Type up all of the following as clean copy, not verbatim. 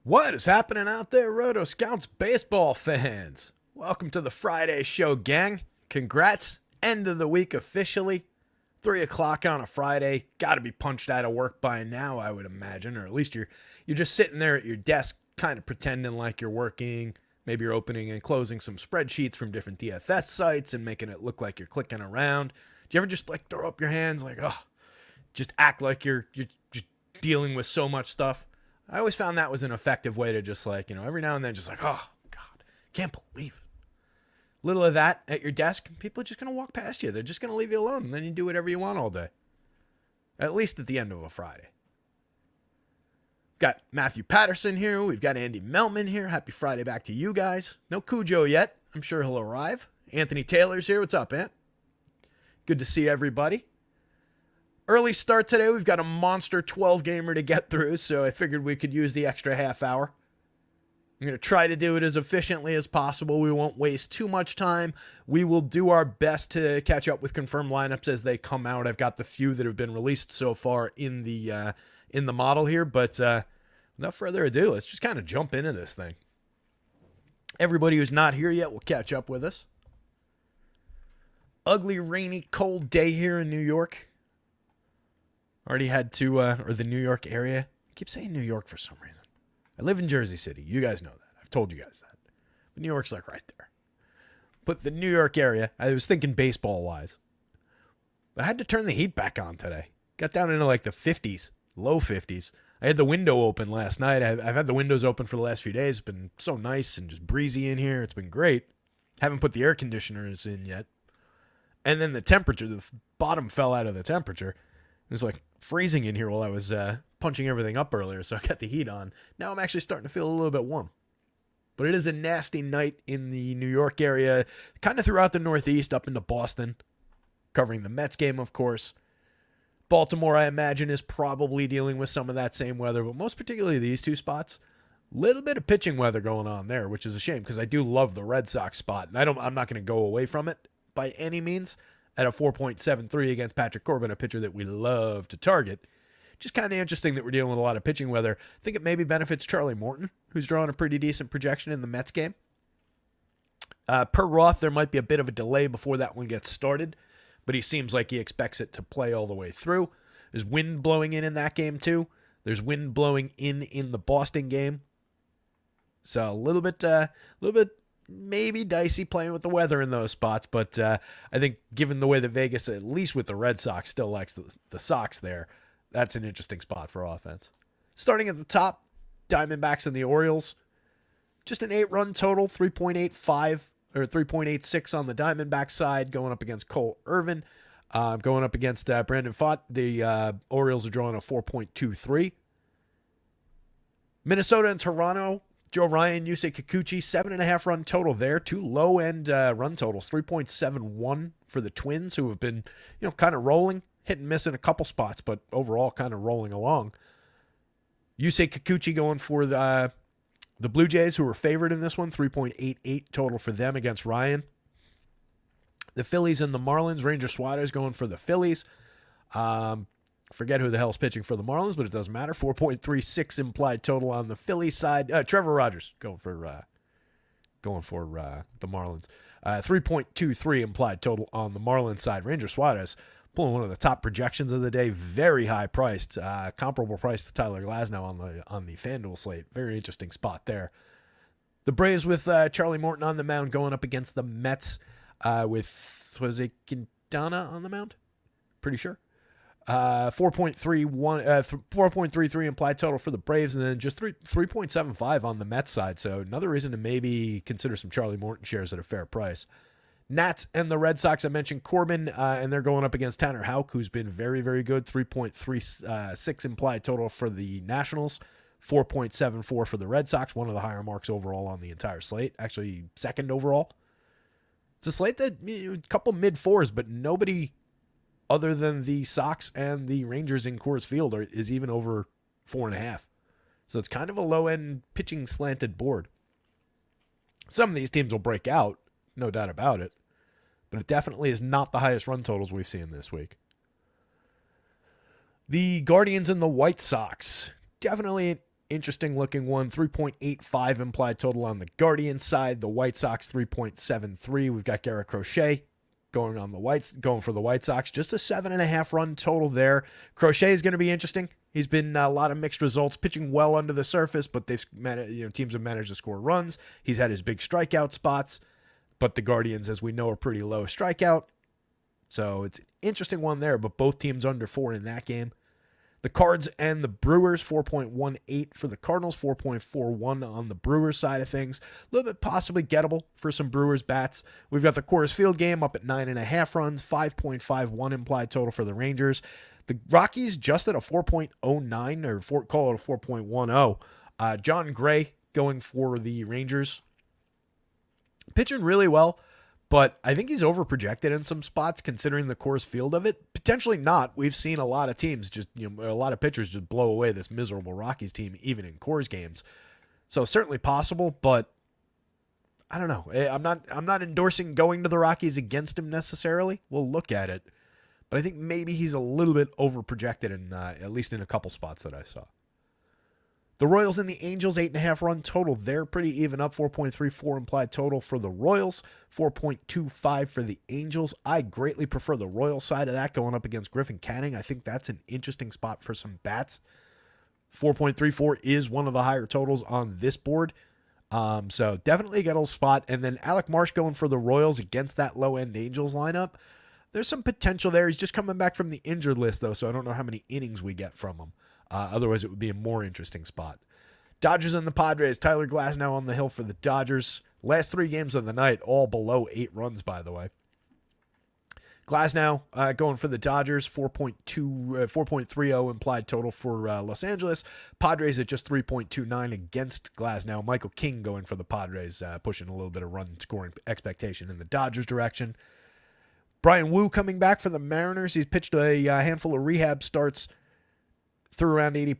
What is happening out there, rotoscouts baseball fans? Welcome to the Friday show, gang. Congrats. End of the week officially. 3 o'clock on a Friday. Got to be punched out of work by now, I would imagine. Or at least you're just sitting there at your desk kind of pretending like you're working. Maybe you're opening and closing some spreadsheets from different DFS sites and making it look like you're clicking around. Do you ever just like throw up your hands like, oh, just act like you're just dealing with so much stuff? I always found that was an effective way to just like, every now and then just like, oh, God, can't believe it. Little of that at your desk, people are just going to walk past you. They're just going to leave you alone, and then you do whatever you want all day. At least at the end of a Friday. We've got Matthew Patterson here. We've got Andy Melman here. Happy Friday back to you guys. No Cujo yet. I'm sure he'll arrive. Anthony Taylor's here. What's up, Ant? Good to see everybody. Early start today. We've got a monster 12-gamer to get through, so I figured we could use the extra half hour. I'm going to try to do it as efficiently as possible. We won't waste too much time. We will do our best to catch up with confirmed lineups as they come out. I've got the few that have been released so far in the model here, but without further ado, let's just kind of jump into this thing. Everybody who's not here yet will catch up with us. Ugly, rainy, cold day here in New York. Already had to, or the New York area. I keep saying New York for some reason. I live in Jersey City. You guys know that. I've told you guys that. But New York's like right there. But the New York area, I was thinking baseball-wise. I had to turn the heat back on today. Got down into like the 50s, low 50s. I had the window open last night. I've had the windows open for the last few days. It's been so nice and just breezy in here. It's been great. Haven't put the air conditioners in yet. And then the temperature, the bottom fell out of the temperature. It was like freezing in here while I was punching everything up earlier, so I got the heat on. Now I'm actually starting to feel a little bit warm. But it is a nasty night in the New York area, kind of throughout the Northeast, up into Boston, covering the Mets game, of course. Baltimore, I imagine, is probably dealing with some of that same weather, but most particularly these two spots. Little bit of pitching weather going on there, which is a shame, because I do love the Red Sox spot, and I'm not going to go away from it by any means. At a 4.73 against Patrick Corbin, a pitcher that we love to target. Just kind of interesting that we're dealing with a lot of pitching weather. I think it maybe benefits Charlie Morton, who's drawing a pretty decent projection in the Mets game. Per Roth, there might be a bit of a delay before that one gets started, but he seems like he expects it to play all the way through. There's wind blowing in that game, too. There's wind blowing in the Boston game. So a little bit maybe dicey playing with the weather in those spots, but I think given the way that Vegas, at least with the Red Sox, still likes the Sox there, that's an interesting spot for offense. Starting at the top, Diamondbacks and the Orioles. Just an 8-run total, 3.85 or 3.86 on the Diamondback side, going up against Cole Irvin. Going up against Brandon Pfaadt, the Orioles are drawing a 4.23. Minnesota and Toronto. Joe Ryan, Yusei Kikuchi, 7.5 run total there. Two low-end run totals, 3.71 for the Twins, who have been, kind of rolling, hit and miss in a couple spots, but overall kind of rolling along. Yusei Kikuchi going for the Blue Jays, who were favored in this one, 3.88 total for them against Ryan. The Phillies and the Marlins, Ranger Suarez going for the Phillies. Forget who the hell's pitching for the Marlins, but it doesn't matter. 4.36 implied total on the Phillies side. Trevor Rogers going for the Marlins. 3.23 implied total on the Marlins side. Ranger Suarez pulling one of the top projections of the day. Very high priced, comparable price to Tyler Glasnow on the FanDuel slate. Very interesting spot there. The Braves with Charlie Morton on the mound going up against the Mets with, was it Quintana on the mound? Pretty sure. 4.33 implied total for the Braves, and then just 3.75 on the Mets side. So another reason to maybe consider some Charlie Morton shares at a fair price. Nats and the Red Sox, I mentioned Corbin, and they're going up against Tanner Houck, who's been very, very good. 3.36 implied total for the Nationals, 4.74 for the Red Sox, one of the higher marks overall on the entire slate. Actually, second overall. It's a slate that, a couple mid-fours, but nobody other than the Sox and the Rangers in Coors Field is even over 4.5. So it's kind of a low-end pitching slanted board. Some of these teams will break out, no doubt about it. But it definitely is not the highest run totals we've seen this week. The Guardians and the White Sox. Definitely interesting looking one. 3.85 implied total on the Guardians side. The White Sox 3.73. We've got Garrett Crochet going for the White Sox. Just a 7.5 run total there. Crochet is going to be interesting. He's been a lot of mixed results, pitching well under the surface, but teams have managed to score runs. He's had his big strikeout spots, but the Guardians, as we know, are pretty low strikeout. So it's an interesting one there, but both teams under 4 in that game. The Cards and the Brewers, 4.18 for the Cardinals, 4.41 on the Brewers side of things. A little bit possibly gettable for some Brewers bats. We've got the Coors Field game up at 9.5 runs, 5.51 implied total for the Rangers. The Rockies just at a 4.09 or call it a 4.10. John Gray going for the Rangers. Pitching really well. But I think he's overprojected in some spots considering the Coors Field of it. Potentially not. We've seen a lot of teams a lot of pitchers just blow away this miserable Rockies team, even in Coors games. So certainly possible, but I don't know. I'm not endorsing going to the Rockies against him necessarily. We'll look at it. But I think maybe he's a little bit overprojected in at least in a couple spots that I saw. The Royals and the Angels, 8.5 run total. They're pretty even up. 4.34 implied total for the Royals. 4.25 for the Angels. I greatly prefer the Royals side of that going up against Griffin Canning. I think that's an interesting spot for some bats. 4.34 is one of the higher totals on this board. So definitely a gettable spot. And then Alec Marsh going for the Royals against that low-end Angels lineup. There's some potential there. He's just coming back from the injured list, though, so I don't know how many innings we get from him. Otherwise, it would be a more interesting spot. Dodgers and the Padres. Tyler Glasnow on the hill for the Dodgers. Last 3 games of the night, all below 8 runs, by the way. Glasnow going for the Dodgers, 4.30 implied total for Los Angeles. Padres at just 3.29 against Glasnow. Michael King going for the Padres, pushing a little bit of run scoring expectation in the Dodgers direction. Brian Wu coming back for the Mariners. He's pitched a handful of rehab starts. Threw around 80,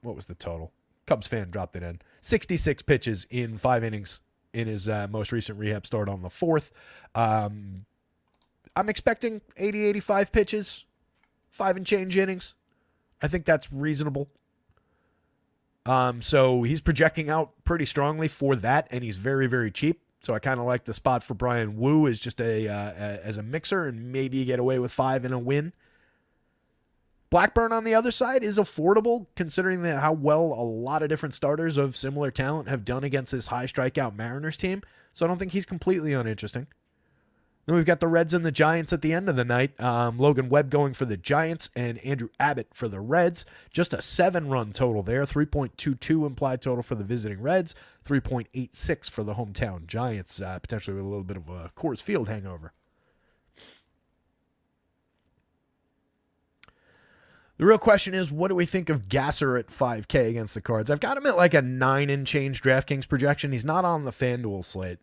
what was the total? Cubs fan dropped it in. 66 pitches in 5 innings in his most recent rehab start on the 4th. I'm expecting 80, 85 pitches, 5 and change innings. I think that's reasonable. So he's projecting out pretty strongly for that, and he's very, very cheap. So I kind of like the spot for Brian Wu as just as a mixer, and maybe you get away with 5 in a win. Blackburn on the other side is affordable considering how well a lot of different starters of similar talent have done against this high strikeout Mariners team. So I don't think he's completely uninteresting. Then we've got the Reds and the Giants at the end of the night. Logan Webb going for the Giants and Andrew Abbott for the Reds. Just a 7-run total there. 3.22 implied total for the visiting Reds. 3.86 for the hometown Giants, potentially with a little bit of a Coors Field hangover. The real question is, what do we think of Gasser at 5K against the Cards? I've got him at like a 9 and change DraftKings projection. He's not on the FanDuel slate.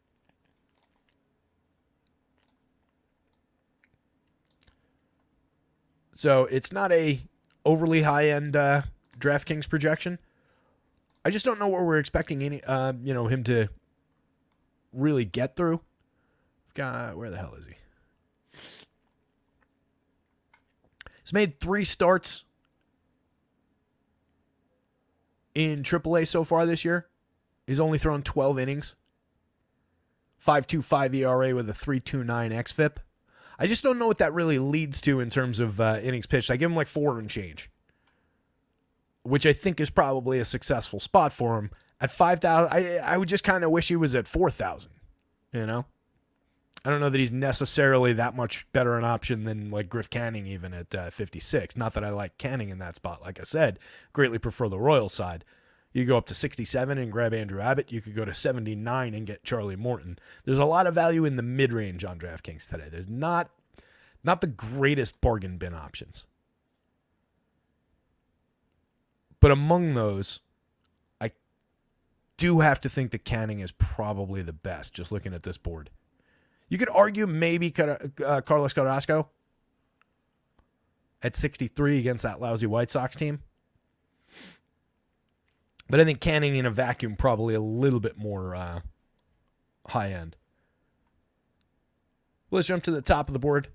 So it's not a overly high-end DraftKings projection. I just don't know what we're expecting him to really get through. Where the hell is he? He's made 3 starts in AAA so far this year. He's only thrown 12 innings. 5.25 ERA with a 3.29 xFIP. I just don't know what that really leads to in terms of innings pitched. I give him like 4 and change, which I think is probably a successful spot for him. At 5,000, I would just kind of wish he was at 4,000, you know? I don't know that he's necessarily that much better an option than like Griff Canning even at 56. Not that I like Canning in that spot. Like I said, greatly prefer the Royals side. You go up to 67 and grab Andrew Abbott. You could go to 79 and get Charlie Morton. There's a lot of value in the mid-range on DraftKings today. There's not the greatest bargain bin options. But among those, I do have to think that Canning is probably the best, just looking at this board. You could argue maybe Carlos Carrasco at 63 against that lousy White Sox team. But I think Canning in a vacuum probably a little bit more high end. Let's jump to the top of the board.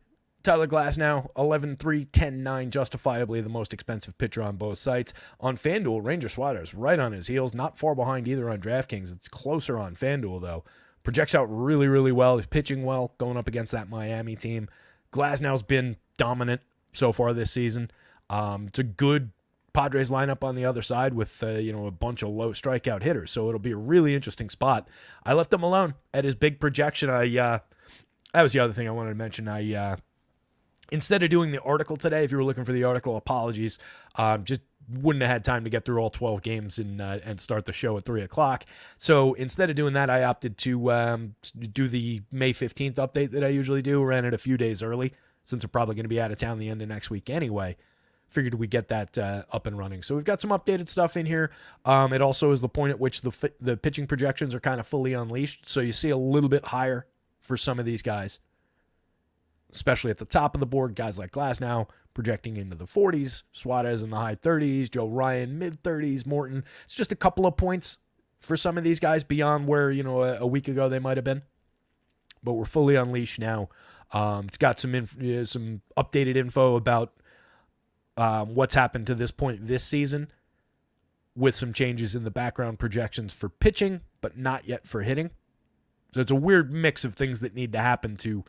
Tyler Glasnow, 11-3, 10-9, justifiably the most expensive pitcher on both sites. On FanDuel, Ranger Suarez right on his heels, not far behind either on DraftKings. It's closer on FanDuel, though. Projects out really, really well. He's pitching well, going up against that Miami team. Glasnow's been dominant so far this season. It's a good Padres lineup on the other side with a bunch of low strikeout hitters, so it'll be a really interesting spot. I left him alone at his big projection. That was the other thing I wanted to mention. Instead of doing the article today, if you were looking for the article, apologies. Just wouldn't have had time to get through all 12 games and start the show at 3 o'clock. So instead of doing that, I opted to do the May 15th update that I usually do. Ran it a few days early since we're probably going to be out of town the end of next week anyway. Figured we get that up and running. So we've got some updated stuff in here. It also is the point at which the pitching projections are kind of fully unleashed. So you see a little bit higher for some of these guys, especially at the top of the board. Guys like Glasnow projecting into the 40s, Suarez in the high 30s, Joe Ryan mid-30s, Morton. It's just a couple of points for some of these guys beyond where a week ago they might have been. But we're fully unleashed now. It's got some updated info about what's happened to this point this season, with some changes in the background projections for pitching, but not yet for hitting. So it's a weird mix of things that need to happen to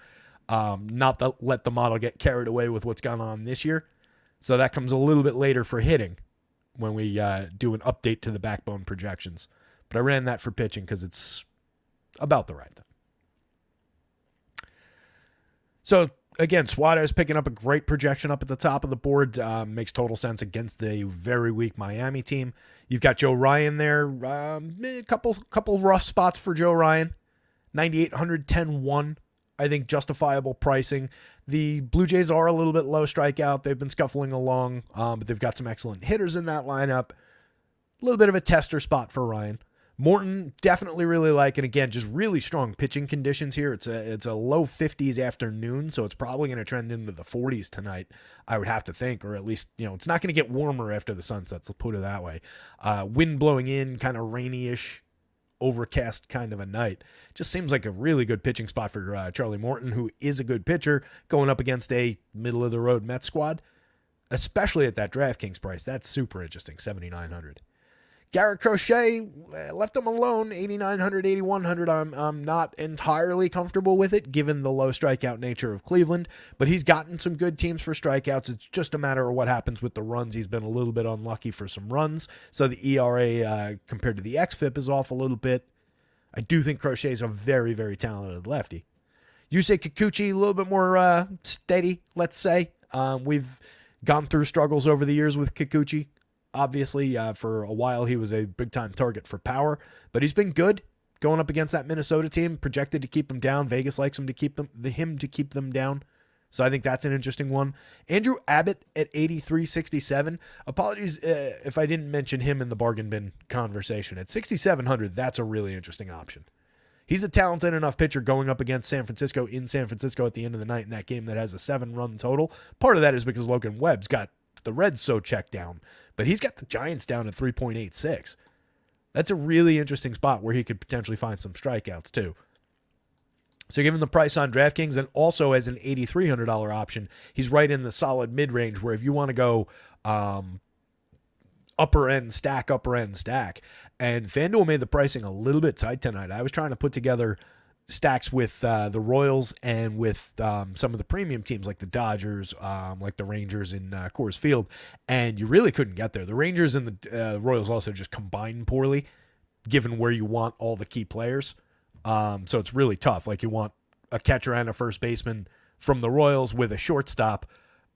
not let the model get carried away with what's gone on this year. So that comes a little bit later for hitting when we do an update to the backbone projections. But I ran that for pitching because it's about the right time. So again, Suarez picking up a great projection up at the top of the board. Makes total sense against the very weak Miami team. You've got Joe Ryan there. A couple rough spots for Joe Ryan. 9,800, 10-1. I think justifiable pricing. The Blue Jays are a little bit low strikeout. They've been scuffling along, but they've got some excellent hitters in that lineup. A little bit of a tester spot for Ryan. Morton, definitely really like, and again, just really strong pitching conditions here. It's a low 50s afternoon, so it's probably going to trend into the 40s tonight, I would have to think, or at least, it's not going to get warmer after the sun sets, let's put it that way. Wind blowing in, kind of rainy-ish, overcast kind of a night. Just seems like a really good pitching spot for Charlie Morton, who is a good pitcher, going up against a middle-of-the-road Mets squad, especially at that DraftKings price. That's super interesting, 7,900. Garrett Crochet, left him alone, 8,900, 8,100. I'm not entirely comfortable with it, given the low strikeout nature of Cleveland, but he's gotten some good teams for strikeouts. It's just a matter of what happens with the runs. He's been a little bit unlucky for some runs, so the ERA compared to the xFIP is off a little bit. I do think Crochet's a very, very talented lefty. Yusei Kikuchi, a little bit more steady, let's say. We've gone through struggles over the years with Kikuchi. Obviously, for a while, he was a big-time target for power, but he's been good going up against that Minnesota team, projected to keep him down. Vegas likes him to keep them down. So I think that's an interesting one. Andrew Abbott at 8,367. Apologies if I didn't mention him in the bargain bin conversation. At 6,700, that's a really interesting option. He's a talented enough pitcher going up against San Francisco in San Francisco at the end of the night in that game that has a 7-run total. Part of that is because Logan Webb's got the Reds so checked down, but he's got the Giants down at 3.86. That's a really interesting spot where he could potentially find some strikeouts too. So given the price on DraftKings and also as an $8,300 option, he's right in the solid mid-range where if you want to go upper end stack. And FanDuel made the pricing a little bit tight tonight. I was trying to put together stacks with the Royals and with some of the premium teams like the Dodgers, like the Rangers in Coors Field, and you really couldn't get there. The Rangers and the Royals also just combine poorly, given where you want all the key players. So it's really tough. Like you want a catcher and a first baseman from the Royals with a shortstop,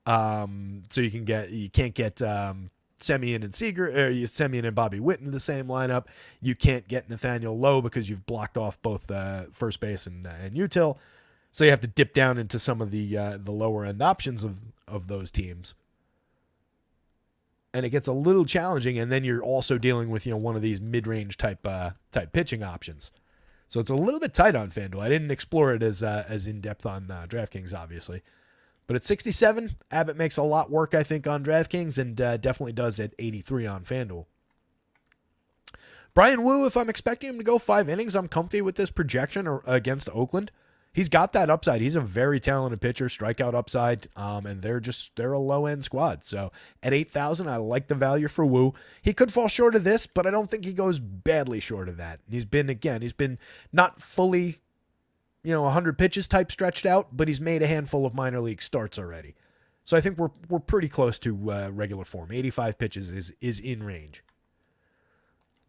so you can't get Semien and Semien and Bobby Witt in the same lineup. You can't get Nathaniel Lowe because you've blocked off both first base and util. So you have to dip down into some of the lower end options of those teams. And it gets a little challenging, and then you're also dealing with one of these mid-range type pitching options. So it's a little bit tight on FanDuel. I didn't explore it as in depth on DraftKings, obviously. But at 67, Abbott makes a lot work, I think, on DraftKings, and definitely does at 83 on FanDuel. Brian Wu, if I'm expecting him to go 5 innings, I'm comfy with this projection against Oakland. he's got that upside. He's a very talented pitcher, strikeout upside, and they're a low-end squad. So at 8,000, I like the value for Woo. He could fall short of this, but I don't think he goes badly short of that. He's been not fully, 100 pitches type stretched out, but he's made a handful of minor league starts already. So I think we're pretty close to regular form. 85 pitches is in range.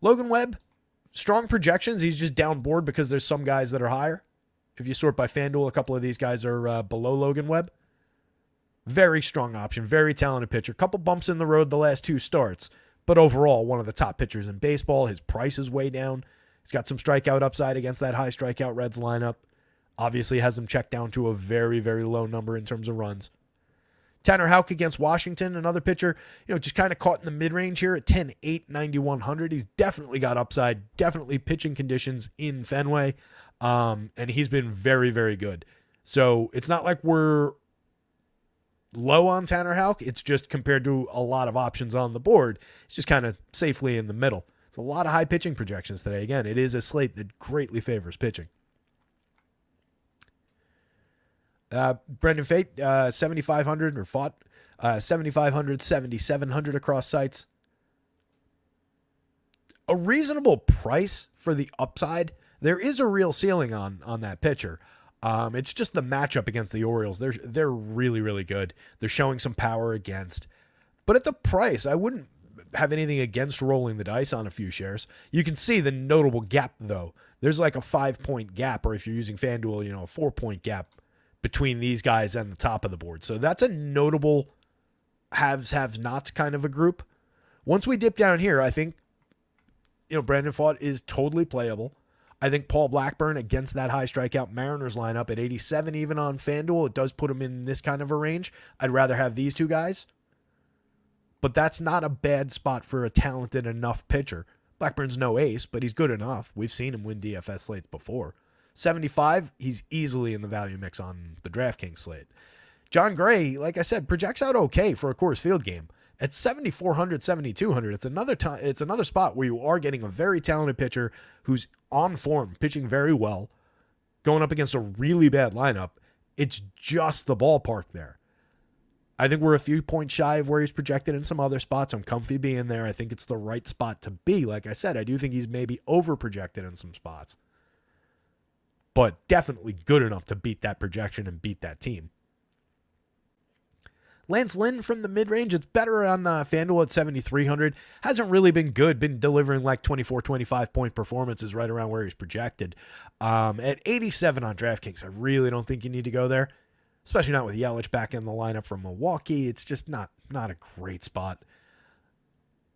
Logan Webb, strong projections. He's just down board because there's some guys that are higher. If you sort by FanDuel, a couple of these guys are below Logan Webb. Very strong option, very talented pitcher. Couple bumps in the road the last 2 starts, but overall, one of the top pitchers in baseball. His price is way down. He's got some strikeout upside against that high strikeout Reds lineup. Obviously has him checked down to a very, very low number in terms of runs. Tanner Houck against Washington, another pitcher, just kind of caught in the mid-range here at 10-8, 9,100. He's definitely got upside, definitely pitching conditions in Fenway, and he's been very, very good. So it's not like we're low on Tanner Houck. It's just compared to a lot of options on the board, it's just kind of safely in the middle. It's a lot of high pitching projections today. Again, it is a slate that greatly favors pitching. Brendan Fate, 7,500 or fought 7,500, 7,700 across sites. A reasonable price for the upside. There is a real ceiling on that pitcher. It's just the matchup against the Orioles. They're really, really good. They're showing some power against. But at the price, I wouldn't have anything against rolling the dice on a few shares. You can see the notable gap, though. There's like a 5-point gap, or if you're using FanDuel, a 4-point gap between these guys and the top of the board. So that's a notable haves, nots kind of a group. Once we dip down here, I think, Brandon Pfaadt is totally playable. I think Paul Blackburn against that high strikeout Mariners lineup at 87, even on FanDuel, it does put him in this kind of a range. I'd rather have these 2 guys. But that's not a bad spot for a talented enough pitcher. Blackburn's no ace, but he's good enough. We've seen him win DFS slates before. 75, he's easily in the value mix on the DraftKings slate. John Gray, like I said, projects out okay for a Coors Field game. At 7,400, 7,200, it's another spot where you are getting a very talented pitcher who's on form, pitching very well, going up against a really bad lineup. It's just the ballpark there. I think we're a few points shy of where he's projected in some other spots. I'm comfy being there. I think it's the right spot to be. Like I said, I do think he's maybe over-projected in some spots, but definitely good enough to beat that projection and beat that team. Lance Lynn from the mid-range, it's better on FanDuel at 7,300. Hasn't really been good, been delivering like 24, 25-point performances right around where he's projected. At 87 on DraftKings, I really don't think you need to go there, especially not with Yelich back in the lineup from Milwaukee. It's just not a great spot.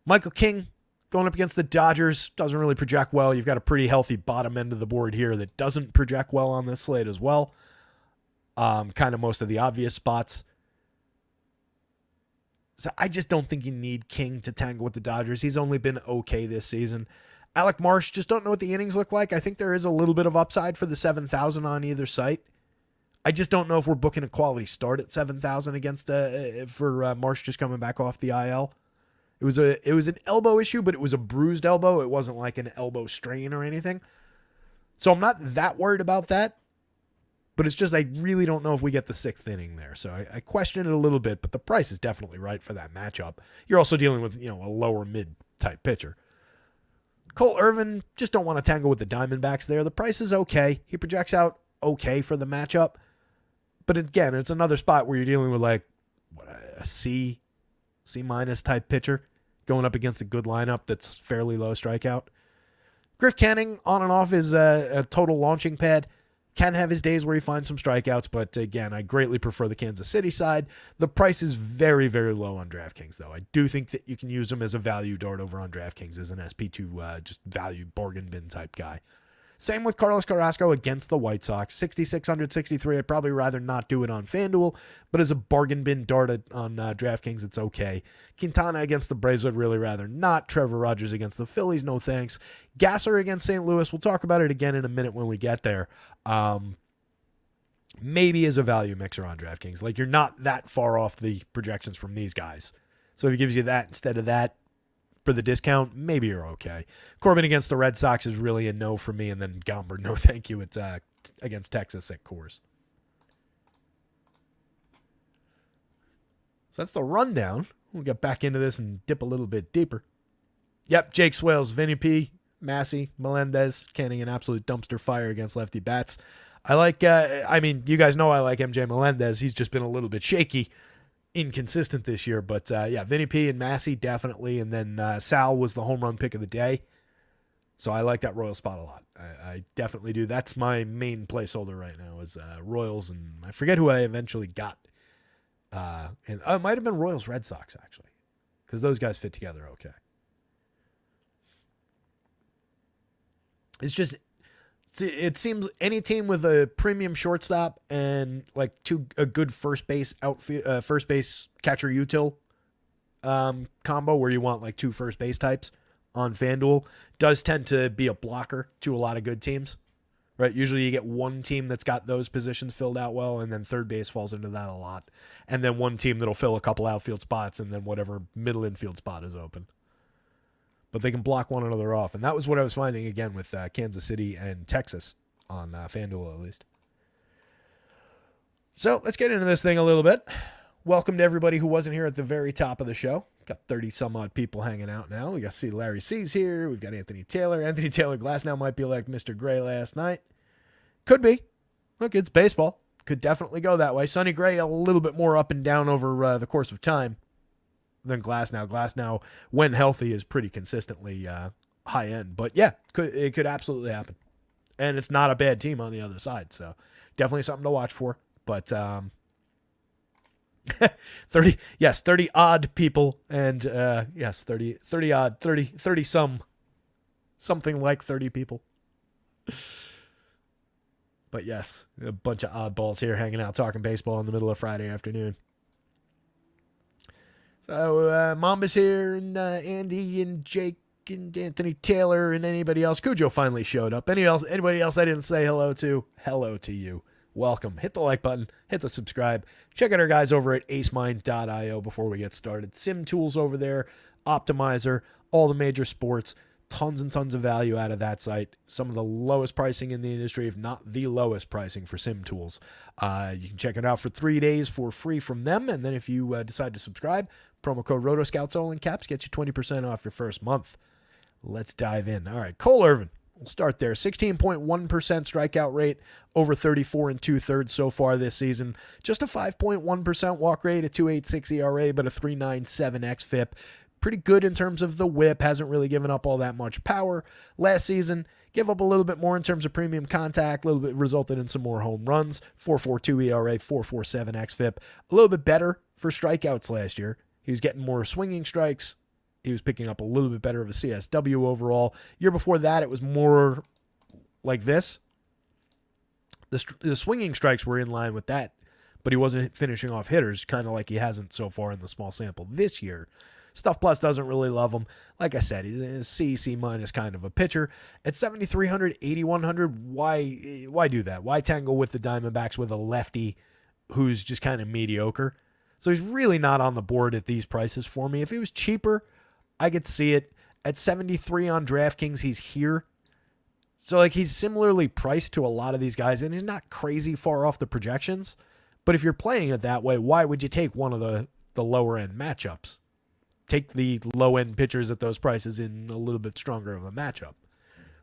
Michael King going up against the Dodgers, doesn't really project well. You've got a pretty healthy bottom end of the board here that doesn't project well on this slate as well. Kind of most of the obvious spots. So I just don't think you need King to tangle with the Dodgers. He's only been okay this season. Alec Marsh, just don't know what the innings look like. I think there is a little bit of upside for the 7,000 on either site. I just don't know if we're booking a quality start at 7,000 against for Marsh just coming back off the IL. It was an elbow issue, but it was a bruised elbow. It wasn't like an elbow strain or anything. So I'm not that worried about that. But it's just I really don't know if we get the 6th inning there. So I question it a little bit, but the price is definitely right for that matchup. You're also dealing with, a lower mid-type pitcher. Cole Irvin, just don't want to tangle with the Diamondbacks there. The price is okay. He projects out okay for the matchup. But again, it's another spot where you're dealing with like a C- type pitcher going up against a good lineup that's fairly low strikeout. Griff Canning on and off is a total launching pad. Can have his days where he finds some strikeouts, but again, I greatly prefer the Kansas City side. The price is very, very low on DraftKings, though. I do think that you can use him as a value dart over on DraftKings as an SP2 just value bargain bin type guy. Same with Carlos Carrasco against the White Sox. 6,600, 63. I'd probably rather not do it on FanDuel, but as a bargain bin dart on DraftKings, it's okay. Quintana against the Braves, I'd really rather not. Trevor Rogers against the Phillies, no thanks. Gasser against St. Louis, we'll talk about it again in a minute when we get there. Maybe as a value mixer on DraftKings. Like, you're not that far off the projections from these guys. So if he gives you that instead of that, for the discount, maybe you're okay. Corbin against the Red Sox is really a no for me, and then Gomber, no thank you. It's against Texas at Coors. So that's the rundown. We'll get back into this and dip a little bit deeper. Yep, Jake Swales, Vinny P, Massey, Melendez, canning an absolute dumpster fire against lefty bats. I like, you guys know I like MJ Melendez. He's just been a little bit shaky, inconsistent this year. But, Vinny P and Massey definitely. And then Sal was the home run pick of the day. So I like that Royals spot a lot. I definitely do. That's my main placeholder right now is Royals. And I forget who I eventually got. And it might have been Royals Red Sox, actually. Because those guys fit together okay. It's just, it seems any team with a premium shortstop and like a good first base catcher util combo where you want like 2 first base types on FanDuel does tend to be a blocker to a lot of good teams, right? Usually you get one team that's got those positions filled out well, and then third base falls into that a lot. And then one team that'll fill a couple outfield spots and then whatever middle infield spot is open. But they can block one another off. And that was what I was finding, again, with Kansas City and Texas on FanDuel, at least. So let's get into this thing a little bit. Welcome to everybody who wasn't here at the very top of the show. Got 30-some-odd people hanging out now. We got to see Larry C's here. We've got Anthony Taylor. Anthony Taylor Glass now might be like Mr. Gray last night. Could be. Look, it's baseball. Could definitely go that way. Sonny Gray a little bit more up and down over the course of time than Glass now. Glass now, when healthy, is pretty consistently high end. But yeah, it could absolutely happen. And it's not a bad team on the other side. So definitely something to watch for. But 30 odd people. And 30 odd, 30 something like 30 people. But yes, a bunch of oddballs here hanging out talking baseball in the middle of Friday afternoon. So, Mamba's here, and Andy, and Jake, and Anthony Taylor, and anybody else. Cujo finally showed up. Anybody else I didn't say hello to? Hello to you. Welcome. Hit the like button. Hit the subscribe. Check out our guys over at acemind.io before we get started. Sim tools over there, optimizer, all the major sports. Tons and tons of value out of that site. Some of the lowest pricing in the industry, if not the lowest pricing for sim tools. You can check it out for 3 days for free from them. And then if you decide to subscribe, promo code rotoscouts, all in caps, gets you 20% off your first month. Let's dive in. All right, Cole Irvin. We'll start there. 16.1% strikeout rate, over 34 2/3 so far this season. Just a 5.1% walk rate, a 2.86 ERA, but a 3.97 xFIP. Pretty good in terms of the whip. Hasn't really given up all that much power. Last season, gave up a little bit more in terms of premium contact. A little bit resulted in some more home runs. 4.42 ERA, 4.47 xFIP. A little bit better for strikeouts last year. He was getting more swinging strikes. He was picking up a little bit better of a CSW overall. Year before that, it was more like this. The swinging strikes were in line with that, but he wasn't finishing off hitters, kind of like he hasn't so far in the small sample this year. Stuff Plus doesn't really love him. Like I said, he's a C minus kind of a pitcher. At 7,300, 8,100, why do that? Why tangle with the Diamondbacks with a lefty who's just kind of mediocre? So he's really not on the board at these prices for me. If he was cheaper, I could see it. At 73 on DraftKings, he's here. So like he's similarly priced to a lot of these guys, and he's not crazy far off the projections. But if you're playing it that way, why would you take one of the lower end matchups? Take the low end pitchers at those prices in a little bit stronger of a matchup.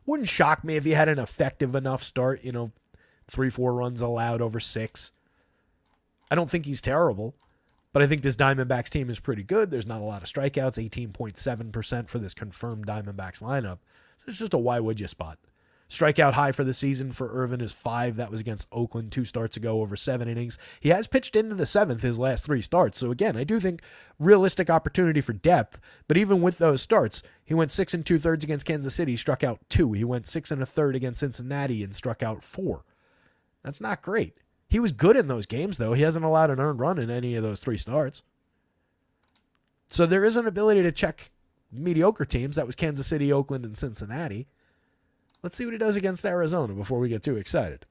Wouldn't shock me if he had an effective enough start, 3-4 runs allowed over 6. I don't think he's terrible. But I think this Diamondbacks team is pretty good. There's not a lot of strikeouts, 18.7% for this confirmed Diamondbacks lineup. So it's just a why would you spot. Strikeout high for the season for Irvin is 5. That was against Oakland 2 starts ago over 7 innings. He has pitched into the 7th his last 3 starts. So again, I do think realistic opportunity for depth. But even with those starts, he went 6 2/3 against Kansas City, struck out 2. He went 6 1/3 against Cincinnati and struck out 4. That's not great. He was good in those games, though. He hasn't allowed an earned run in any of those 3 starts. So there is an ability to check mediocre teams. That was Kansas City, Oakland, and Cincinnati. Let's see what he does against Arizona before we get too excited.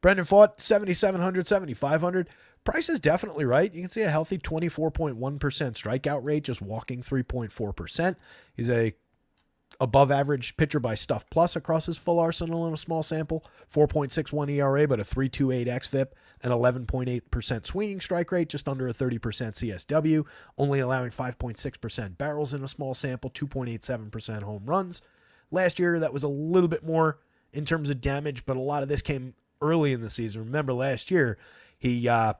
Brendan Fought, 7,700, 7,500. Price is definitely right. You can see a healthy 24.1% strikeout rate, just walking 3.4%. He's a above average pitcher by Stuff Plus across his full arsenal in a small sample. 4.61 ERA, but a 3.28 xFIP, an 11.8% swinging strike rate, just under a 30% CSW, only allowing 5.6% barrels in a small sample, 2.87% home runs. Last year, that was a little bit more in terms of damage, but a lot of this came early in the season. Remember last year, I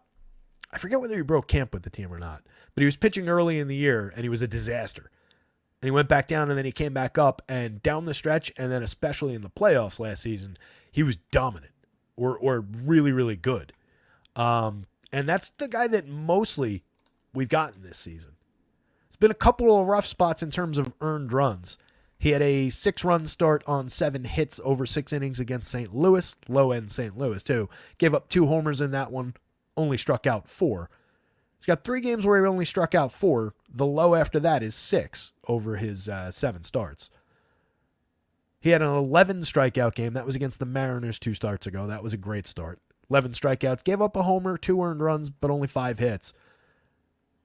forget whether he broke camp with the team or not, but he was pitching early in the year, and he was a disaster. And he went back down, and then he came back up, and down the stretch, and then especially in the playoffs last season, he was dominant or really, really good. And that's the guy that mostly we've gotten this season. It's been a couple of rough spots in terms of earned runs. He had a 6-run start on 7 hits over 6 innings against St. Louis, low-end St. Louis too. Gave up 2 homers in that one, only struck out 4. He's got 3 games where he only struck out 4. The low after that is 6 over his 7 starts. He had an 11 strikeout game. That was against the Mariners 2 starts ago. That was a great start. 11 strikeouts. Gave up a homer, 2 earned runs, but only 5 hits.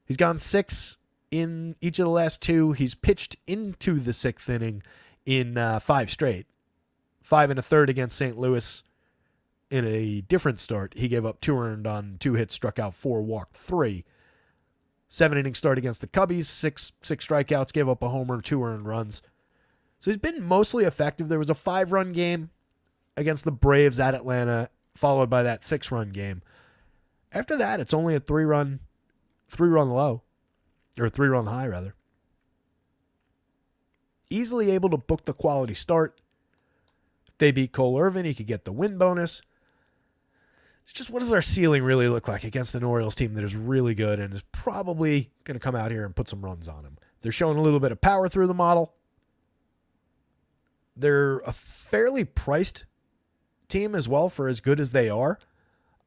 He's gone 6 in each of the last 2. He's pitched into the 6th inning in 5 straight. 5 1/3 against St. Louis. In a different start, he gave up 2 earned on 2 hits, struck out 4, walked 3. 7-inning start against the Cubbies, 6 strikeouts, gave up a homer, 2 earned runs. So he's been mostly effective. There was a 5-run game against the Braves at Atlanta, followed by that 6-run game. After that, it's only a 3-run low, or a 3-run high, rather. Easily able to book the quality start. If they beat Cole Irvin, he could get the win bonus. It's just, what does our ceiling really look like against an Orioles team that is really good and is probably going to come out here and put some runs on him? They're showing a little bit of power through the model. They're a fairly priced team as well for as good as they are.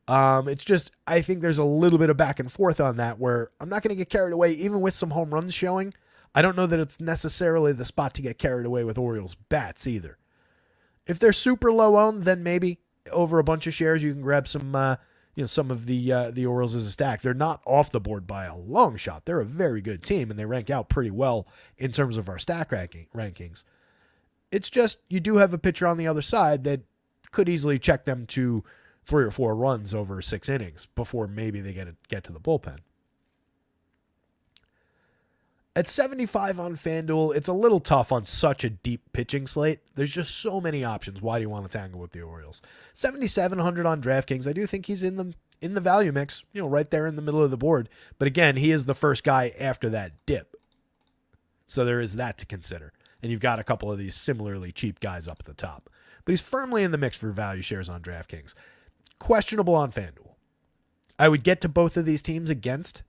It's just, I think there's a little bit of back and forth on that where I'm not going to get carried away even with some home runs showing. I don't know that it's necessarily the spot to get carried away with Orioles bats either. If they're super low owned, then maybe over a bunch of shares you can grab some some of the Orioles as a stack. They're not off the board by a long shot. They're a very good team and they rank out pretty well in terms of our stack rankings. It's just, you do have a pitcher on the other side that could easily check them to 3 or 4 runs over 6 innings before maybe they get to the bullpen. At 75 on FanDuel, it's a little tough on such a deep pitching slate. There's just so many options. Why do you want to tangle with the Orioles? 7,700 on DraftKings. I do think he's in the value mix, right there in the middle of the board. But again, he is the first guy after that dip. So there is that to consider. And you've got a couple of these similarly cheap guys up at the top. But he's firmly in the mix for value shares on DraftKings. Questionable on FanDuel. I would get to both of these teams against.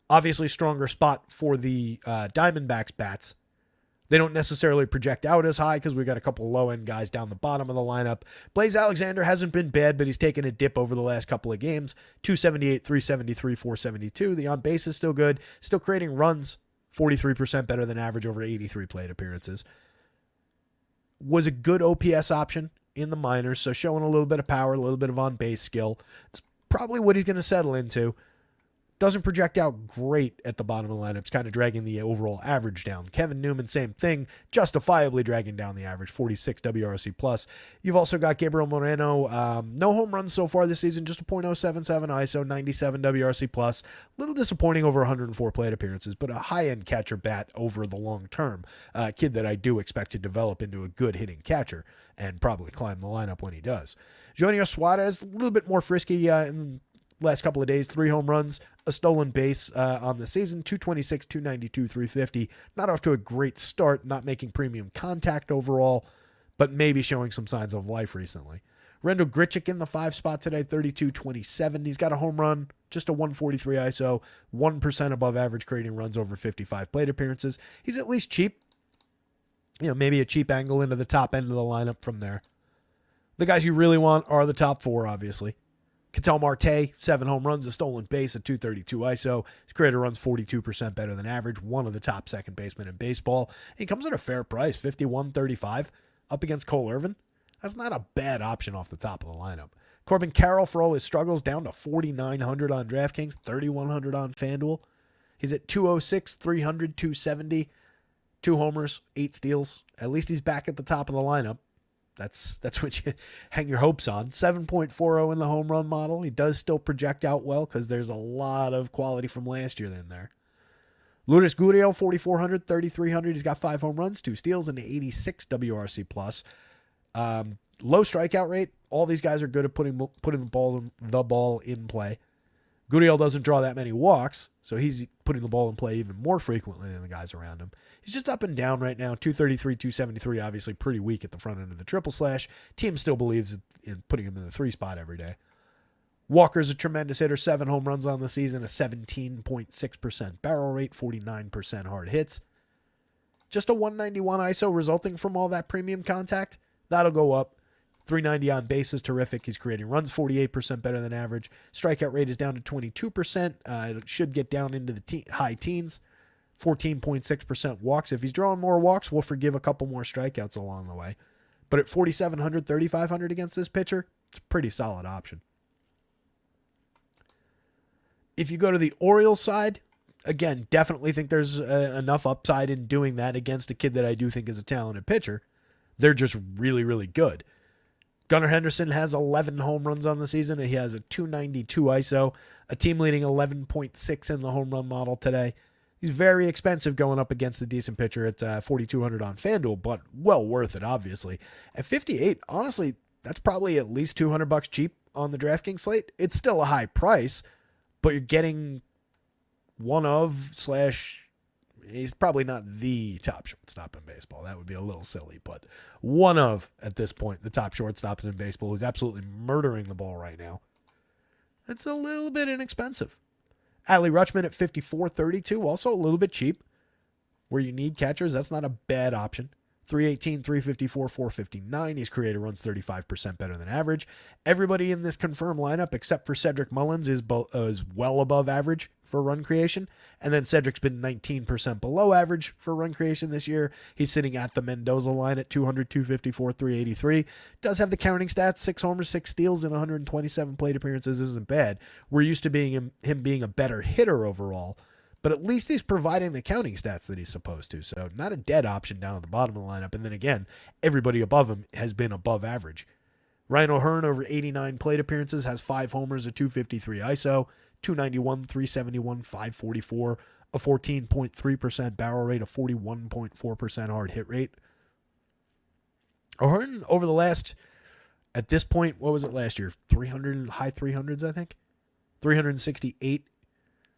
Obviously, stronger spot for the Diamondbacks bats. They don't necessarily project out as high because we've got a couple low-end guys down the bottom of the lineup. Blaze Alexander hasn't been bad, but he's taken a dip over the last couple of games. 278, 373, 472. The on-base is still good. Still creating runs. 43% better than average over 83 plate appearances. Was a good OPS option in the minors, so showing a little bit of power, a little bit of on-base skill. It's probably what he's going to settle into. Doesn't project out great at the bottom of the lineup. It's kind of dragging the overall average down. Kevin Newman, same thing, justifiably dragging down the average, 46 WRC+. You've also got Gabriel Moreno. No home runs so far this season, just a .077 ISO, 97 WRC+. Little disappointing over 104 plate appearances, but a high-end catcher bat over the long term. A kid that I do expect to develop into a good hitting catcher and probably climb the lineup when he does. Junior Suarez, a little bit more frisky in last couple of days, 3 home runs, a stolen base on the season, 226, 292, 350. Not off to a great start, not making premium contact overall, but maybe showing some signs of life recently. Rendell Grichuk in the 5 spot today, 32, 27. He's got a home run, just a 143 ISO, 1% above average, creating runs over 55 plate appearances. He's at least cheap. Maybe a cheap angle into the top end of the lineup from there. The guys you really want are the top 4, obviously. Ketel Marte, 7 home runs, a stolen base, a 232 ISO. His creator runs 42% better than average, one of the top second basemen in baseball. He comes at a fair price, $51.35, up against Cole Irvin. That's not a bad option off the top of the lineup. Corbin Carroll, for all his struggles, down to 4,900 on DraftKings, 3,100 on FanDuel. He's at 206, 300, 270, 2 homers, 8 steals. At least he's back at the top of the lineup. That's what you hang your hopes on. 7.40 in the home run model. He does still project out well because there's a lot of quality from last year in there. Lourdes Gurriel, 4,400, 3,300. He's got 5 home runs, 2 steals, and 86 WRC+. Low strikeout rate. All these guys are good at putting the ball in play. Gurriel doesn't draw that many walks, so he's putting the ball in play even more frequently than the guys around him. He's just up and down right now. 233, 273, obviously pretty weak at the front end of the triple slash. Team still believes in putting him in the 3 spot every day. Walker's a tremendous hitter, 7 home runs on the season, a 17.6% barrel rate, 49% hard hits. Just a 191 ISO resulting from all that premium contact. That'll go up. 390 on base is terrific. He's creating runs 48% better than average. Strikeout rate is down to 22%. It should get down into the high teens. 14.6% walks. If he's drawing more walks, we'll forgive a couple more strikeouts along the way. But at 4,700, 3,500 against this pitcher, it's a pretty solid option. If you go to the Orioles side, again, definitely think there's enough upside in doing that against a kid that I do think is a talented pitcher. They're just really, really good. Gunnar Henderson has 11 home runs on the season. He has a 292 ISO, a team leading 11.6 in the home run model today. He's very expensive going up against a decent pitcher at 4,200 on FanDuel, but well worth it, obviously. At 58, honestly, that's probably at least $200 cheap on the DraftKings slate. It's still a high price, but you're getting he's probably not the top shortstop in baseball. That would be a little silly, but one of, at this point, the top shortstops in baseball who's absolutely murdering the ball right now. It's a little bit inexpensive. Adley Rutschman at 54.32, also a little bit cheap. Where you need catchers, that's not a bad option. 318, 354, 459. He's created runs 35% better than average. Everybody in this confirmed lineup, except for Cedric Mullins, is well above average for run creation. And then Cedric's been 19% below average for run creation this year. He's sitting at the Mendoza line at 200, 254, 383. Does have the counting stats, 6 homers, 6 steals, and 127 plate appearances isn't bad. We're used to him being a better hitter overall. But at least he's providing the counting stats that he's supposed to. So not a dead option down at the bottom of the lineup. And then again, everybody above him has been above average. Ryan O'Hearn, over 89 plate appearances, has 5 homers, a 253 ISO, 291, 371, 544, a 14.3% barrel rate, a 41.4% hard hit rate. O'Hearn over the last, at this point, what was it last year? 300, high 300s, I think. 368.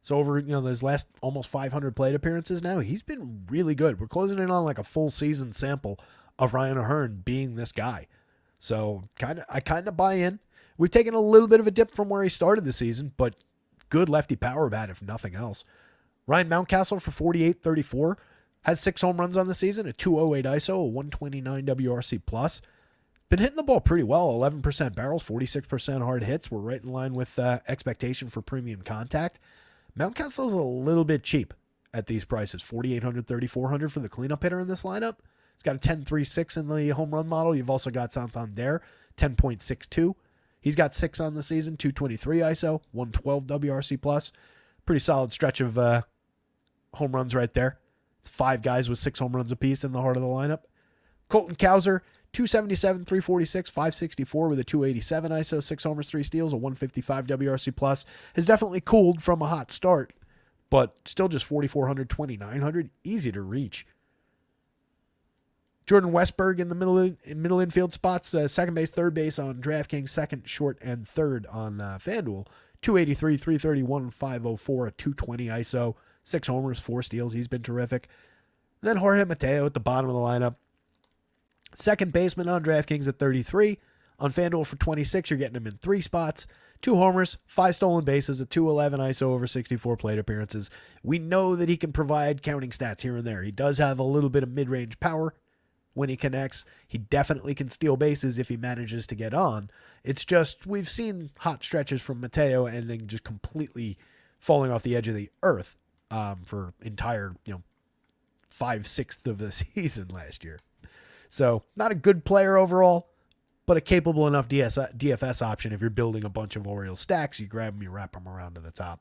So over, those last almost 500 plate appearances now, he's been really good. We're closing in on like a full season sample of Ryan O'Hearn being this guy. So I kind of buy in. We've taken a little bit of a dip from where he started the season, but good lefty power bat if nothing else. Ryan Mountcastle for 48.34 has 6 home runs on the season, a 208 ISO, a 129 WRC+. Been hitting the ball pretty well, 11% barrels, 46% hard hits. We're right in line with expectation for premium contact. Mountcastle's a little bit cheap at these prices, 4,800, 3,400 for the cleanup hitter in this lineup. He's got a 10.36 in the home run model. You've also got Santander, 10.62. He's got 6 on the season, 223 ISO, 112 WRC+. Pretty solid stretch of home runs right there. It's 5 guys with 6 home runs apiece in the heart of the lineup. Colton Cowser, 277, 346, 564 with a 287 ISO, 6 homers, 3 steals, a 155 WRC+. Has definitely cooled from a hot start, but still just 4,400, 2,900. Easy to reach. Jordan Westberg in the middle infield spots, second base, third base on DraftKings, second, short, and third on FanDuel. 283, 331, 504, a 220 ISO, 6 homers, 4 steals. He's been terrific. Then Jorge Mateo at the bottom of the lineup. Second baseman on DraftKings at 33. On FanDuel for 26, you're getting him in 3 spots. 2 homers, 5 stolen bases, a 211 ISO over 64 plate appearances. We know that he can provide counting stats here and there. He does have a little bit of mid-range power when he connects. He definitely can steal bases if he manages to get on. It's just we've seen hot stretches from Mateo and then just completely falling off the edge of the earth for entire 5/6 of the season last year. So not a good player overall, but a capable enough DFS option. If you're building a bunch of Orioles stacks, you grab them, you wrap them around to the top.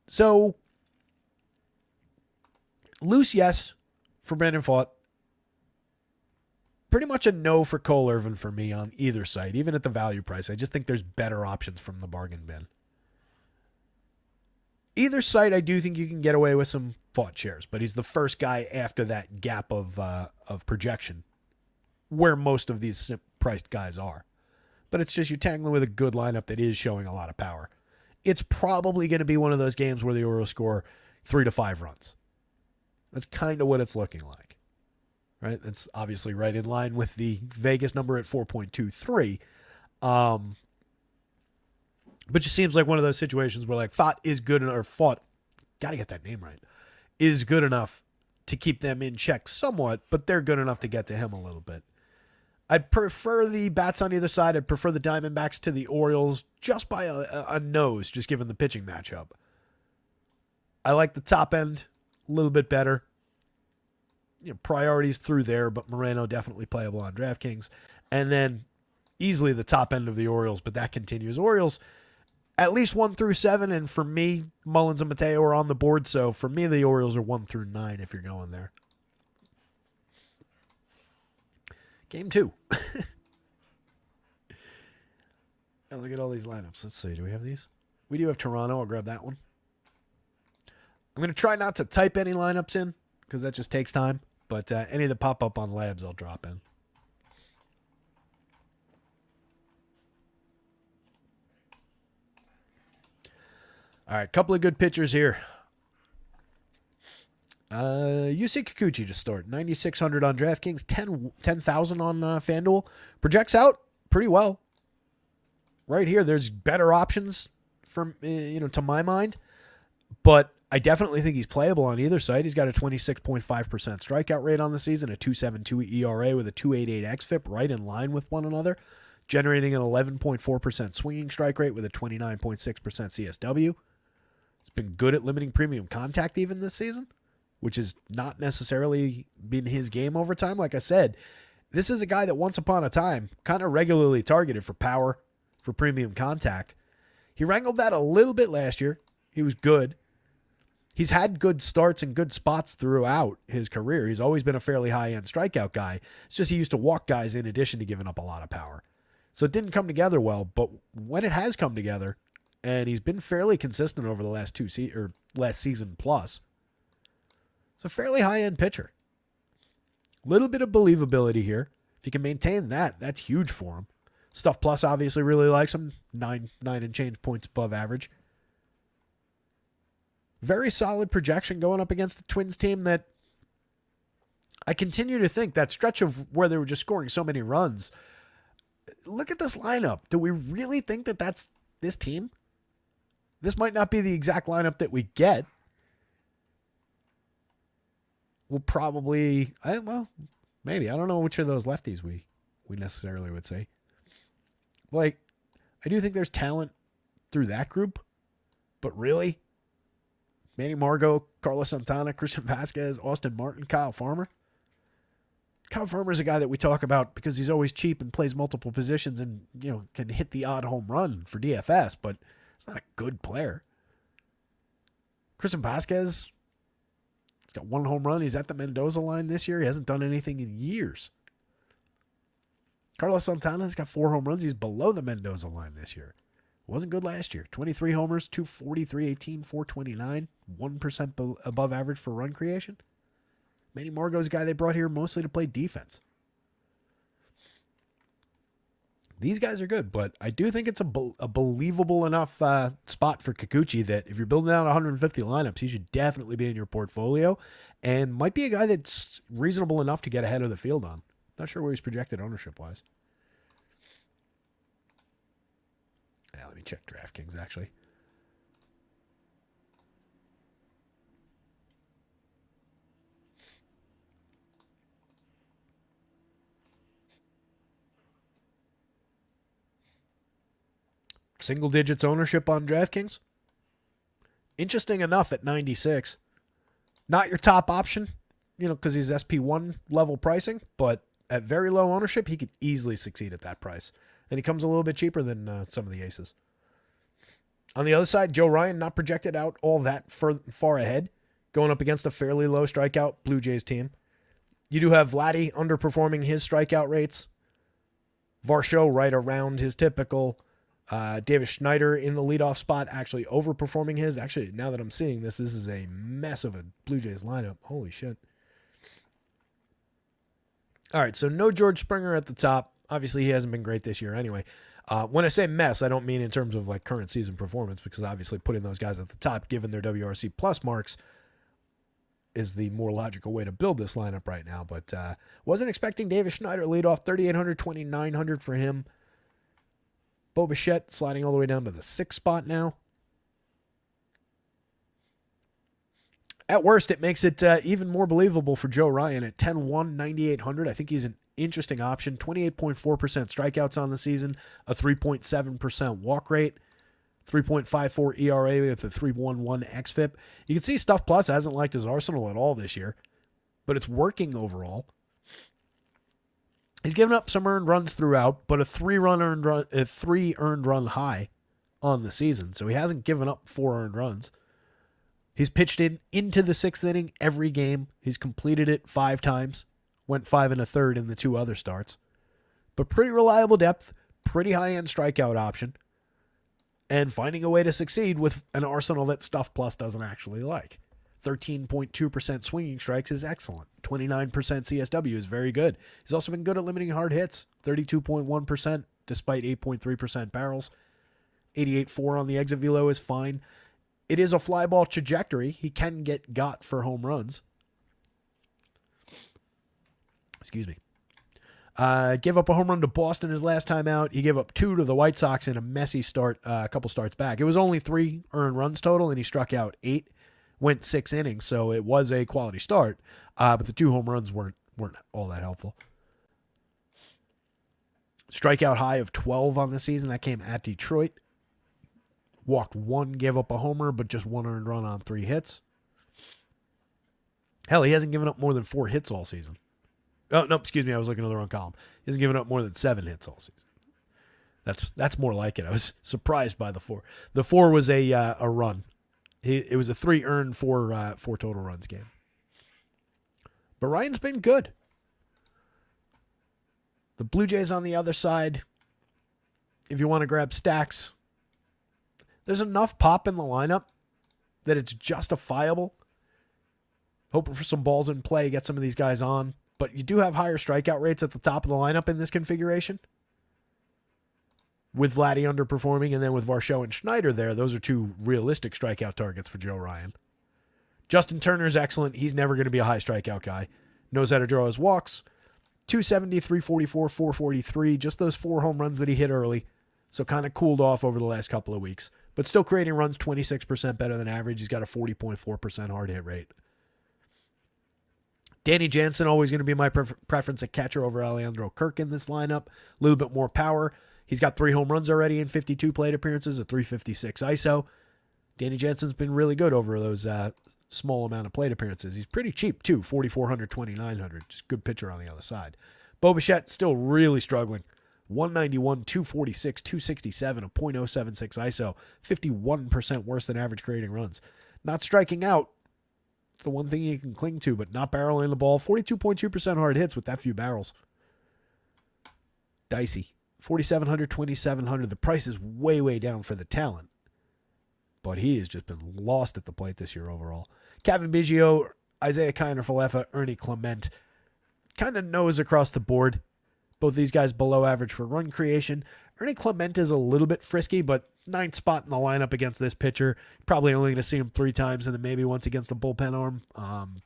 So Loose, yes, for Brandon Pfaadt. Pretty much a no for Cole Irvin for me on either side, even at the value price. I just think there's better options from the bargain bin. Either side, I do think you can get away with some Pfaadt shares, but he's the first guy after that gap of projection where most of these priced guys are. But it's just you're tangling with a good lineup that is showing a lot of power. It's probably going to be one of those games where the Orioles score 3 to 5 runs. That's kind of what it's looking like. Right? That's obviously right in line with the Vegas number at 4.23. But it just seems like one of those situations where like Pfaadt is good enough, or Pfaadt, got to get that name right, is good enough to keep them in check somewhat, but they're good enough to get to him a little bit. I'd prefer the bats on either side. I'd prefer the Diamondbacks to the Orioles just by a nose, just given the pitching matchup. I like the top end a little bit better. Priorities through there, but Moreno definitely playable on DraftKings. And then easily the top end of the Orioles, but that continues. Orioles at least 1 through 7, and for me, Mullins and Mateo are on the board, so for me, the Orioles are 1 through 9 if you're going there. Game 2. Now look at all these lineups. Let's see. Do we have these? We do have Toronto. I'll grab that one. I'm going to try not to type any lineups in because that just takes time. But any that pop up on labs, I'll drop in. All right, couple of good pitchers here. Yusei Kikuchi to start. 9,600 on DraftKings, 10,000 on FanDuel. Projects out pretty well. Right here, there's better options from to my mind, but I definitely think he's playable on either side. He's got a 26.5% strikeout rate on the season, a 2.72 ERA with a 2.88 xFIP, right in line with one another, generating an 11.4% swinging strike rate with a 29.6% CSW. He's been good at limiting premium contact even this season, which has not necessarily been his game over time. Like I said, this is a guy that once upon a time kind of regularly targeted for power, for premium contact. He wrangled that a little bit last year. He was good. He's had good starts and good spots throughout his career. He's always been a fairly high-end strikeout guy. It's just he used to walk guys in addition to giving up a lot of power. So it didn't come together well, but when it has come together, and he's been fairly consistent over the last last season plus, it's a fairly high-end pitcher. Little bit of believability here. If he can maintain that, that's huge for him. Stuff Plus obviously really likes him. 9 and change points above average. Very solid projection going up against the Twins team that I continue to think that stretch of where they were just scoring so many runs. Look at this lineup. Do we really think that that's this team? This might not be the exact lineup that we get. We'll probably, maybe. I don't know which of those lefties we necessarily would say. Like, I do think there's talent through that group, but really? Manny Margot, Carlos Santana, Christian Vasquez, Austin Martin, Kyle Farmer. Kyle Farmer is a guy that we talk about because he's always cheap and plays multiple positions and, can hit the odd home run for DFS, but he's not a good player. Christian Vasquez, he's got 1 home run. He's at the Mendoza line this year. He hasn't done anything in years. Carlos Santana's got 4 home runs. He's below the Mendoza line this year. Wasn't good last year. 23 homers, 240, 318, 429, 1% above average for run creation. Manny Margot's a guy they brought here mostly to play defense. These guys are good, but I do think it's a believable enough spot for Kikuchi that if you're building out 150 lineups, he should definitely be in your portfolio and might be a guy that's reasonable enough to get ahead of the field on. Not sure where he's projected ownership-wise. Yeah, let me check DraftKings, actually. Single digits ownership on DraftKings. Interesting enough at 96. Not your top option, because he's SP1 level pricing, but at very low ownership, he could easily succeed at that price. And he comes a little bit cheaper than some of the aces. On the other side, Joe Ryan not projected out all that far ahead. going up against a fairly low strikeout Blue Jays team. You do have Vladdy underperforming his strikeout rates. Varsho right around his typical. Davis Schneider in the leadoff spot actually overperforming his. Actually, now that I'm seeing this is a mess of a Blue Jays lineup. Holy shit. All right, so no George Springer at the top. Obviously, he hasn't been great this year anyway. When I say mess, I don't mean in terms of like current season performance, because obviously putting those guys at the top, given their WRC plus marks, is the more logical way to build this lineup right now. But wasn't expecting Davis Schneider lead off. 3,800, 2,900 for him. Bo Bichette sliding all the way down to the 6th spot now. At worst, it makes it even more believable for Joe Ryan at 10-1, 9,800. I think he's an interesting option. 28.4% strikeouts on the season, a 3.7% walk rate, 3.54 ERA with a 3.11 xFIP. You can see Stuff Plus hasn't liked his arsenal at all this year, but it's working overall. He's given up some earned runs throughout, but a 3 earned run high on the season. So he hasn't given up 4 earned runs. He's pitched into the 6th inning every game. He's completed it 5 times. Went 5 1/3 in the 2 other starts. But pretty reliable depth, pretty high-end strikeout option, and finding a way to succeed with an arsenal that Stuff Plus doesn't actually like. 13.2% swinging strikes is excellent. 29% CSW is very good. He's also been good at limiting hard hits. 32.1% despite 8.3% barrels. 88.4 on the exit velo is fine. It is a fly ball trajectory. He can get got for home runs. Excuse me. Gave up a home run to Boston his last time out. He gave up 2 to the White Sox in a messy start a couple starts back. It was only 3 earned runs total, and he struck out 8. Went 6 innings, so it was a quality start. But the 2 home runs weren't all that helpful. Strikeout high of 12 on the season. That came at Detroit. Walked 1, gave up a homer, but just 1 earned run on 3 hits. Hell, he hasn't given up more than 4 hits all season. Oh, no, excuse me. I was looking at the wrong column. He hasn't given up more than 7 hits all season. That's more like it. I was surprised by the 4. The 4 was a run. It was a 3 earned, 4 total runs game. But Ryan's been good. The Blue Jays on the other side, if you want to grab stacks, there's enough pop in the lineup that it's justifiable. Hoping for some balls in play, get some of these guys on. But you do have higher strikeout rates at the top of the lineup in this configuration. With Vladdy underperforming, and then with Varsho and Schneider there, those are 2 realistic strikeout targets for Joe Ryan. Justin Turner's excellent. He's never going to be a high strikeout guy. Knows how to draw his walks. 270, 344, 443. Just those 4 home runs that he hit early. So kind of cooled off over the last couple of weeks. But still creating runs 26% better than average. He's got a 40.4% hard hit rate. Danny Jansen, always going to be my preference at catcher over Alejandro Kirk in this lineup. A little bit more power. He's got 3 home runs already in 52 plate appearances, a 356 ISO. Danny Jansen's been really good over those small amount of plate appearances. He's pretty cheap, too, 4,400, 2,900. Just good pitcher on the other side. Bo Bichette still really struggling. 191, 246, 267, a .076 ISO, 51% worse than average creating runs. Not striking out. It's the one thing you can cling to, but not barreling the ball. 42.2% hard hits with that few barrels. Dicey. 4,700, 2,700. The price is way, way down for the talent. But he has just been lost at the plate this year overall. Kevin Biggio, Isaiah Kiner-Falefa, Ernie Clement. Kind of nose across the board. Both these guys below average for run creation. Ernie Clement is a little bit frisky, but 9th spot in the lineup against this pitcher. Probably only going to see him 3 times and then maybe once against a bullpen arm.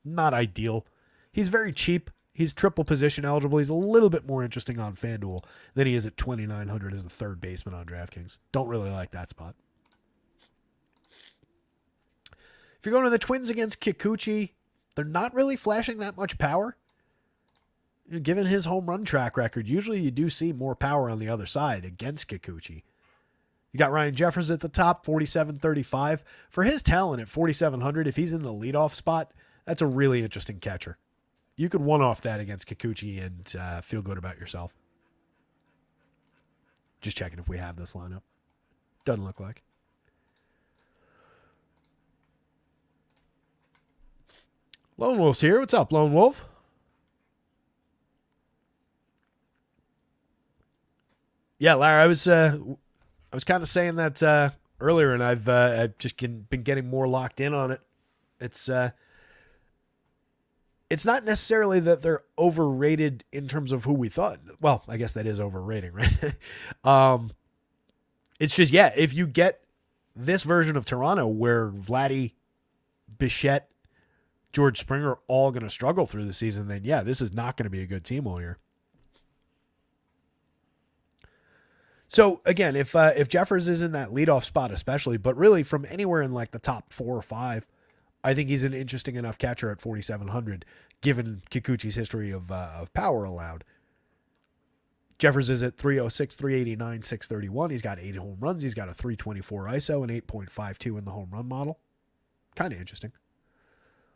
Not ideal. He's very cheap. He's triple position eligible. He's a little bit more interesting on FanDuel than he is at 2,900 as the 3rd baseman on DraftKings. Don't really like that spot. If you're going to the Twins against Kikuchi, they're not really flashing that much power. Given his home run track record, usually you do see more power on the other side against Kikuchi. You got Ryan Jeffers at the top, 47.35. For his talent at 4,700, if he's in the leadoff spot, that's a really interesting catcher. You could one-off that against Kikuchi and feel good about yourself. Just checking if we have this lineup. Doesn't look like. Lone Wolf's here. What's up, Lone Wolf? Yeah, Larry, I was kind of saying that earlier, and I've just been getting more locked in on it. It's not necessarily that they're overrated in terms of who we thought. Well, I guess that is overrating, right? It's just, yeah, if you get this version of Toronto where Vladdy, Bichette, George Springer are all going to struggle through the season, then yeah, this is not going to be a good team all year. So again, if Jeffers is in that leadoff spot especially, but really from anywhere in like the top 4 or 5, I think he's an interesting enough catcher at 4,700, given Kikuchi's history of power allowed. Jeffers is at 306, 389, 631. He's got 8 home runs. He's got a 324 ISO and 8.52 in the home run model. Kind of interesting.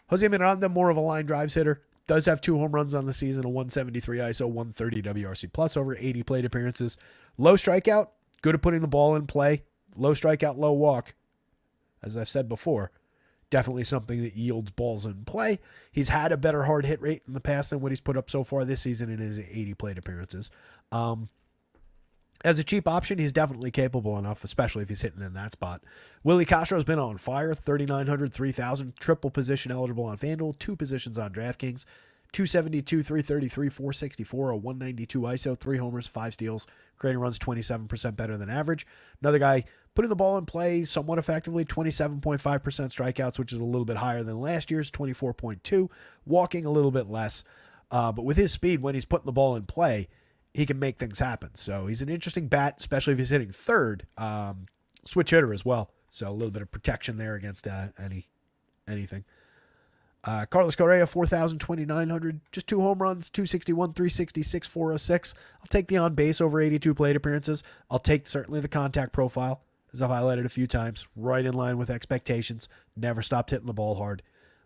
Jose Miranda, more of a line drives hitter. Does have 2 home runs on the season, a 173 ISO, 130 WRC plus, over 80 plate appearances. Low strikeout, good at putting the ball in play. Low strikeout, low walk. As I've said before, definitely something that yields balls in play. He's had a better hard hit rate in the past than what he's put up so far this season in his 80 plate appearances. As a cheap option, he's definitely capable enough, especially if he's hitting in that spot. Willie Castro's been on fire, 3,900, 3,000, triple position eligible on FanDuel, 2 positions on DraftKings, 272, 333, 464, a 192 ISO, 3 homers, 5 steals, creating runs 27% better than average. Another guy putting the ball in play somewhat effectively, 27.5% strikeouts, which is a little bit higher than last year's, 24.2, walking a little bit less. But with his speed, when he's putting the ball in play, he can make things happen. So he's an interesting bat, especially if he's hitting third. Switch hitter as well. So a little bit of protection there against anything. Carlos Correa, 4,000, 2,900. Just 2 home runs, 261, 366, 406. I'll take the on base over 82 plate appearances. I'll take certainly the contact profile, as I've highlighted a few times. Right in line with expectations. Never stopped hitting the ball hard.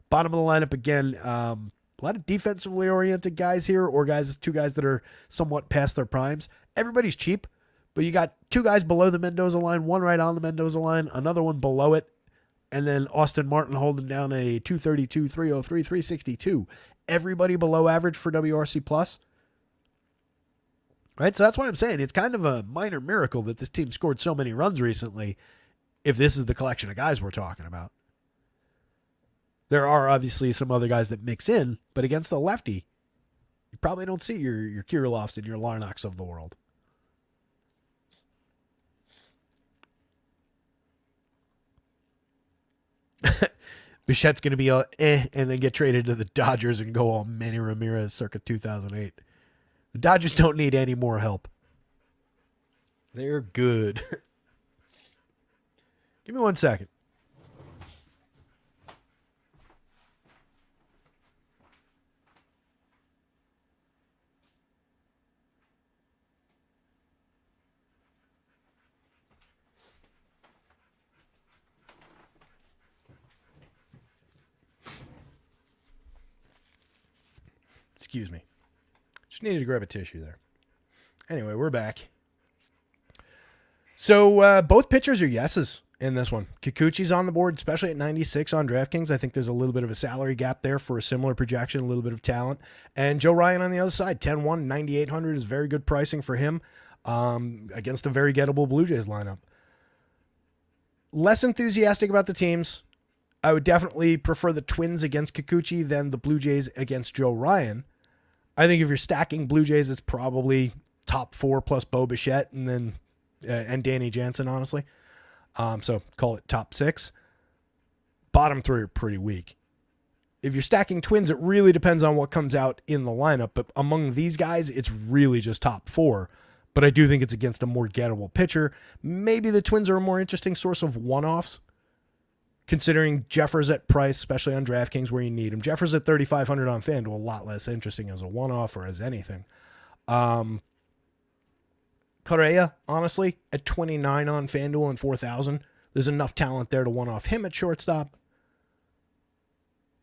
Bottom of the lineup again. A lot of defensively oriented guys here, or 2 guys that are somewhat past their primes. Everybody's cheap, but you got 2 guys below the Mendoza line, 1 right on the Mendoza line, another one below it, and then Austin Martin holding down a 232, 303, 362. Everybody below average for WRC plus. Right, so that's why I'm saying it's kind of a minor miracle that this team scored so many runs recently, if this is the collection of guys we're talking about. There are obviously some other guys that mix in, but against the lefty, you probably don't see your Kirilovs and your Larnachs of the world. Bichette's going to be and then get traded to the Dodgers and go all Manny Ramirez circa 2008. The Dodgers don't need any more help. They're good. Give me 1 second. Excuse me. Just needed to grab a tissue there. Anyway, we're back. So both pitchers are yeses in this one. Kikuchi's on the board, especially at 96 on DraftKings. I think there's a little bit of a salary gap there for a similar projection, a little bit of talent. And Joe Ryan on the other side, 10-1, 9,800 is very good pricing for him against a very gettable Blue Jays lineup. Less enthusiastic about the teams. I would definitely prefer the Twins against Kikuchi than the Blue Jays against Joe Ryan. I think if you're stacking Blue Jays, it's probably top 4 plus Bo Bichette and then and Danny Jansen, honestly. So call it top 6. Bottom 3 are pretty weak. If you're stacking Twins, it really depends on what comes out in the lineup. But among these guys, it's really just top 4. But I do think it's against a more gettable pitcher. Maybe the Twins are a more interesting source of one-offs, considering Jeffers at price, especially on DraftKings where you need him. Jeffers at 3,500 on FanDuel, a lot less interesting as a one-off or as anything. Correa, honestly, at 29 on FanDuel and 4,000. There's enough talent there to one-off him at shortstop.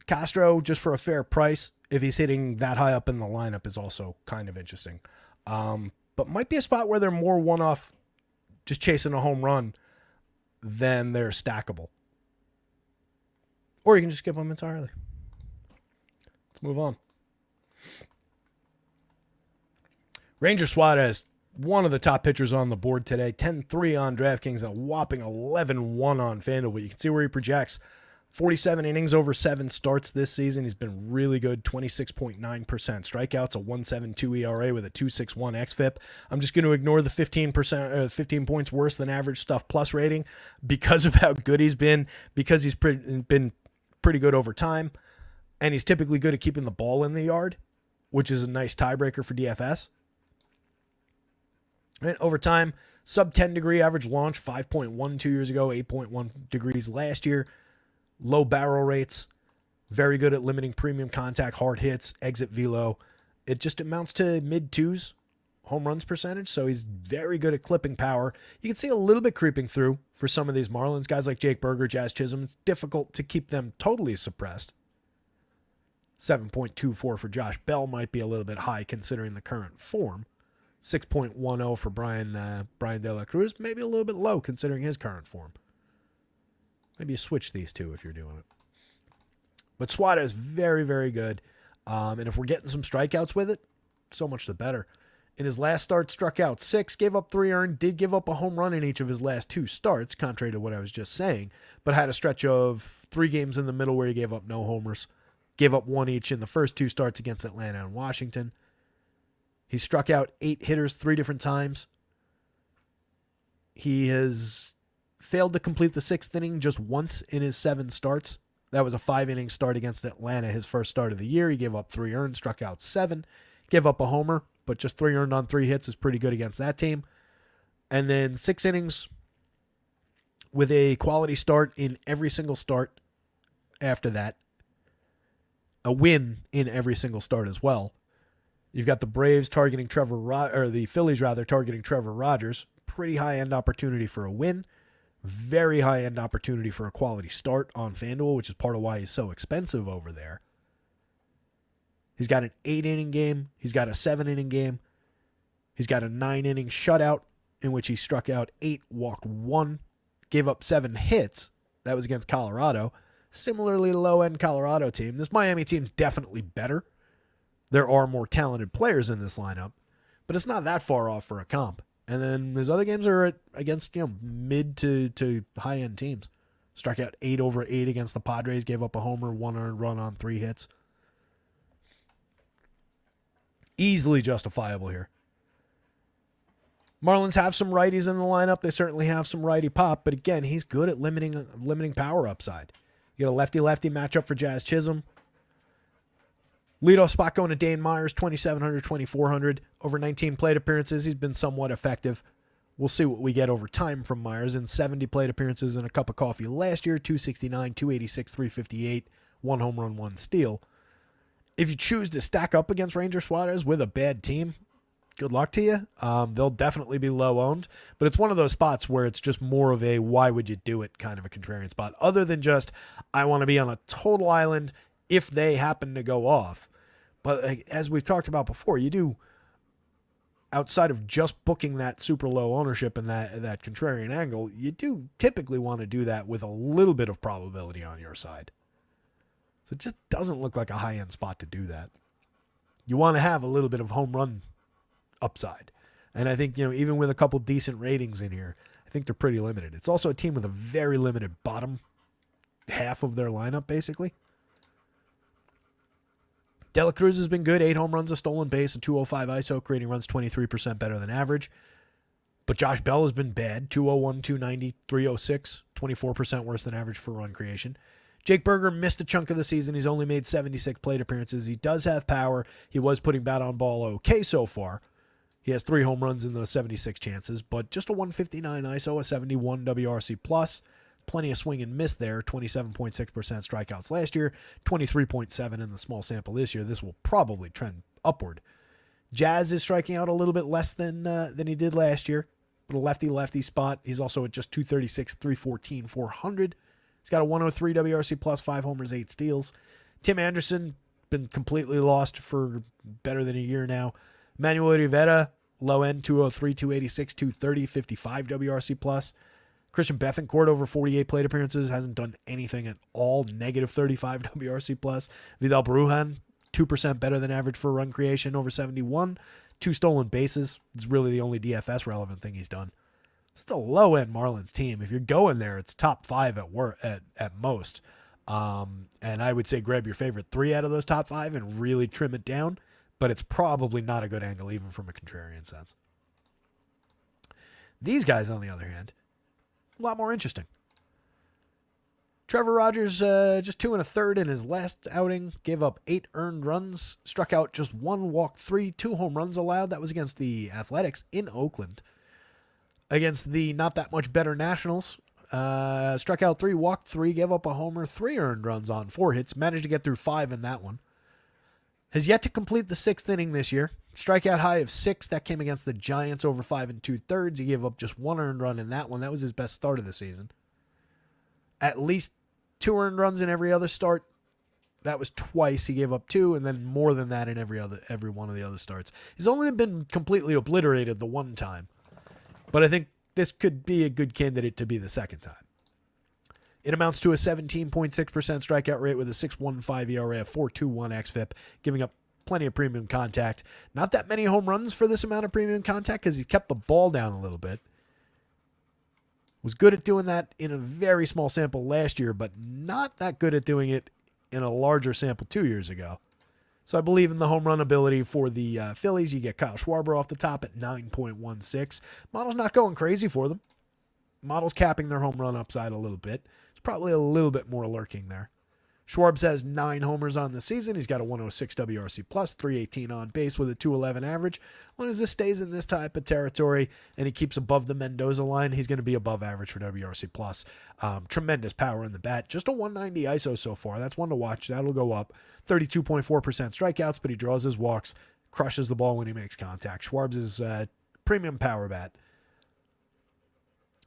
Castro, just for a fair price, if he's hitting that high up in the lineup, is also kind of interesting. But might be a spot where they're more one-off, just chasing a home run, than they're stackable. Or you can just skip them entirely. Let's move on. Ranger Suarez, one of the top pitchers on the board today. 10-3 on DraftKings and a whopping 11-1 on FanDuel. But you can see where he projects. 47 innings over 7 starts this season. He's been really good, 26.9% strikeouts, a 1.72 ERA with a 2.61 xFIP. I'm just going to ignore the 15 points worse than average stuff plus rating because of how good he's been, because he's been pretty good over time, and he's typically good at keeping the ball in the yard, which is a nice tiebreaker for DFS. Right, over time, sub 10 degree average launch, 5.1 2 years ago, 8.1 degrees last year. Low barrel rates, very good at limiting premium contact, hard hits, exit velo. It just amounts to mid-twos home runs percentage, so he's very good at clipping power. You can see a little bit creeping through for some of these Marlins. Guys like Jake Berger, Jazz Chisholm, it's difficult to keep them totally suppressed. 7.24 for Josh Bell might be a little bit high considering the current form. 6.10 for Brian De La Cruz, maybe a little bit low considering his current form. Maybe you switch these two if you're doing it. But Suarez, very, very good. And if we're getting some strikeouts with it, so much the better. In his last start, struck out 6, gave up 3 earned, did give up a home run in each of his last 2 starts, contrary to what I was just saying, but had a stretch of 3 games in the middle where he gave up no homers. Gave up 1 each in the first 2 starts against Atlanta and Washington. He struck out 8 hitters 3 different times. He has failed to complete the 6th inning just once in his 7 starts. That was a 5-inning start against Atlanta, his first start of the year. He gave up 3 earned, struck out 7, gave up a homer, but just 3 earned on 3 hits is pretty good against that team. And then 6 innings with a quality start in every single start after that. A win in every single start as well. You've got the Braves targeting the Phillies targeting Trevor Rogers. Pretty high-end opportunity for a win. Very high-end opportunity for a quality start on FanDuel, which is part of why he's so expensive over there. He's got an 8-inning game. He's got a 7-inning game. He's got a 9-inning shutout in which he struck out 8, walked 1, gave up 7 hits. That was against Colorado. Similarly low-end Colorado team. This Miami team's definitely better. There are more talented players in this lineup, but it's not that far off for a comp. And then his other games are against mid to high-end teams. Struck out 8 over 8 against the Padres, gave up a homer, 1 earned run on 3 hits. Easily justifiable here. Marlins have some righties in the lineup. They certainly have some righty pop, but again, he's good at limiting power upside. You get a lefty-lefty matchup for Jazz Chisholm. Leadoff spot going to Dane Myers, 2,700, 2,400. Over 19 plate appearances, he's been somewhat effective. We'll see what we get over time from Myers. In 70 plate appearances and a cup of coffee last year, 269, 286, 358, 1 home run, 1 steal. If you choose to stack up against Ranger Suarez with a bad team, good luck to you. They'll definitely be low owned, but it's one of those spots where it's just more of a why would you do it kind of a contrarian spot, other than just I want to be on a total island if they happen to go off. But as we've talked about before, you do, outside of just booking that super low ownership and that contrarian angle, you do typically want to do that with a little bit of probability on your side. So it just doesn't look like a high-end spot to do that. You want to have a little bit of home run upside. And I think, even with a couple decent ratings in here, I think they're pretty limited. It's also a team with a very limited bottom half of their lineup, basically. De La Cruz has been good. 8 home runs, a stolen base, a 205 ISO, creating runs 23% better than average. But Josh Bell has been bad. 201, 290, 306, 24% worse than average for run creation. Jake Berger missed a chunk of the season. He's only made 76 plate appearances. He does have power. He was putting bat on ball okay so far. He has 3 home runs in those 76 chances, but just a 159 ISO, a 71 WRC plus. Plenty of swing and miss there. 27.6% strikeouts last year, 23.7 in the small sample this year. This will probably trend upward. Jazz is striking out a little bit less than he did last year, but a lefty spot. He's also at just 236, 314, 400. He's got a 103 WRC plus, 5 homers, 8 steals. Tim Anderson, been completely lost for better than a year now. Manuel Rivera, low end, 203, 286, 230, 55 WRC plus. Christian Bethancourt, over 48 plate appearances, hasn't done anything at all. Negative 35 WRC plus. Vidal Brujan, 2% better than average for run creation over 71. 2 stolen bases. It's really the only DFS relevant thing he's done. It's a low-end Marlins team. If you're going there, it's top 5 at most. And I would say grab your favorite 3 out of those top 5 and really trim it down. But it's probably not a good angle, even from a contrarian sense. These guys, on the other hand, a lot more interesting. Trevor Rogers, just 2 1/3 in his last outing, gave up 8 earned runs, struck out just 1, walked 3, 2 home runs allowed. That was against the Athletics in Oakland. Against the not that much better Nationals, struck out 3, walked 3, gave up a homer, 3 earned runs on 4 hits, managed to get through 5 in that one. Has yet to complete the 6th inning this year. Strikeout high of 6. That came against the Giants over 5 2/3. He gave up just 1 earned run in that one. That was his best start of the season. At least 2 earned runs in every other start. That was twice. He gave up 2, and then more than that in every one of the other starts. He's only been completely obliterated the one time. But I think this could be a good candidate to be the second time. It amounts to a 17.6% strikeout rate with a 6.15 ERA, a 4.21 xFIP, giving up plenty of premium contact. Not that many home runs for this amount of premium contact because he kept the ball down a little bit. Was good at doing that in a very small sample last year, but not that good at doing it in a larger sample 2 years ago. So I believe in the home run ability for the Phillies. You get Kyle Schwarber off the top at 9.16. Model's not going crazy for them. Model's capping their home run upside a little bit. It's probably a little bit more lurking there. Schwarbs has 9 homers on the season. He's got a 106 WRC plus, 318 on base with a 211 average. As long as this stays in this type of territory and he keeps above the Mendoza line, he's going to be above average for WRC plus. Tremendous power in the bat. Just a 190 ISO so far. That's one to watch. That'll go up. 32.4% strikeouts, but he draws his walks, crushes the ball when he makes contact. Schwarbs is premium power bat.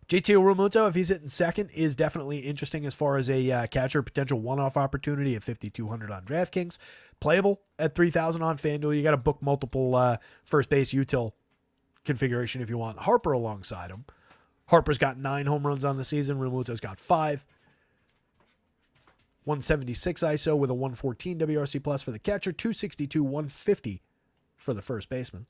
JT Realmuto, if he's hitting second, is definitely interesting as far as a catcher potential one-off opportunity at 5,200 on DraftKings. Playable at 3,000 on FanDuel. You got to book multiple first base util configuration if you want Harper alongside him. Harper's got 9 home runs on the season. Realmuto's got 5. 176 ISO with a 114 WRC plus for the catcher. 262, 150 for the first baseman.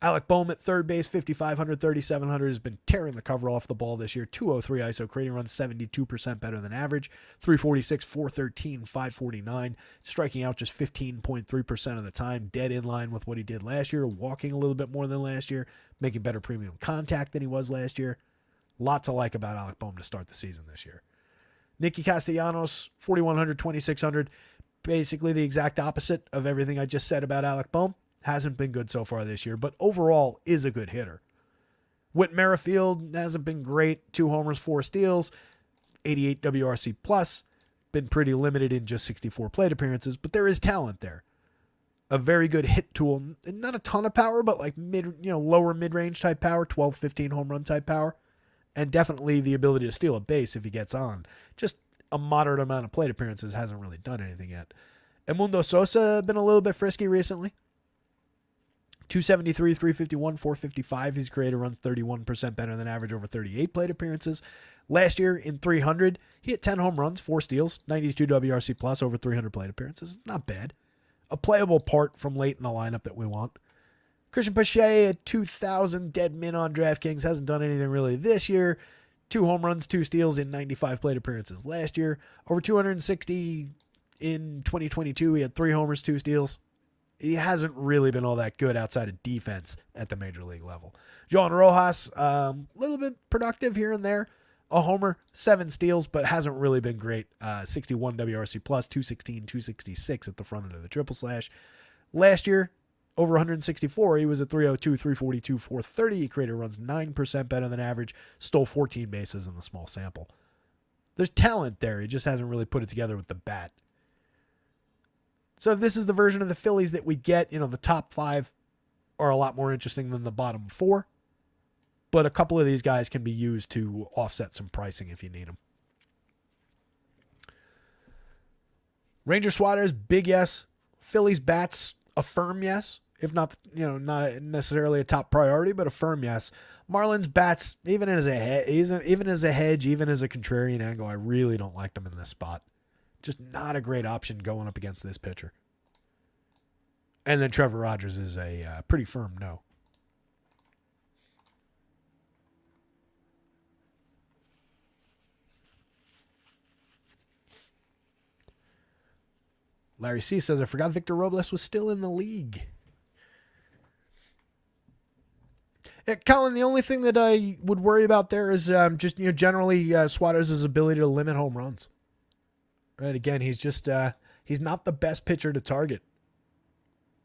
Alec Boehm at third base, 5,500, 3,700, has been tearing the cover off the ball this year. 203 ISO, creating runs 72% better than average. 346, 413, 549, striking out just 15.3% of the time. Dead in line with what he did last year, walking a little bit more than last year, making better premium contact than he was last year. Lot to like about Alec Boehm to start the season this year. Nicky Castellanos, 4,100, 2,600, basically the exact opposite of everything I just said about Alec Boehm. Hasn't been good so far this year, but overall is a good hitter. Whit Merrifield hasn't been great. 2 homers, 4 steals, 88 WRC plus. Been pretty limited in just 64 plate appearances, but there is talent there. A very good hit tool. Not a ton of power, but like lower mid-range type power, 12, 15 home run type power. And definitely the ability to steal a base if he gets on. Just a moderate amount of plate appearances, hasn't really done anything yet. Edmundo Sosa been a little bit frisky recently. 273, 351, 455. He's created runs 31% better than average over 38 plate appearances. Last year in 300, he hit 10 home runs, 4 steals, 92 WRC plus over 300 plate appearances. Not bad. A playable part from late in the lineup that we want. Christian Pache at 2,000 dead min on DraftKings. Hasn't done anything really this year. 2 home runs, 2 steals in 95 plate appearances last year. Over 260 in 2022. He had 3 homers, 2 steals. He hasn't really been all that good outside of defense at the major league level. Johan Rojas, a little bit productive here and there. A homer, 7 steals, but hasn't really been great. 61 WRC plus, 216, 266 at the front end of the triple slash. Last year, over 164, he was at 302, 342, 430. He created runs 9% better than average, stole 14 bases in the small sample. There's talent there. He just hasn't really put it together with the bat. So if this is the version of the Phillies that we get, the top 5 are a lot more interesting than the bottom 4. But a couple of these guys can be used to offset some pricing if you need them. Ranger Suarez, big yes. Phillies bats, a firm yes. If not, not necessarily a top priority, but a firm yes. Marlins bats, even as a hedge, even as a contrarian angle, I really don't like them in this spot. Just not a great option going up against this pitcher. And then Trevor Rogers is a pretty firm no. Larry C says, I forgot Victor Robles was still in the league. Colin, the only thing that I would worry about there is just generally Suarez's ability to limit home runs. Right, again, he's just he's not the best pitcher to target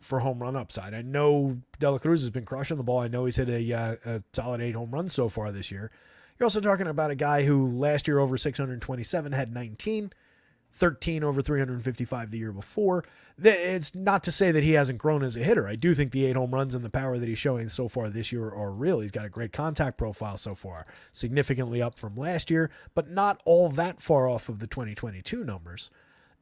for home run upside. I know De La Cruz has been crushing the ball. I know he's hit a solid 8 home runs so far this year. You're also talking about a guy who last year over 627 had 19, 13 over 355 the year before. It's not to say that he hasn't grown as a hitter. I do think the 8 home runs and the power that he's showing so far this year are real. He's got a great contact profile so far, significantly up from last year, but not all that far off of the 2022 numbers.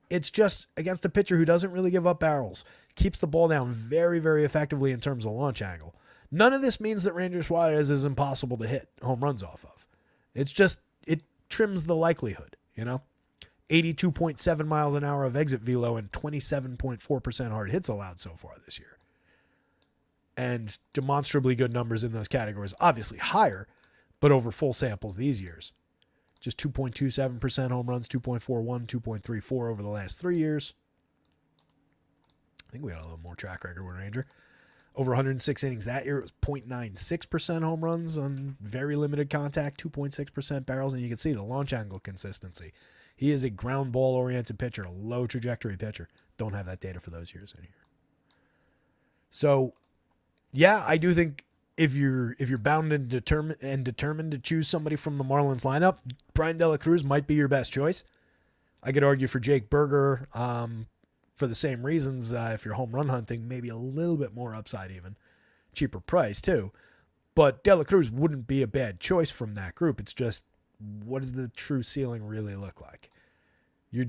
It's just against a pitcher who doesn't really give up barrels, keeps the ball down very, very effectively in terms of launch angle. None of this means that Ranger Suarez is impossible to hit home runs off of. It's just, it trims the likelihood, 82.7 miles an hour of exit velo and 27.4% hard hits allowed so far this year. And demonstrably good numbers in those categories. Obviously higher, but over full samples these years. Just 2.27% home runs, 2.41, 2.34 over the last 3 years. I think we got a little more track record with Ranger. Over 106 innings that year, it was 0.96% home runs on very limited contact, 2.6% barrels, and you can see the launch angle consistency. He is a ground ball oriented pitcher, a low trajectory pitcher. Don't have that data for those years in here. So, yeah, I do think if you're bound and determined to choose somebody from the Marlins lineup, Brian De La Cruz might be your best choice. I could argue for Jake Berger for the same reasons. If you're home run hunting, maybe a little bit more upside even. Cheaper price too. But De La Cruz wouldn't be a bad choice from that group. It's just, what does the true ceiling really look like? You're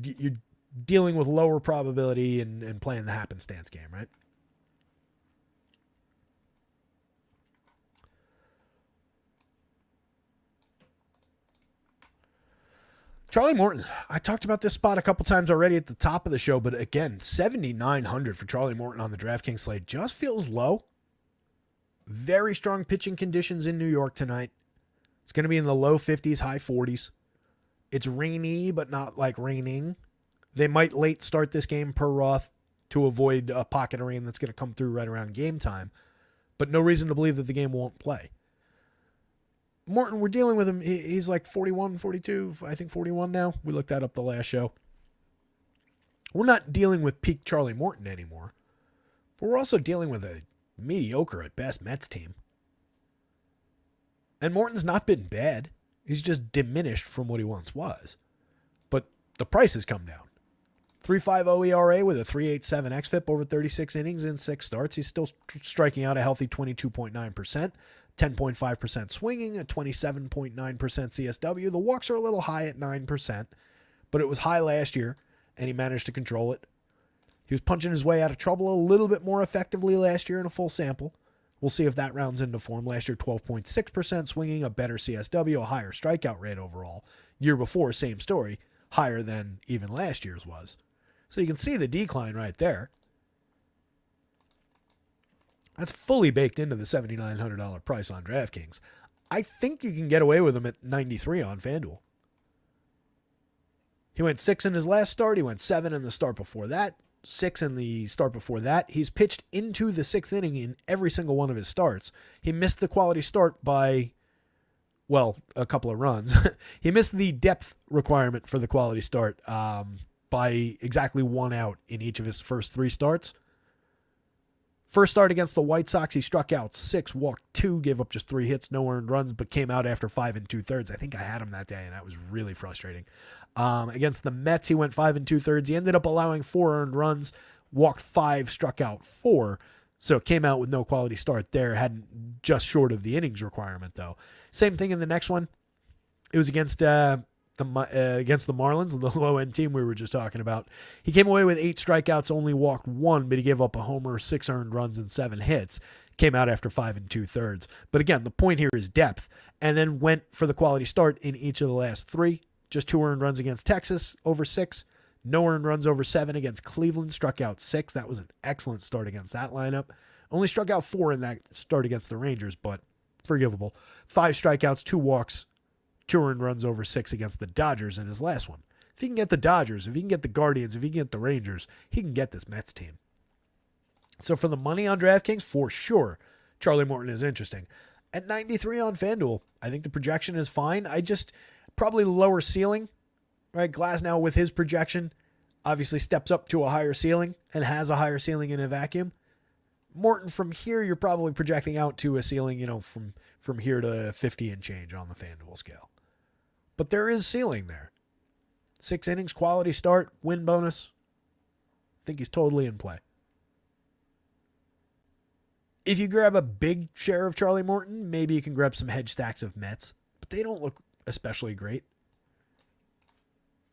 dealing with lower probability and playing the happenstance game, right? Charlie Morton. I talked about this spot a couple times already at the top of the show, but again, 7,900 for Charlie Morton on the DraftKings slate just feels low. Very strong pitching conditions in New York tonight. It's going to be in the low 50s, high 40s. It's rainy, but not like raining. They might late start this game per Roth to avoid a pocket of rain that's going to come through right around game time, but no reason to believe that the game won't play. Morton, we're dealing with him. He's like 41, 42, I think 41 now. We looked that up the last show. We're not dealing with peak Charlie Morton anymore, but we're also dealing with a mediocre at best Mets team. And Morton's not been bad. He's just diminished from what he once was. But the price has come down. 3.50 ERA with a 3.87 xFIP over 36 innings in 6 starts. He's still striking out a healthy 22.9%. 10.5% swinging, a 27.9% CSW. The walks are a little high at 9%, but it was high last year, and he managed to control it. He was punching his way out of trouble a little bit more effectively last year in a full sample. We'll see if that rounds into form. Last year, 12.6% swinging, a better CSW, a higher strikeout rate overall. Year before, same story, higher than even last year's was. So you can see the decline right there. That's fully baked into the $7,900 price on DraftKings. I think you can get away with him at 93 on FanDuel. He went 6 in his last start. He went 7 in the start before that. 6 in the start before that. He's pitched into the 6th inning in every single one of his starts. He missed the quality start by, well, a couple of runs. He missed the depth requirement for the quality start by exactly 1 out in each of his first 3 starts. First start against the White Sox, he struck out 6, walked 2, gave up just 3 hits, no earned runs, but came out after 5 2/3. I think I had him that day, and that was really frustrating. Against the Mets, he went 5 2/3. He ended up allowing 4 earned runs, walked 5, struck out 4. So came out with no quality start there. Hadn't just short of the innings requirement, though. Same thing in the next one. It was against the Marlins, the low-end team we were just talking about. He came away with 8 strikeouts, only walked 1, but he gave up a homer, 6 earned runs, and 7 hits. Came out after 5 2/3. But again, the point here is depth. And then went for the quality start in each of the last 3. Just 2 earned runs against Texas, over 6. No earned runs over 7 against Cleveland, struck out 6. That was an excellent start against that lineup. Only struck out 4 in that start against the Rangers, but forgivable. 5 strikeouts, 2 walks, 2 earned runs over 6 against the Dodgers in his last one. If he can get the Dodgers, if he can get the Guardians, if he can get the Rangers, he can get this Mets team. So for the money on DraftKings, for sure, Charlie Morton is interesting. At 93 on FanDuel, I think the projection is fine. I just probably lower ceiling, right? Glasnow with his projection obviously steps up to a higher ceiling and has a higher ceiling in a vacuum. Morton from here, you're probably projecting out to a ceiling, from here to 50 and change on the FanDuel scale. But there is ceiling there. 6 innings, quality start, win bonus. I think he's totally in play. If you grab a big share of Charlie Morton, maybe you can grab some hedge stacks of Mets, but they don't look especially great.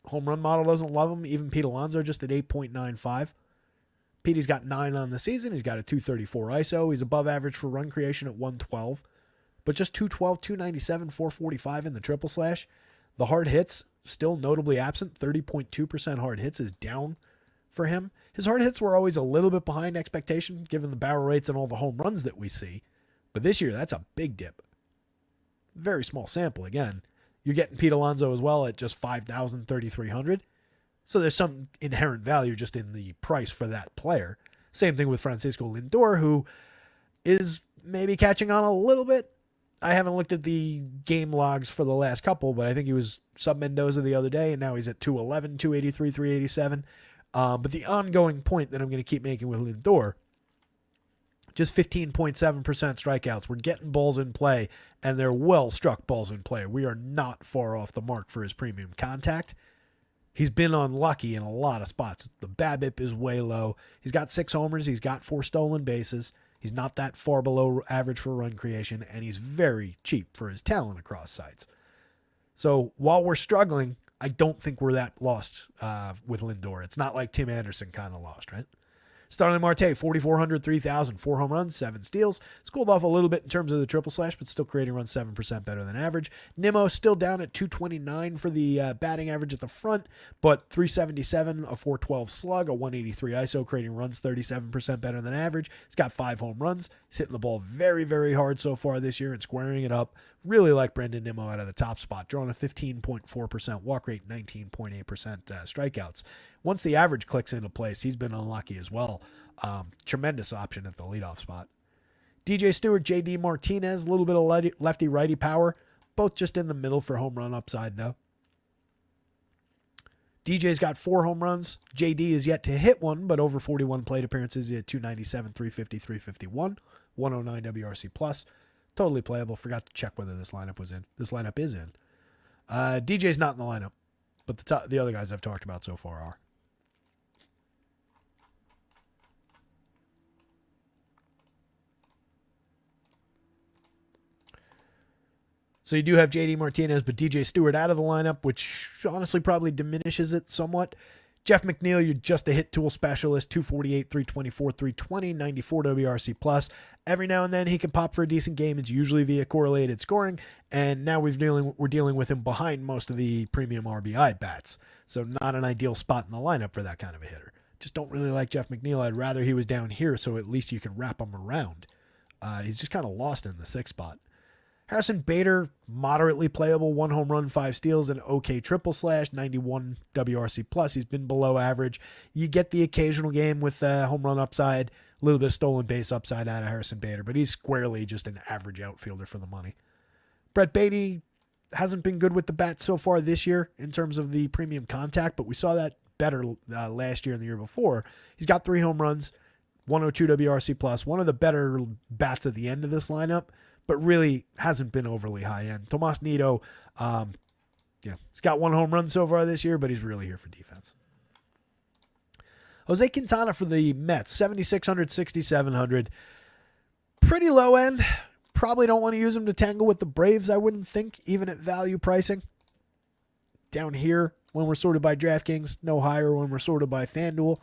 Home run model doesn't love him. Even Pete Alonso just at 8.95. Petey's got 9 on the season. He's got a 234 ISO. He's above average for run creation at 112, but just 212, 297, 445 in the triple slash. The hard hits still notably absent. 30.2% hard hits is down for him. His hard hits were always a little bit behind expectation given the barrel rates and all the home runs that we see. But this year, that's a big dip. Very small sample again. You're getting Pete Alonso as well at just 5,000, 3,300. So there's some inherent value just in the price for that player. Same thing with Francisco Lindor, who is maybe catching on a little bit. I haven't looked at the game logs for the last couple, but I think he was sub Mendoza the other day, and now he's at 211, 283, 387. But the ongoing point that I'm going to keep making with Lindor, just 15.7% strikeouts. We're getting balls in play, and they're well-struck balls in play. We are not far off the mark for his premium contact. He's been unlucky in a lot of spots. The BABIP is way low. He's got 6 homers. He's got 4 stolen bases. He's not that far below average for run creation, and he's very cheap for his talent across sites. So while we're struggling, I don't think we're that lost with Lindor. It's not like Tim Anderson kind of lost, right? Starling Marte, 4,400, 3,000, 4 home runs, 7 steals. It's cooled off a little bit in terms of the triple slash, but still creating runs 7% better than average. Nimmo still down at 229 for the batting average at the front, but 377, a 412 slug, a 183 ISO, creating runs 37% better than average. He's got 5 home runs. He's hitting the ball very, very hard so far this year and squaring it up. Really like Brendan Nimmo out of the top spot, drawing a 15.4% walk rate, 19.8% strikeouts. Once the average clicks into place, he's been unlucky as well. Tremendous option at the leadoff spot. DJ Stewart, JD Martinez, a little bit of lefty-righty power. Both just in the middle for home run upside, though. DJ's got 4 home runs. JD is yet to hit one, but over 41 plate appearances at 297, 350, 351, 109 WRC+. Totally playable. Forgot to check whether this lineup was in. This lineup is in. DJ's not in the lineup, but the other guys I've talked about so far are. So you do have JD Martinez, but DJ Stewart out of the lineup, which honestly probably diminishes it somewhat. Jeff McNeil, you're just a hit tool specialist, 248, 324, 320, 94 WRC+. Every now and then he can pop for a decent game. It's usually via correlated scoring, and now we're dealing with him behind most of the premium RBI bats. So not an ideal spot in the lineup for that kind of a hitter. Just don't really like Jeff McNeil. I'd rather he was down here so at least you can wrap him around. He's just kind of lost in the 6th spot. Harrison Bader, moderately playable, 1 home run, 5 steals, and okay triple slash, 91 WRC+. He's been below average. You get the occasional game with home run upside, a little bit of stolen base upside out of Harrison Bader, but he's squarely just an average outfielder for the money. Brett Beatty hasn't been good with the bat so far this year in terms of the premium contact, but we saw that better last year and the year before. He's got 3 home runs, 102 WRC+, one of the better bats at the end of this lineup, but really hasn't been overly high end. Tomas Nido, he's got 1 home run so far this year, but he's really here for defense. Jose Quintana for the Mets, 7,600, 6,700. Pretty low end. Probably don't want to use him to tangle with the Braves, I wouldn't think, even at value pricing. Down here, when we're sorted by DraftKings, no higher when we're sorted by FanDuel.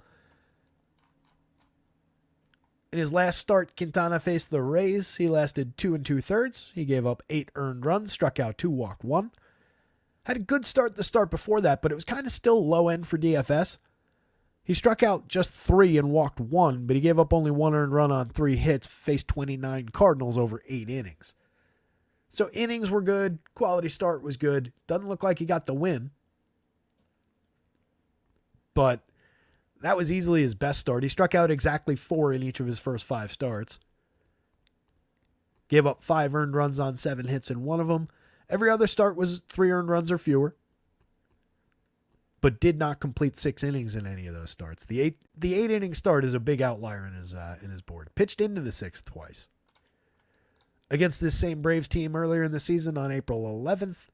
In his last start, Quintana faced the Rays. He lasted 2 2/3. He gave up 8 earned runs, struck out 2, walked 1. Had a good start the start before that, but it was kind of still low end for DFS. He struck out just 3 and walked 1, but he gave up only 1 earned run on 3 hits, faced 29 Cardinals over 8 innings. So innings were good. Quality start was good. Doesn't look like he got the win. But that was easily his best start. He struck out exactly 4 in each of his first 5 starts. Gave up 5 earned runs on 7 hits in one of them. Every other start was 3 earned runs or fewer, but did not complete 6 innings in any of those starts. The 8 inning start is a big outlier in his board. Pitched into the 6th twice. Against this same Braves team earlier in the season on April 11th,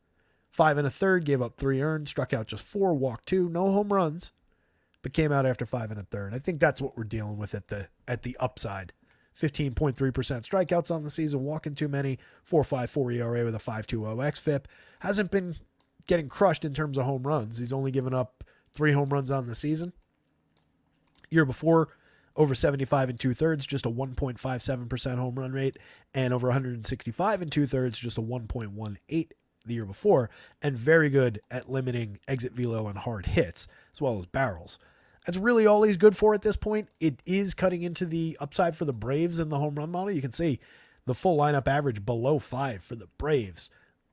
5 1/3, gave up 3 earned, struck out just 4, walked 2, no home runs, but came out after 5 1/3. I think that's what we're dealing with at the upside. 15.3% strikeouts on the season, walking too many, 4.54 ERA with a 5.20 xFIP. Hasn't been getting crushed in terms of home runs. He's only given up 3 home runs on the season. Year before, over 75 2/3, just a 1.57% home run rate, and over 165 2/3, just a 1.18 the year before, and very good at limiting exit velo and hard hits, as well as barrels. That's really all he's good for at this point. It is cutting into the upside for the Braves in the home run model. You can see the full lineup average below 5 for the Braves.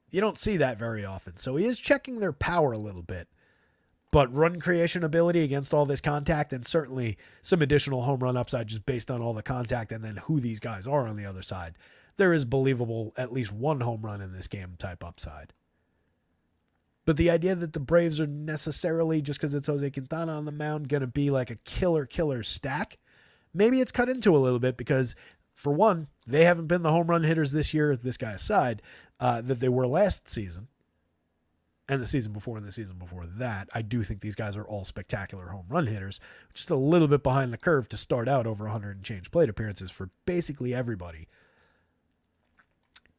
You don't see that very often. So he is checking their power a little bit. But run creation ability against all this contact, and certainly some additional home run upside just based on all the contact and then who these guys are on the other side. There is believable at least 1 home run in this game type upside. But the idea that the Braves are necessarily, just because it's Jose Quintana on the mound, going to be like a killer stack, maybe it's cut into a little bit because, for one, they haven't been the home run hitters this year, this guy aside, that they were last season. And the season before and the season before that. I do think these guys are all spectacular home run hitters. Just a little bit behind the curve to start out over 100 and change plate appearances for basically everybody.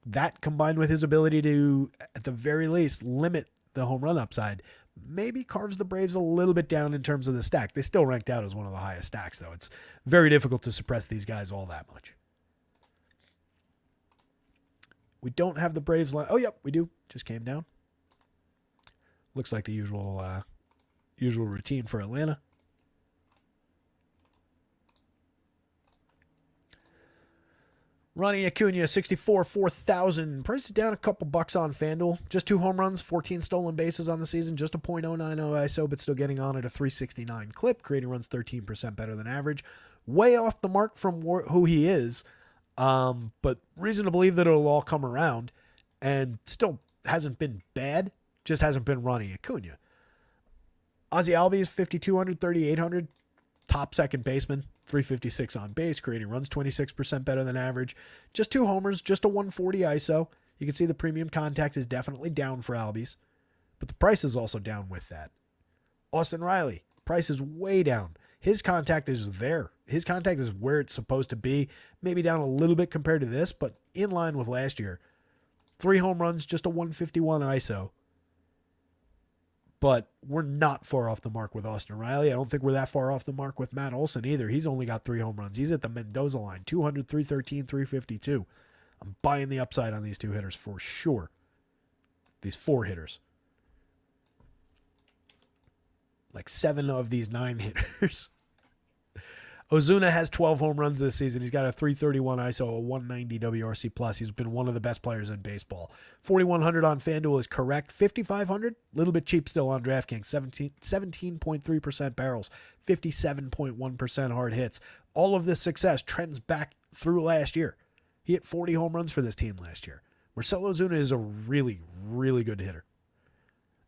That combined with his ability to, at the very least, limit the home run upside, maybe carves the Braves a little bit down in terms of the stack. They still ranked out as one of the highest stacks, though. It's very difficult to suppress these guys all that much. We don't have the Braves line. Oh, yep, we do. Just came down. Looks like the usual routine for Atlanta. Ronnie Acuna, 64, 4,000. Price is down a couple bucks on FanDuel. Just 2 home runs, 14 stolen bases on the season. Just a .090 ISO, but still getting on at a 369 clip. Creating runs 13% better than average. Way off the mark from who he is, but reason to believe that it'll all come around. And still hasn't been bad. Just hasn't been Ronnie Acuna. Ozzie Albies, 5,200, 3,800. Top second baseman, 356 on base, creating runs 26% better than average. Just 2 homers, just a 140 ISO. You can see the premium contact is definitely down for Albies, but the price is also down with that. Austin Riley, price is way down. His contact is there. His contact is where it's supposed to be. Maybe down a little bit compared to this, but in line with last year. 3 home runs, just a 151 ISO. But we're not far off the mark with Austin Riley. I don't think we're that far off the mark with Matt Olson either. He's only got 3 home runs. He's at the Mendoza line, 200, 313, 352. I'm buying the upside on these 2 hitters for sure. These 4 hitters. Like 7 of these 9 hitters. Ozuna has 12 home runs this season. He's got a 331 ISO, a 190 WRC+. He's been one of the best players in baseball. 4,100 on FanDuel is correct. 5,500, a little bit cheap still on DraftKings. 17.3% barrels, 57.1% hard hits. All of this success trends back through last year. He hit 40 home runs for this team last year. Marcell Ozuna is a really, really good hitter.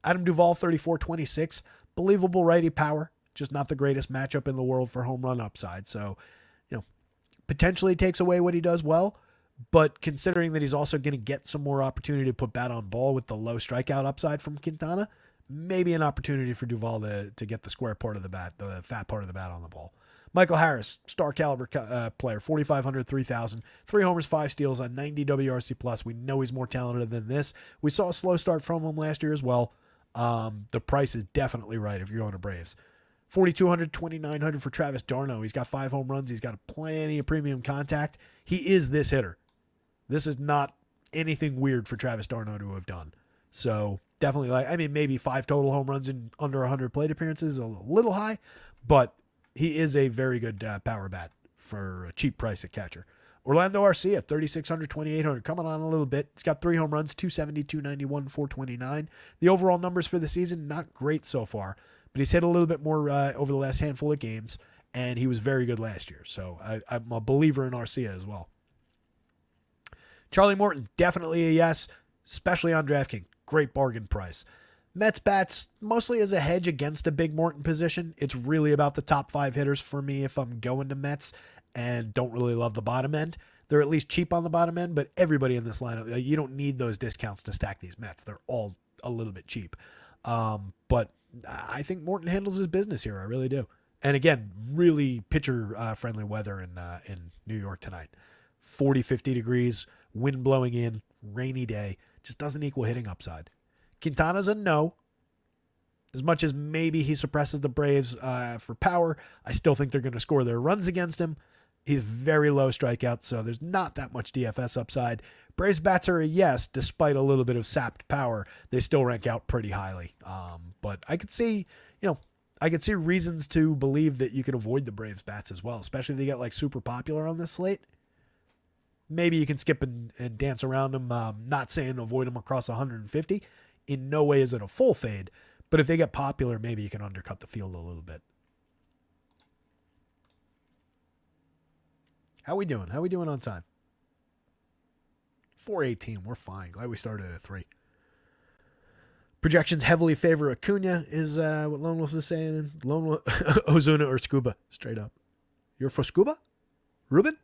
Adam Duvall, 34-26. Believable righty power. Just not the greatest matchup in the world for home run upside. So, potentially takes away what he does well, but considering that he's also going to get some more opportunity to put bat on ball with the low strikeout upside from Quintana, maybe an opportunity for Duvall to get the square part of the bat, the fat part of the bat on the ball. Michael Harris, star caliber player, 4,500, 3,000, 3 homers, 5 steals on 90 WRC+. We know he's more talented than this. We saw a slow start from him last year as well. The price is definitely right if you're going to Braves. 4,200, 2,900 for Travis d'Arnaud. He's got 5 home runs. He's got plenty of premium contact. He is this hitter. This is not anything weird for Travis d'Arnaud to have done. So definitely, maybe 5 total home runs in under 100 plate appearances, a little high, but he is a very good power bat for a cheap price at catcher. Orlando Arcia, 3,600, 2,800, coming on a little bit. He's got 3 home runs, 270, 291, 429. The overall numbers for the season, not great so far, but he's hit a little bit more over the last handful of games, and he was very good last year. So I'm a believer in Arcia as well. Charlie Morton, definitely a yes, especially on DraftKings. Great bargain price. Mets bats, mostly as a hedge against a big Morton position. It's really about the top 5 hitters for me if I'm going to Mets and don't really love the bottom end. They're at least cheap on the bottom end, but everybody in this lineup, you don't need those discounts to stack these Mets. They're all a little bit cheap. But I think Morton handles his business here. I really do. And again, really pitcher-friendly weather in New York tonight. 40, 50 degrees, wind blowing in, rainy day. Just doesn't equal hitting upside. Quintana's a no. As much as maybe he suppresses the Braves for power, I still think they're going to score their runs against him. He's very low strikeouts, so there's not that much DFS upside. Braves bats are a yes, despite a little bit of sapped power. They still rank out pretty highly. But I could see, reasons to believe that you can avoid the Braves bats as well, especially if they get like super popular on this slate. Maybe you can skip and dance around them. Not saying avoid them across 150. In no way is it a full fade. But if they get popular, maybe you can undercut the field a little bit. How we doing? How we doing on time? 4:18. We're fine. Glad we started at 3. Projections heavily favor Acuna is what Lone Wolf is saying. Lone Wolf, Ozuna or Scuba, straight up. You're for Scuba? Ruben?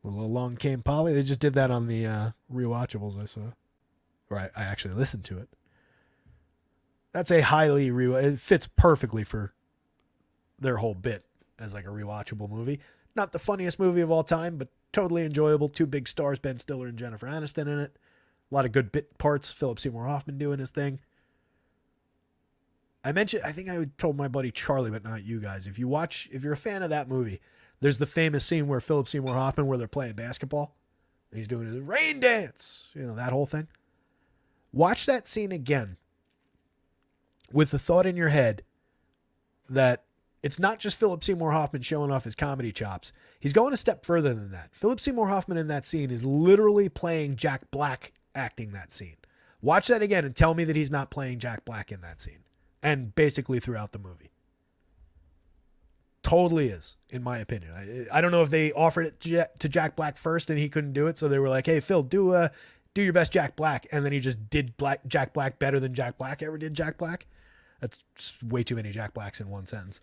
A little long came Polly. They just did that on the rewatchables I saw. Right, I actually listened to it. That's a highly it fits perfectly for their whole bit as like a rewatchable movie. Not the funniest movie of all time, but totally enjoyable. 2 big stars, Ben Stiller and Jennifer Aniston in it. A lot of good bit parts. Philip Seymour Hoffman doing his thing. I think I told my buddy Charlie, but not you guys. If you're a fan of that movie, there's the famous scene where Philip Seymour Hoffman, where they're playing basketball. He's doing his rain dance. That whole thing. Watch that scene again with the thought in your head that it's not just Philip Seymour Hoffman showing off his comedy chops. He's going a step further than that. Philip Seymour Hoffman in that scene is literally playing Jack Black acting that scene. Watch that again and tell me that he's not playing Jack Black in that scene. And basically throughout the movie. Totally is, in my opinion. I don't know if they offered it to Jack Black first and he couldn't do it. So they were like, hey, Phil, do your best Jack Black. And then he just did Jack Black better than Jack Black ever did Jack Black. That's way too many Jack Blacks in one sentence.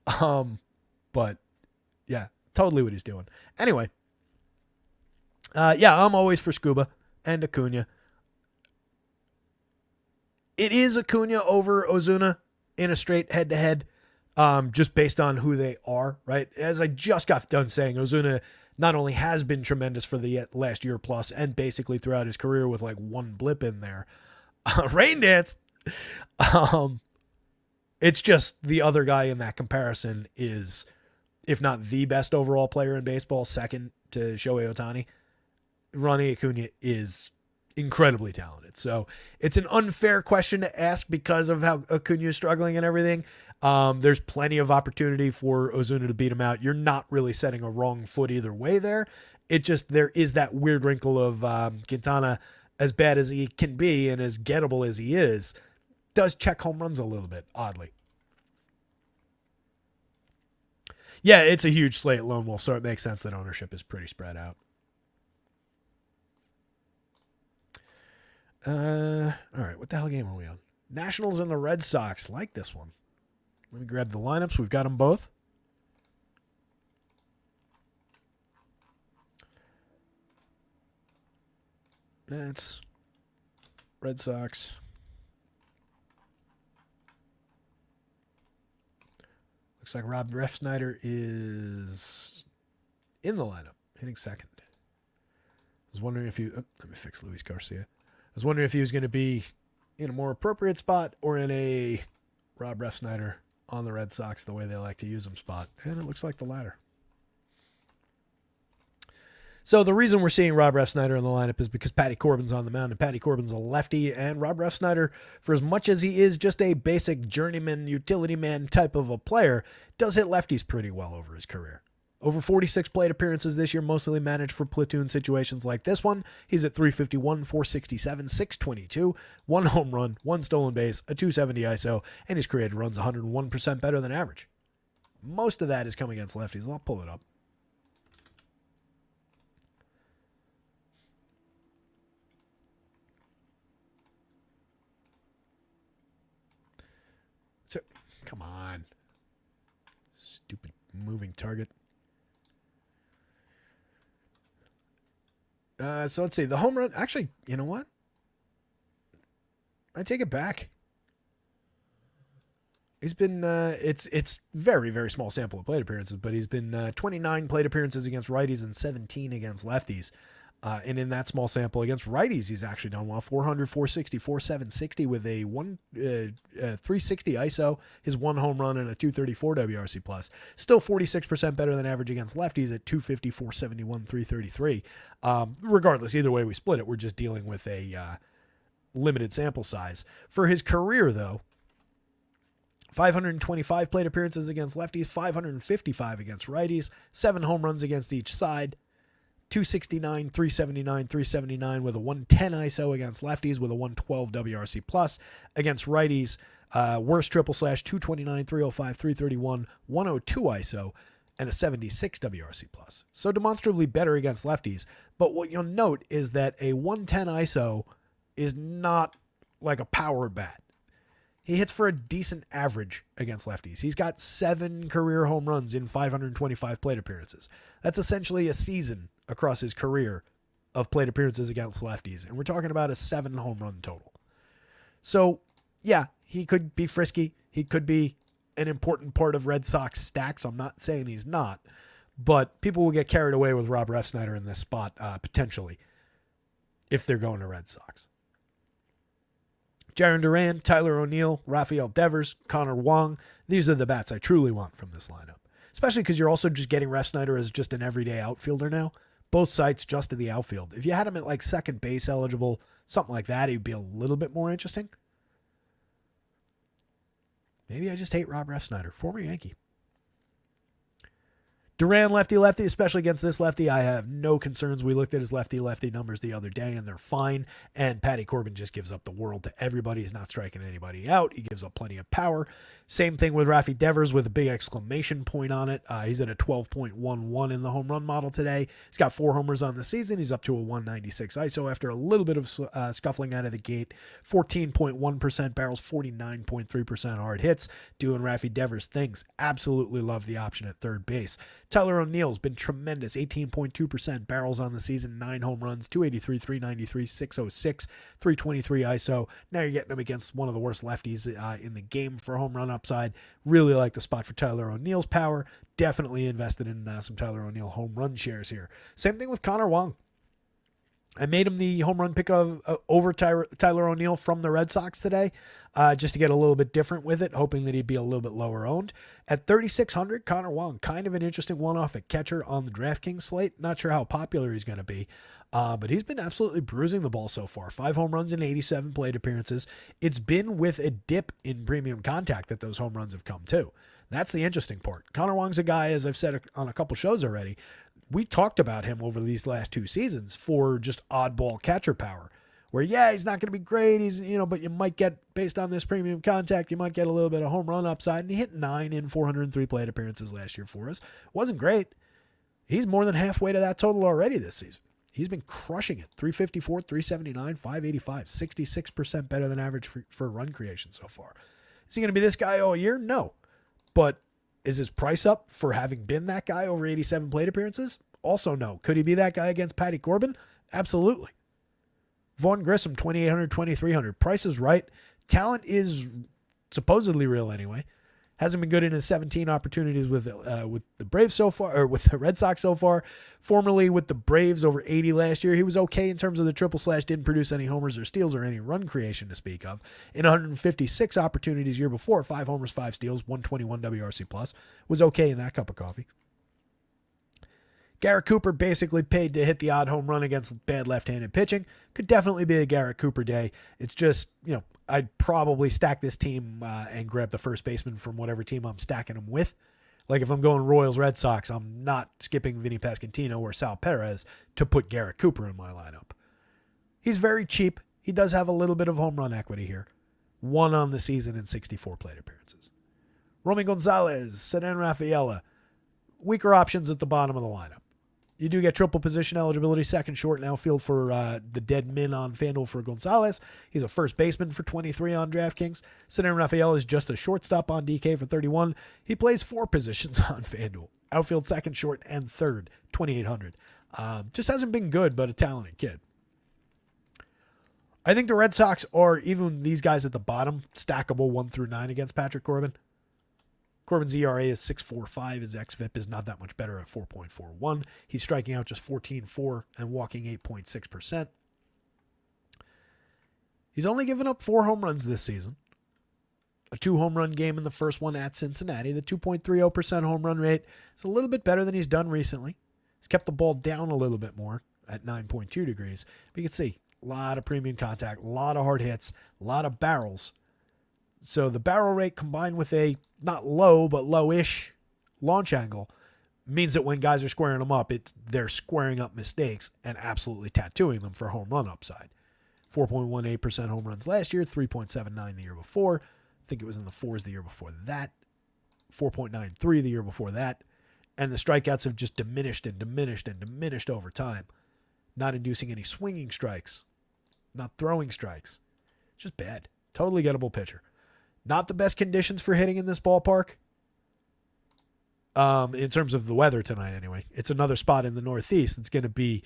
But yeah, totally what he's doing. Anyway. I'm always for Scuba and Acuna. It is Acuna over Ozuna in a straight head-to-head, just based on who they are, right? As I just got done saying, Ozuna not only has been tremendous for the last year plus and basically throughout his career with like one blip in there. Rain dance. It's just the other guy in that comparison is, if not the best overall player in baseball, second to Shohei Ohtani. Ronnie Acuna is incredibly talented. So it's an unfair question to ask because of how Acuna is struggling and everything. There's plenty of opportunity for Ozuna to beat him out. You're not really setting a wrong foot either way there. There is that weird wrinkle of Quintana, as bad as he can be and as gettable as he is, does check home runs a little bit, oddly. Yeah, it's a huge slate, Lone Wolf, so it makes sense that ownership is pretty spread out. All right, what the hell game are we on? Nationals and the Red Sox. Like this one. Let me grab the lineups. We've got them both. That's Red Sox. Looks like Rob Refsnyder is in the lineup, hitting second. I was wondering if let me fix Luis Garcia. I was wondering if he was going to be in a more appropriate spot or in a Rob Refsnyder on the Red Sox, the way they like to use him spot. And it looks like the latter. So the reason we're seeing Rob Refsnyder in the lineup is because Patty Corbin's on the mound, and Patty Corbin's a lefty, and Rob Refsnyder, for as much as he is just a basic journeyman, utility man type of a player, does hit lefties pretty well over his career. Over 46 plate appearances this year, mostly managed for platoon situations like this one. He's at 351, 467, 622, 1 home run, 1 stolen base, a 270 ISO, and he's created runs 101% better than average. Most of that is coming against lefties. I'll pull it up. So, come on. Stupid moving target. So let's see. The home run. Actually, you know what? I take it back. He's been, it's very, very small sample of plate appearances, but he's been 29 plate appearances against righties and 17 against lefties. And in that small sample against righties, he's actually done well. 400, 460, 760 with a 360 ISO, his 1 home run, and a 234 WRC plus. Still 46% better than average against lefties at 250, 471, 333. Regardless, either way we split it, we're just dealing with a limited sample size. For his career, though, 525 plate appearances against lefties, 555 against righties, 7 home runs against each side. 269, 379, 379 with a 110 ISO against lefties with a 112 WRC plus. Against righties, worst triple slash 229, 305, 331, 102 ISO, and a 76 WRC plus. So demonstrably better against lefties. But what you'll note is that a 110 ISO is not like a power bat. He hits for a decent average against lefties. He's got 7 career home runs in 525 plate appearances. That's essentially a season across his career of plate appearances against lefties. And we're talking about a 7 home run total. So, yeah, he could be frisky. He could be an important part of Red Sox stacks. I'm not saying he's not. But people will get carried away with Rob Refsnyder in this spot, potentially, if they're going to Red Sox. Jarren Duran, Tyler O'Neill, Rafael Devers, Connor Wong. These are the bats I truly want from this lineup. Especially because you're also just getting Refsnyder as just an everyday outfielder now. Both sites just to the outfield. If you had him at like second base eligible, something like that, he'd be a little bit more interesting. Maybe I just hate Rob Refsnyder, former Yankee. Duran, lefty-lefty, especially against this lefty, I have no concerns. We looked at his lefty-lefty numbers the other day, and they're fine. And Patty Corbin just gives up the world to everybody. He's not striking anybody out. He gives up plenty of power. Same thing with Rafi Devers with a big exclamation point on it. He's at a 12.11 in the home run model today. He's got 4 homers on the season. He's up to a 196 ISO after a little bit of scuffling out of the gate. 14.1% barrels, 49.3% hard hits. Doing Rafi Devers things. Absolutely love the option at third base. Tyler O'Neill's been tremendous. 18.2% barrels on the season, 9 home runs, 283, 393, 606, 323 ISO. Now you're getting him against one of the worst lefties in the game for home run upside. Really like the spot for Tyler O'Neill's power. Definitely invested in some Tyler O'Neill home run shares here. Same thing with Connor Wong. I made him the home run pick of over Tyler O'Neill from the Red Sox today, just to get a little bit different with it, hoping that he'd be a little bit lower owned. At 3,600, Connor Wong, kind of an interesting one-off at catcher on the DraftKings slate. Not sure how popular he's going to be, but he's been absolutely bruising the ball so far. 5 home runs in 87 plate appearances. It's been with a dip in premium contact that those home runs have come too. That's the interesting part. Connor Wong's a guy, as I've said on a couple shows already, we talked about him over these last 2 seasons for just oddball catcher power. Where, yeah, he's not going to be great, but you might get, based on this premium contact, you might get a little bit of home run upside. And he hit 9 in 403 plate appearances last year for us. Wasn't great. He's more than halfway to that total already this season. He's been crushing it. 354, 379, 585, 66% better than average for run creation so far. Is he going to be this guy all year? No. But is his price up for having been that guy over 87 plate appearances? Also no. Could he be that guy against Patty Corbin? Absolutely. Vaughn Grissom, 2,800, 2,300. Price is right. Talent is supposedly real anyway. Hasn't been good in his 17 opportunities with the Braves so far, or with the Red Sox so far. Formerly with the Braves over 80 last year. He was okay in terms of the triple slash, didn't produce any homers or steals or any run creation to speak of. In 156 opportunities year before, 5 homers, 5 steals, 121 WRC plus. Was okay in that cup of coffee. Garrett Cooper basically paid to hit the odd home run against bad left-handed pitching. Could definitely be a Garrett Cooper day. It's just, I'd probably stack this team and grab the first baseman from whatever team I'm stacking them with. Like if I'm going Royals, Red Sox, I'm not skipping Vinny Pasquantino or Sal Perez to put Garrett Cooper in my lineup. He's very cheap. He does have a little bit of home run equity here. 1 on the season in 64 plate appearances. Romy Gonzalez, Cedric Rafaela. Weaker options at the bottom of the lineup. You do get triple position eligibility, second short and outfield for the dead min on FanDuel for Gonzalez. He's a first baseman for 23 on DraftKings. Cedric Rafaela is just a shortstop on DK for 31. He plays 4 positions on FanDuel. Outfield, second, short, and third, 2,800. Just hasn't been good, but a talented kid. I think the Red Sox are, even these guys at the bottom, stackable 1 through 9 against Patrick Corbin. Corbin's ERA is 6.45. His xFIP is not that much better at 4.41. He's striking out just 14.4 and walking 8.6%. He's only given up 4 home runs this season. A 2 home run game in the first one at Cincinnati. The 2.30% home run rate is a little bit better than he's done recently. He's kept the ball down a little bit more at 9.2 degrees. But you can see a lot of premium contact, a lot of hard hits, a lot of barrels. So the barrel rate combined with a not low, but low-ish launch angle means that when guys are squaring them up, they're squaring up mistakes and absolutely tattooing them for home run upside. 4.18% home runs last year, 3.79 the year before. I think it was in the 4s the year before that. 4.93 the year before that. And the strikeouts have just diminished and diminished and diminished over time. Not inducing any swinging strikes. Not throwing strikes. It's just bad. Totally gettable pitcher. Not the best conditions for hitting in this ballpark. In terms of the weather tonight, anyway. It's another spot in the Northeast. It's going to be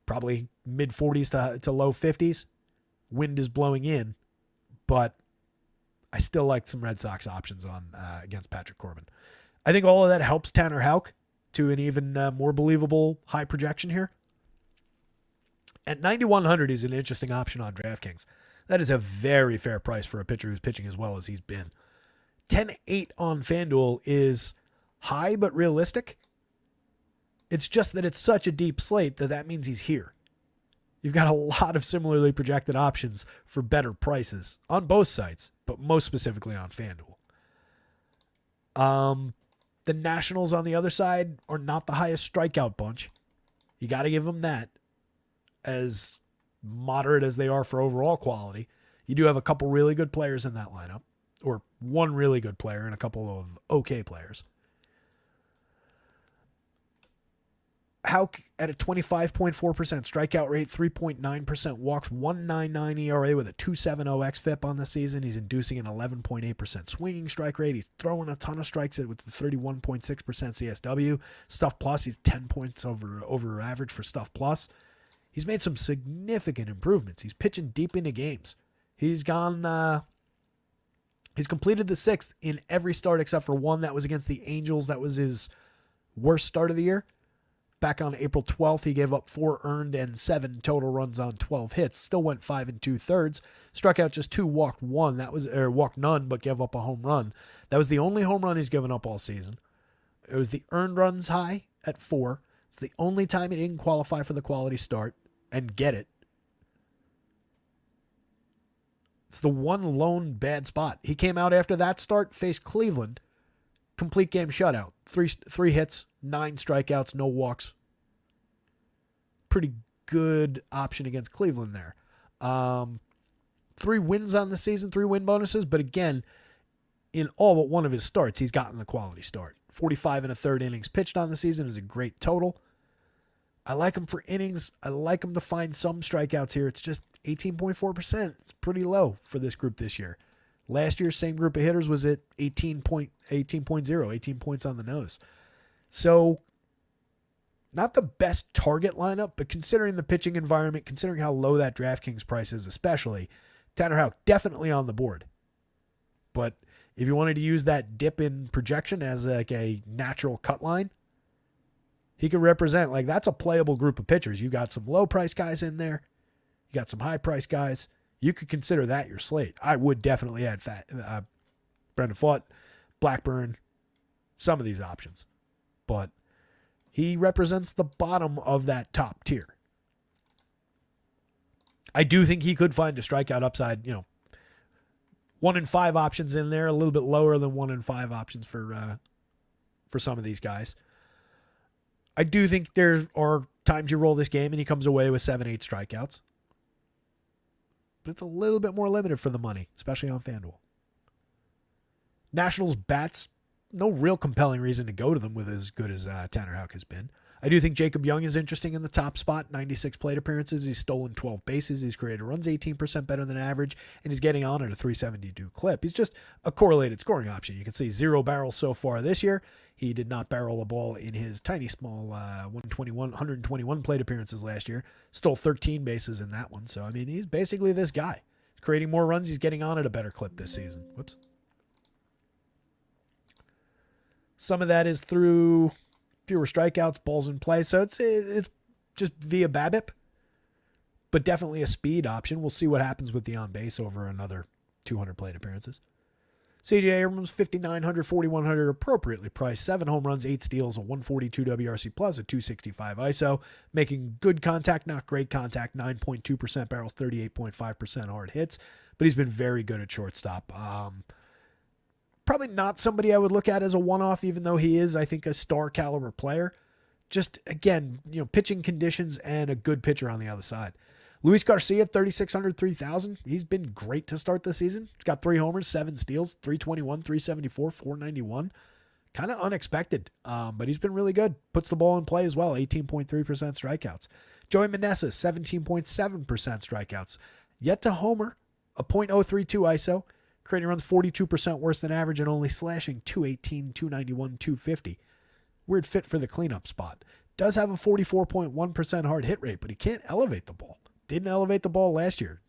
probably mid-40s to low 50s. Wind is blowing in. But I still like some Red Sox options on against Patrick Corbin. I think all of that helps Tanner Houck to an even more believable high projection here. At 9,100, he's an interesting option on DraftKings. That is a very fair price for a pitcher who's pitching as well as he's been. 10-8 on FanDuel is high but realistic. It's just that it's such a deep slate that means he's here. You've got a lot of similarly projected options for better prices on both sites, but most specifically on FanDuel. The Nationals on the other side are not the highest strikeout bunch. You got to give them that. As moderate as they are for overall quality, you do have a couple really good players in that lineup, or one really good player and a couple of okay players. Houck at a 25.4% strikeout rate, 3.9% walks, 1.99 ERA with a 2.70 xFIP on the season. He's inducing an 11.8% swinging strike rate. He's throwing a ton of strikes with the 31.6% CSW. Stuff Plus, he's 10 points over average for Stuff Plus. He's made some significant improvements. He's pitching deep into games. He's completed the 6th in every start except for one. That was against the Angels. That was his worst start of the year. Back on April 12th, he gave up 4 earned and 7 total runs on 12 hits. Still went 5 2/3. Struck out just 2, walked none, but gave up a home run. That was the only home run he's given up all season. It was the earned runs high at 4. It's the only time he didn't qualify for the quality start and get it. It's the one lone bad spot. He came out after that start, faced Cleveland, complete game shutout. 3 hits, 9 strikeouts, no walks. Pretty good option against Cleveland there. 3 wins on the season, 3 win bonuses, but again, in all but one of his starts, he's gotten the quality start. 45 1/3 innings pitched on the season is a great total. I like him for innings. I like him to find some strikeouts here. It's just 18.4%. It's pretty low for this group this year. Last year, same group of hitters was at 18.0, 18 points on the nose. So, not the best target lineup, but considering the pitching environment, considering how low that DraftKings price is especially, Tanner Houck definitely on the board. But if you wanted to use that dip in projection as like a natural cut line, he could represent, like, that's a playable group of pitchers. You got some low price guys in there. You got some high price guys. You could consider that your slate. I would definitely add Brendan Fott, Blackburn, some of these options. But He represents the bottom of that top tier. I do think he could find a strikeout upside, 1 in 5 options in there, a little bit lower than 1 in 5 options for some of these guys. I do think there are times you roll this game and he comes away with 7-8 strikeouts. But it's a little bit more limited for the money, especially on FanDuel. Nationals bats, no real compelling reason to go to them with as good as Tanner Houck has been. I do think Jacob Young is interesting in the top spot. 96 plate appearances. He's stolen 12 bases. He's created runs 18% better than average, and he's getting on at a 372 clip. He's just a correlated scoring option. You can see 0 barrels so far this year. He did not barrel a ball in his tiny, small 121 plate appearances last year. Stole 13 bases in that one. So, he's basically this guy. He's creating more runs. He's getting on at a better clip this season. Whoops. Some of that is through fewer strikeouts, balls in play. So it's just via BABIP, but definitely a speed option. We'll see what happens with the on base over another 200 plate appearances. CJ Abrams, 5,900, 4,100, appropriately priced. 7 home runs, 8 steals, a 142 WRC plus, a 265 ISO, making good contact, not great contact, 9.2% barrels, 38.5% hard hits, but he's been very good at shortstop. Probably not somebody I would look at as a one-off, even though he is, I think, a star caliber player. Just, again, pitching conditions and a good pitcher on the other side. Luis Garcia, 3,600, 3,000. He's been great to start the season. He's got 3 homers, 7 steals, 321, 374, 491. Kind of unexpected, but he's been really good. Puts the ball in play as well, 18.3% strikeouts. Joey Meneses, 17.7% strikeouts. Yet to homer, a .032 ISO. Creating runs 42% worse than average and only slashing 218, 291, 250. Weird fit for the cleanup spot. Does have a 44.1% hard hit rate, but he can't elevate the ball. Didn't elevate the ball last year.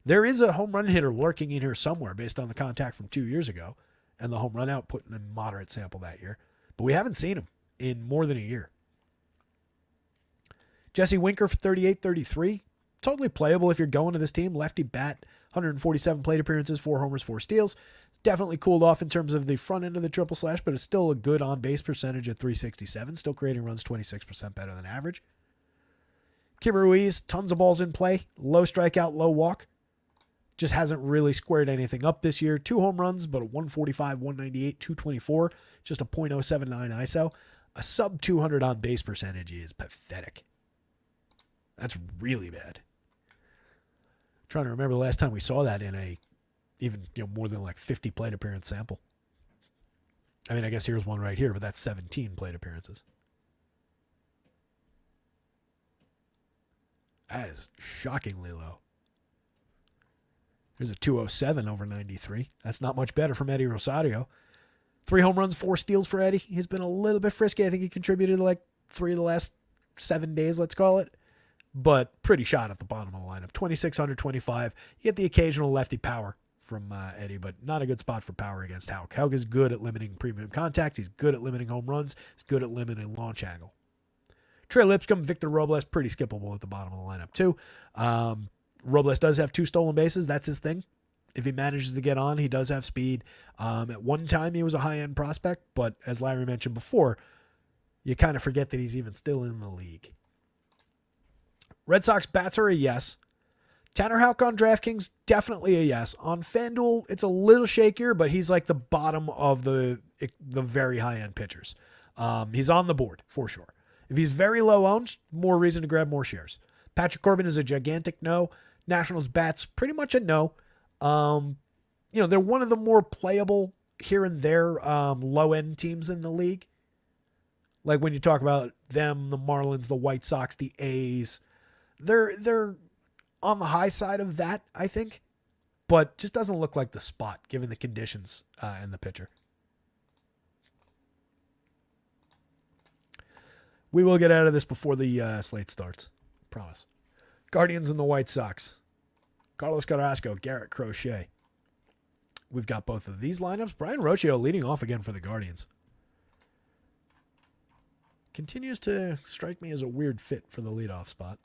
There is a home run hitter lurking in here somewhere based on the contact from 2 years ago and the home run output in a moderate sample that year. But we haven't seen him in more than a year. Jesse Winker for 38-33. Totally playable if you're going to this team. Lefty bat. 147 plate appearances, 4 homers, 4 steals. It's definitely cooled off in terms of the front end of the triple slash, but it's still a good on-base percentage at 367. Still creating runs 26% better than average. Kim Ruiz, tons of balls in play. Low strikeout, low walk. Just hasn't really squared anything up this year. 2 home runs, but a 145, 198, 224. Just a .079 ISO. A sub 200 on-base percentage is pathetic. That's really bad. Trying to remember the last time we saw that in a even more than 50 plate appearance sample. I guess here's one right here, but that's 17 plate appearances. That is shockingly low. Here's a 207 over 93. That's not much better from Eddie Rosario. 3 home runs, 4 steals for Eddie. He's been a little bit frisky. I think he contributed 3 of the last 7 days, let's call it. But pretty shot at the bottom of the lineup. 2,600, 25. You get the occasional lefty power from Eddie, but not a good spot for power against Houck. Houck is good at limiting premium contact. He's good at limiting home runs. He's good at limiting launch angle. Trey Lipscomb, Victor Robles, pretty skippable at the bottom of the lineup too. Robles does have 2 stolen bases. That's his thing. If he manages to get on, he does have speed. At one time, he was a high-end prospect, but as Larry mentioned before, you kind of forget that he's even still in the league. Red Sox bats are a yes. Tanner Houck on DraftKings, definitely a yes. On FanDuel, it's a little shakier, but he's like the bottom of the very high-end pitchers. He's on the board, for sure. If he's very low owned, more reason to grab more shares. Patrick Corbin is a gigantic no. Nationals bats, pretty much a no. They're one of the more playable here and there low-end teams in the league. Like when you talk about them, the Marlins, the White Sox, the A's, they're on the high side of that, I think, but just doesn't look like the spot given the conditions and the pitcher. We will get out of this before the slate starts. Promise. Guardians and the White Sox. Carlos Carrasco, Garrett Crochet. We've got both of these lineups. Brian Rocchio leading off again for the Guardians. Continues to strike me as a weird fit for the leadoff spot.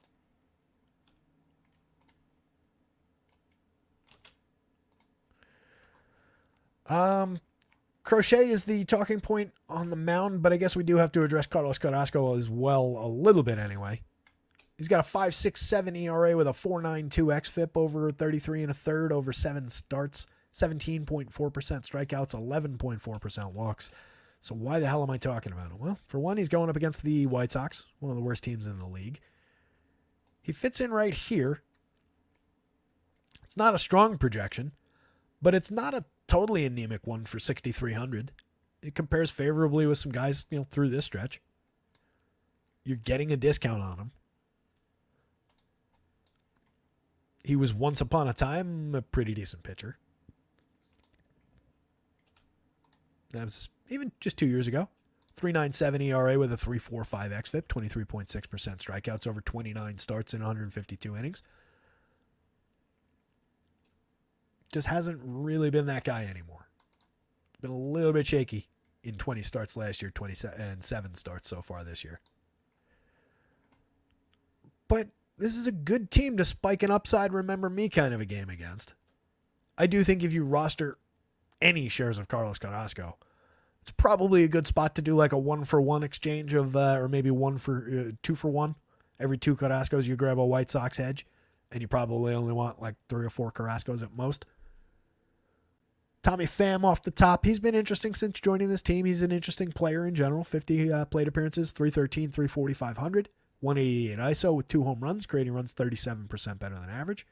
Crochet is the talking point on the mound, but I guess we do have to address Carlos Carrasco as well a little bit anyway. He's got a 5.67 ERA with a 4.92 xFIP over 33 and a third over 7 starts, 17.4% strikeouts, 11.4% walks. So why the hell am I talking about him? Well, for one, he's going up against the White Sox, one of the worst teams in the league. He fits in right here. It's not a strong projection, but it's not a totally anemic one for 6,300. It compares favorably with some guys, through this stretch. You're getting a discount on him. He was once upon a time a pretty decent pitcher. That was even just 2 years ago. 3.97 ERA with a 3.45 xFIP, 23.6% strikeouts over 29 starts in 152 innings. Just hasn't really been that guy anymore. Been a little bit shaky in 20 starts last year, 27 starts so far this year. But this is a good team to spike an upside remember me kind of a game against. I do think if you roster any shares of Carlos Carrasco, it's probably a good spot to do like a 1-for-1 exchange of, or maybe 2-for-1. Every 2 Carrascos, you grab a White Sox hedge, and you probably only want like 3 or 4 Carrascos at most. Tommy Pham off the top. He's been interesting since joining this team. He's an interesting player in general. 50 plate appearances, 313, 340, 500. 188 ISO with 2 home runs, creating runs 37% better than average.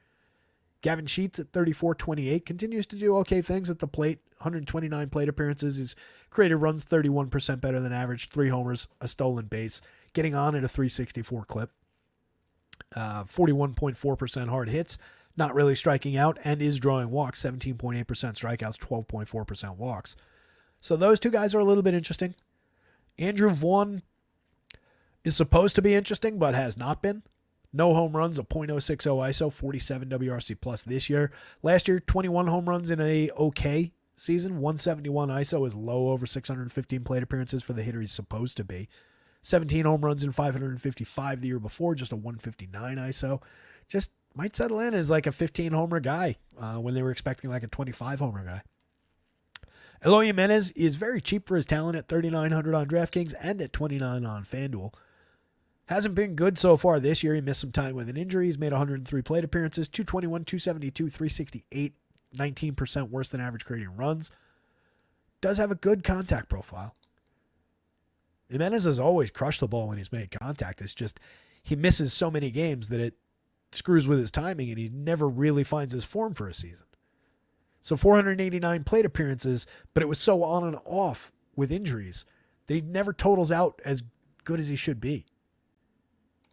Gavin Sheets at 34-28 continues to do okay things at the plate. 129 plate appearances. He's created runs 31% better than average. 3 homers, a stolen base. Getting on at a 364 clip. 41.4% hard hits. Not really striking out and is drawing walks. 17.8% strikeouts, 12.4% walks. So those 2 guys are a little bit interesting. Andrew Vaughn is supposed to be interesting, but has not been. No home runs, a .060 ISO, 47 WRC plus this year. Last year, 21 home runs in a okay season. 171 ISO is low over 615 plate appearances for the hitter he's supposed to be. 17 home runs in 555 the year before, just a 159 ISO. Just might settle in as like a 15 homer guy when they were expecting like a 25 homer guy. Eloy Jimenez is very cheap for his talent at $3,900 on DraftKings and at $29 on FanDuel. Hasn't been good so far this year. He missed some time with an injury. He's made 103 plate appearances, 221, 272, 368, 19% worse than average creating runs. Does have a good contact profile. Jimenez has always crushed the ball when he's made contact. It's just he misses so many games that it screws with his timing and he never really finds his form for a season. So 489 plate appearances, but it was so on and off with injuries that he never totals out as good as he should be.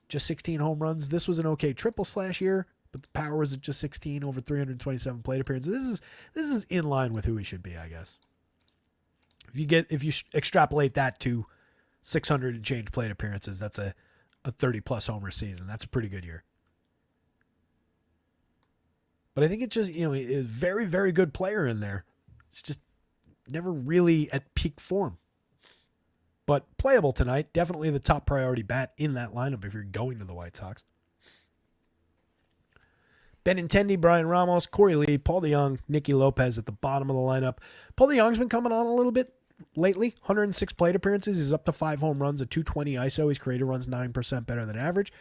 Just 16 home runs. This was an okay triple slash year, but the power was at just 16 over 327 plate appearances. This is in line with who he should be, I guess. If you extrapolate that to 600 and change plate appearances, that's a 30 plus homer season. That's a pretty good year. But I think it's just, a very, very good player in there. It's just never really at peak form. But playable tonight. Definitely the top priority bat in that lineup if you're going to the White Sox. Benintendi, Brian Ramos, Corey Lee, Paul DeJong, Nicky Lopez at the bottom of the lineup. Paul DeJong's been coming on a little bit lately. 106 plate appearances. He's up to 5 home runs, a 220 ISO. He's created runs 9% better than average.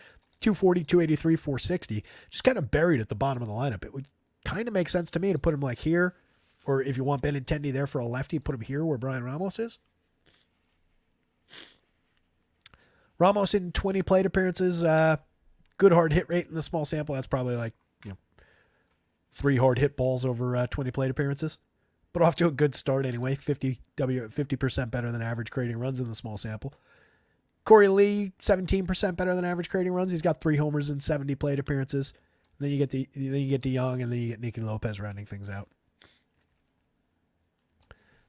240, 283, 460. Just kind of buried at the bottom of the lineup. It would kind of make sense to me to put him like here. Or if you want Benintendi there for a lefty, put him here where Brian Ramos is. Ramos in 20 plate appearances. Good hard hit rate in the small sample. That's probably like 3 hard hit balls over 20 plate appearances. But off to a good start anyway. 50% better than average creating runs in the small sample. Corey Lee, 17% better than average creating runs. He's got 3 homers in 70 plate appearances. And then you get DeJong, and then you get Nicky Lopez rounding things out.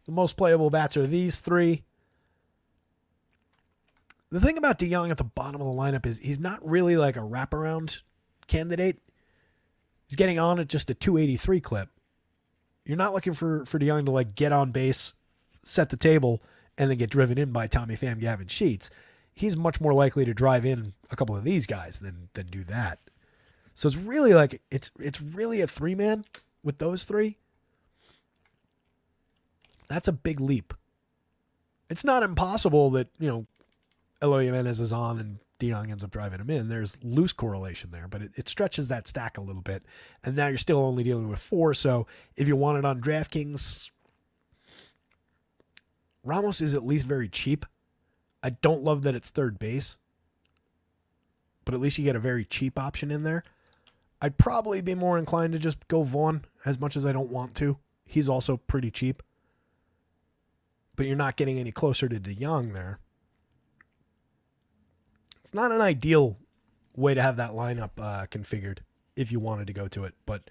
The most playable bats are these 3. The thing about DeJong at the bottom of the lineup is he's not really like a wraparound candidate. He's getting on at just a 283 clip. You're not looking for DeJong to like get on base, set the table, and then get driven in by Tommy Pham, Gavin Sheets. He's much more likely to drive in a couple of these guys than do that. So it's really like it's really a 3-man with those 3. That's a big leap. It's not impossible that, Eloy Jimenez is on and DeYoung ends up driving him in. There's loose correlation there, but it stretches that stack a little bit. And now you're still only dealing with 4. So if you want it on DraftKings, Ramos is at least very cheap. I don't love that it's third base, but at least you get a very cheap option in there. I'd probably be more inclined to just go Vaughn as much as I don't want to. He's also pretty cheap, but you're not getting any closer to DeYoung there. It's not an ideal way to have that lineup configured if you wanted to go to it, but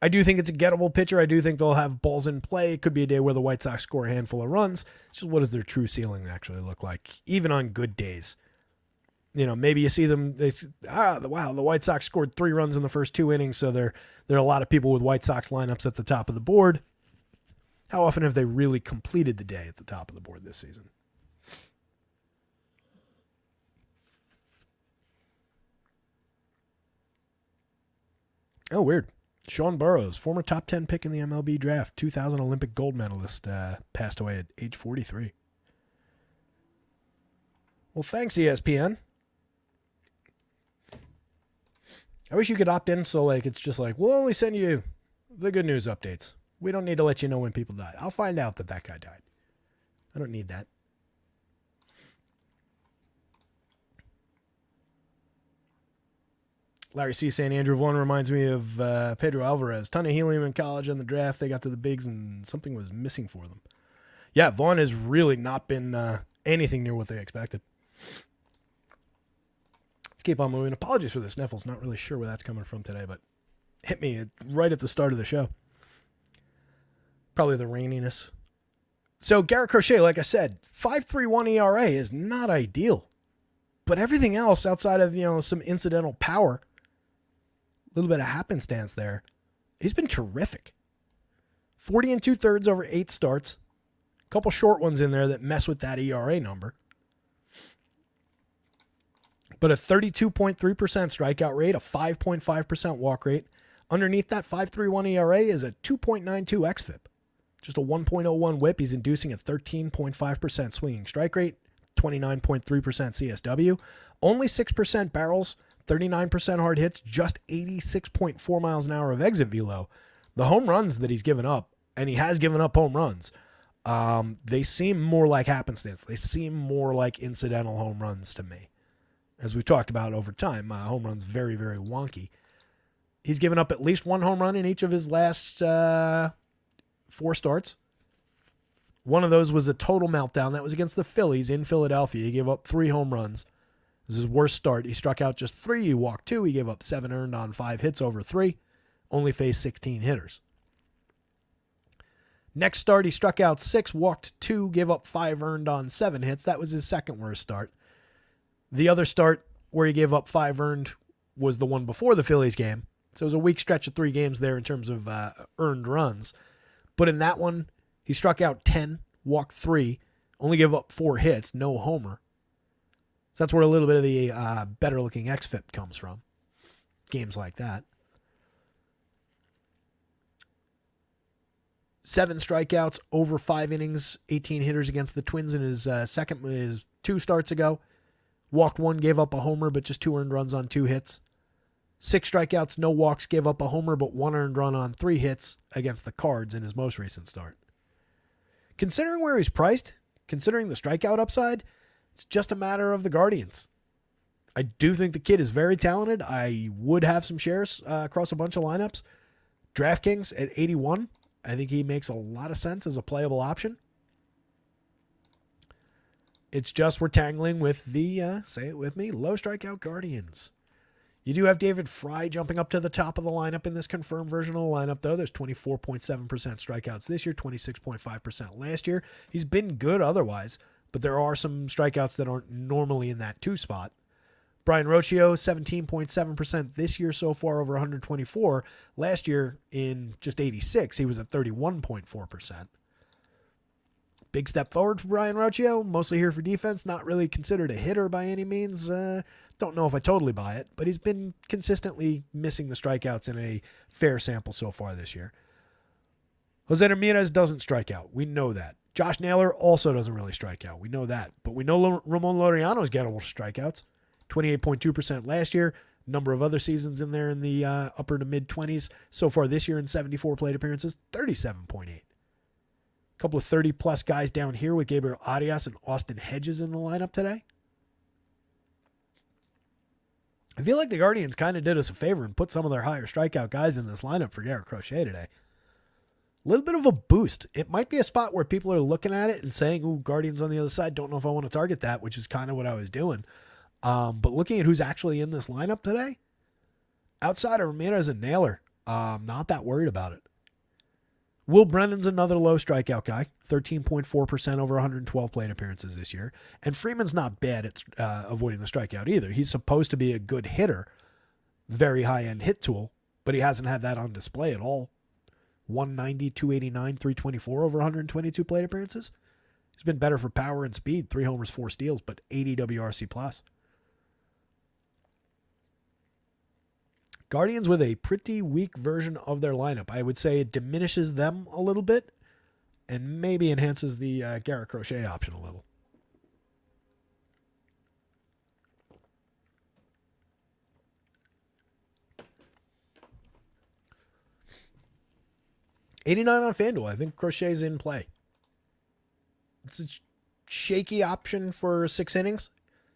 I do think it's a gettable pitcher. I do think they'll have balls in play. It could be a day where the White Sox score a handful of runs. It's just what does their true ceiling actually look like, even on good days? Maybe you see them, wow, the White Sox scored 3 runs in the first 2 innings, so there are a lot of people with White Sox lineups at the top of the board. How often have they really completed the day at the top of the board this season? Oh, weird. Sean Burroughs, former top 10 pick in the MLB draft, 2000 Olympic gold medalist, passed away at age 43. Well, thanks, ESPN. I wish you could opt in so it's just we'll only send you the good news updates. We don't need to let you know when people died. I'll find out that guy died. I don't need that. Larry C. St. Andrew Vaughn reminds me of Pedro Alvarez. Ton of helium in college and the draft. They got to the bigs and something was missing for them. Yeah, Vaughn has really not been anything near what they expected. Let's keep on moving. Apologies for the sniffles. Not really sure where that's coming from today, but hit me right at the start of the show. Probably the raininess. So Garrett Crochet, like I said, 5.31 ERA is not ideal. But everything else outside of, some incidental power, a little bit of happenstance there, he's been terrific. 40 2/3 over 8 starts. A couple short ones in there that mess with that ERA number. But a 32.3% strikeout rate, a 5.5% walk rate. Underneath that 5.31 ERA is a 2.92 xFIP. Just a 1.01 whip. He's inducing a 13.5% swinging strike rate, 29.3% CSW, only 6% barrels, 39% hard hits, just 86.4 miles an hour of exit velo. The home runs that he's given up, and he has given up home runs, they seem more like happenstance. They seem more like incidental home runs to me. As we've talked about over time, home runs very, very wonky. He's given up at least 1 home run in each of his last 4 starts. One of those was a total meltdown. That was against the Phillies in Philadelphia. He gave up 3 home runs. This is his worst start. He struck out just 3. He walked 2. He gave up 7 earned on 5 hits over 3. Only faced 16 hitters. Next start, he struck out 6, walked 2, gave up 5 earned on 7 hits. That was his second worst start. The other start where he gave up 5 earned was the one before the Phillies game. So it was a weak stretch of 3 games there in terms of earned runs. But in that one, he struck out 10, walked 3, only gave up 4 hits, no homer. So that's where a little bit of the better-looking xFIP comes from. Games like that. 7 strikeouts, over 5 innings, 18 hitters against the Twins in his his 2 starts ago. Walked 1, gave up a homer, but just 2 earned runs on 2 hits. 6 strikeouts, no walks, gave up a homer, but 1 earned run on 3 hits against the Cards in his most recent start. Considering where he's priced, considering the strikeout upside, it's just a matter of the Guardians. I do think the kid is very talented. I would have some shares across a bunch of lineups. DraftKings at 81. I think he makes a lot of sense as a playable option. It's just we're tangling with the, say it with me, low strikeout Guardians. You do have David Fry jumping up to the top of the lineup in this confirmed version of the lineup, though. There's 24.7% strikeouts this year, 26.5% last year. He's been good otherwise, but there are some strikeouts that aren't normally in that 2 spot. Brian Rocchio, 17.7% this year so far over 124. Last year in just 86, he was at 31.4%. Big step forward for Brian Rocchio, mostly here for defense, not really considered a hitter by any means. Don't know if I totally buy it, but he's been consistently missing the strikeouts in a fair sample so far this year. Jose Ramirez doesn't strike out. We know that. Josh Naylor also doesn't really strike out. We know that. But we know Ramon Laureano's gettable strikeouts. 28.2% last year. Number of other seasons in there in the upper to mid-20s. So far this year in 74 plate appearances, 37.8. A couple of 30-plus guys down here with Gabriel Arias and Austin Hedges in the lineup today. I feel like the Guardians kind of did us a favor and put some of their higher strikeout guys in this lineup for Garrett Crochet today. A little bit of a boost. It might be a spot where people are looking at it and saying, ooh, Guardians on the other side, don't know if I want to target that, which is kind of what I was doing. But looking at who's actually in this lineup today, outside of Ramirez and Naylor, not that worried about it. Will Brennan's another low strikeout guy, 13.4% over 112 plate appearances this year. And Freeman's not bad at avoiding the strikeout either. He's supposed to be a good hitter, very high-end hit tool, but he hasn't had that on display at all. 190, 289, 324 over 122 plate appearances. He's been better for power and speed, 3 homers, 4 steals, but 80 WRC plus. Guardians with a pretty weak version of their lineup. I would say it diminishes them a little bit and maybe enhances the Garrett Crochet option a little. $89 on FanDuel. I think Crochet's in play. It's a shaky option for 6 innings.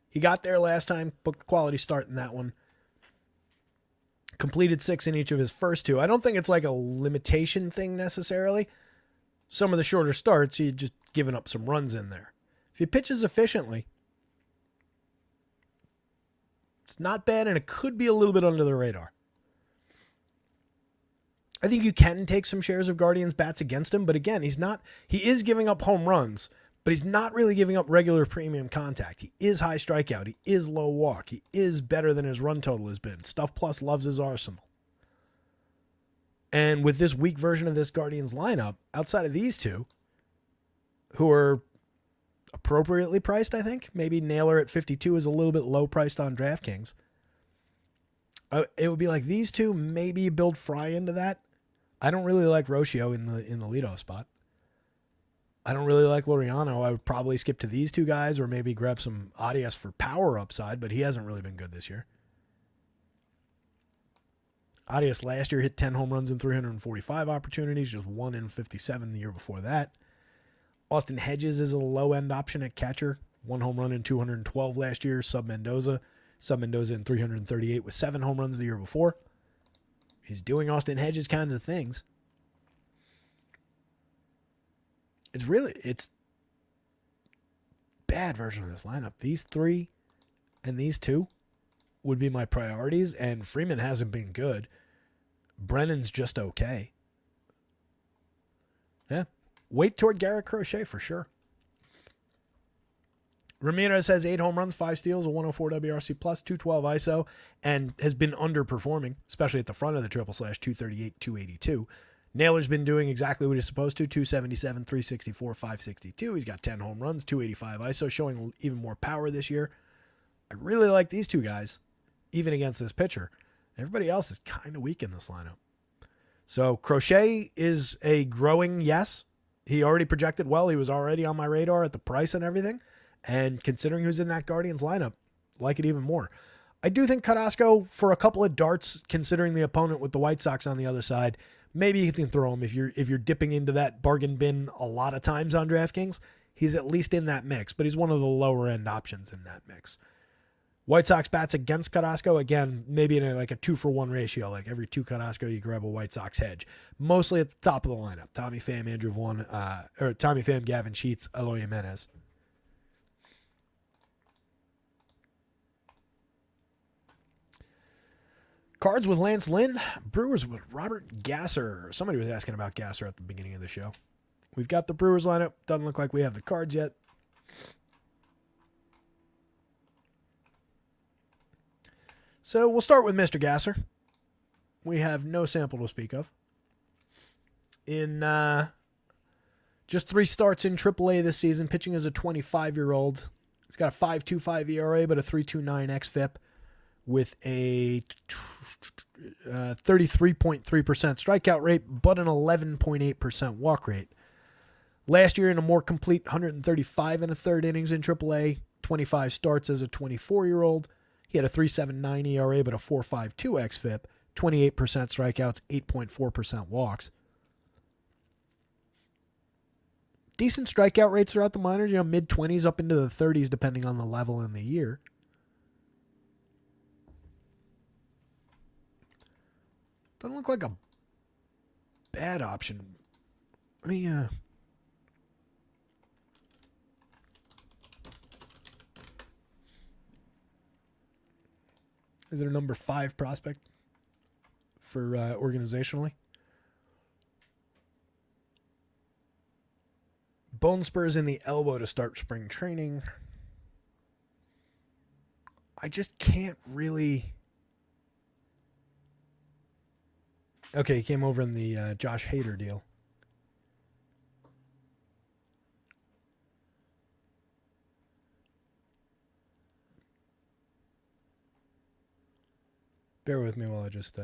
He got there last time, booked a quality start in that one. Completed 6 in each of his first 2. I don't think it's like a limitation thing necessarily. Some of the shorter starts, you're just giving up some runs in there. If he pitches efficiently, it's not bad, and it could be a little bit under the radar. I think you can take some shares of Guardians bats against him, but again, he is giving up home runs, but he's not really giving up regular premium contact. He is high strikeout. He is low walk. He is better than his run total has been. Stuff Plus loves his arsenal. And with this weak version of this Guardians lineup, outside of these two, who are appropriately priced, I think, maybe Naylor at 52 is a little bit low priced on DraftKings. It would be like these two, maybe you build Fry into that. I don't really like Rocio in the leadoff spot. I don't really like Laureano. I would probably skip to these two guys or maybe grab some Arias for power upside, but he hasn't really been good this year. Arias last year hit 10 home runs in 345 opportunities, just 1 in 57 the year before that. Austin Hedges is a low-end option at catcher. 1 home run in 212 last year. Sub Mendoza in 338 with 7 home runs the year before. He's doing Austin Hedges kinds of things. It's bad version of this lineup. These 3 and these 2 would be my priorities, and Freeman hasn't been good. Brennan's just okay. Yeah. Wait toward Garrett Crochet for sure. Ramirez has 8 home runs, 5 steals, a 104 WRC plus, 212 ISO, and has been underperforming, especially at the front of the triple slash, 238, 282. Naylor's been doing exactly what he's supposed to, 277, 364, 562. He's got 10 home runs, 285 ISO, showing even more power this year. I really like these two guys, even against this pitcher. Everybody else is kind of weak in this lineup. So Crochet is a growing yes. He already projected well. He was already on my radar at the price and everything. And considering who's in that Guardians lineup, like it even more. I do think Carrasco, for a couple of darts, considering the opponent with the White Sox on the other side, maybe you can throw him if you're dipping into that bargain bin a lot of times on DraftKings. He's at least in that mix, but he's one of the lower end options in that mix. White Sox bats against Carrasco, again, maybe in a 2-for-1 ratio. Like every 2 Carrasco, you grab a White Sox hedge. Mostly at the top of the lineup. Tommy Pham, Gavin Sheets, Eloy Jimenez. Cards with Lance Lynn. Brewers with Robert Gasser. Somebody was asking about Gasser at the beginning of the show. We've got the Brewers lineup. Doesn't look like we have the cards yet. So we'll start with Mr. Gasser. We have no sample to speak of. In just 3 starts in AAA this season, pitching as a 25-year-old. He's got a 5.25 ERA, but a 3.29 xFIP with a 33.3% strikeout rate, but an 11.8% walk rate. Last year, in a more complete 135 and a third innings in AAA, 25 starts as a 24-year-old. He had a 3.79 ERA, but a 4.52 xFIP, 28% strikeouts, 8.4% walks. Decent strikeout rates throughout the minors, mid-20s up into the 30s, depending on the level in the year. Doesn't look like a bad option. Let me, Is it a number 5 prospect for organizationally? Bone spurs in the elbow to start spring training. I just can't really... Okay, he came over in the Josh Hader deal. Bear with me while I just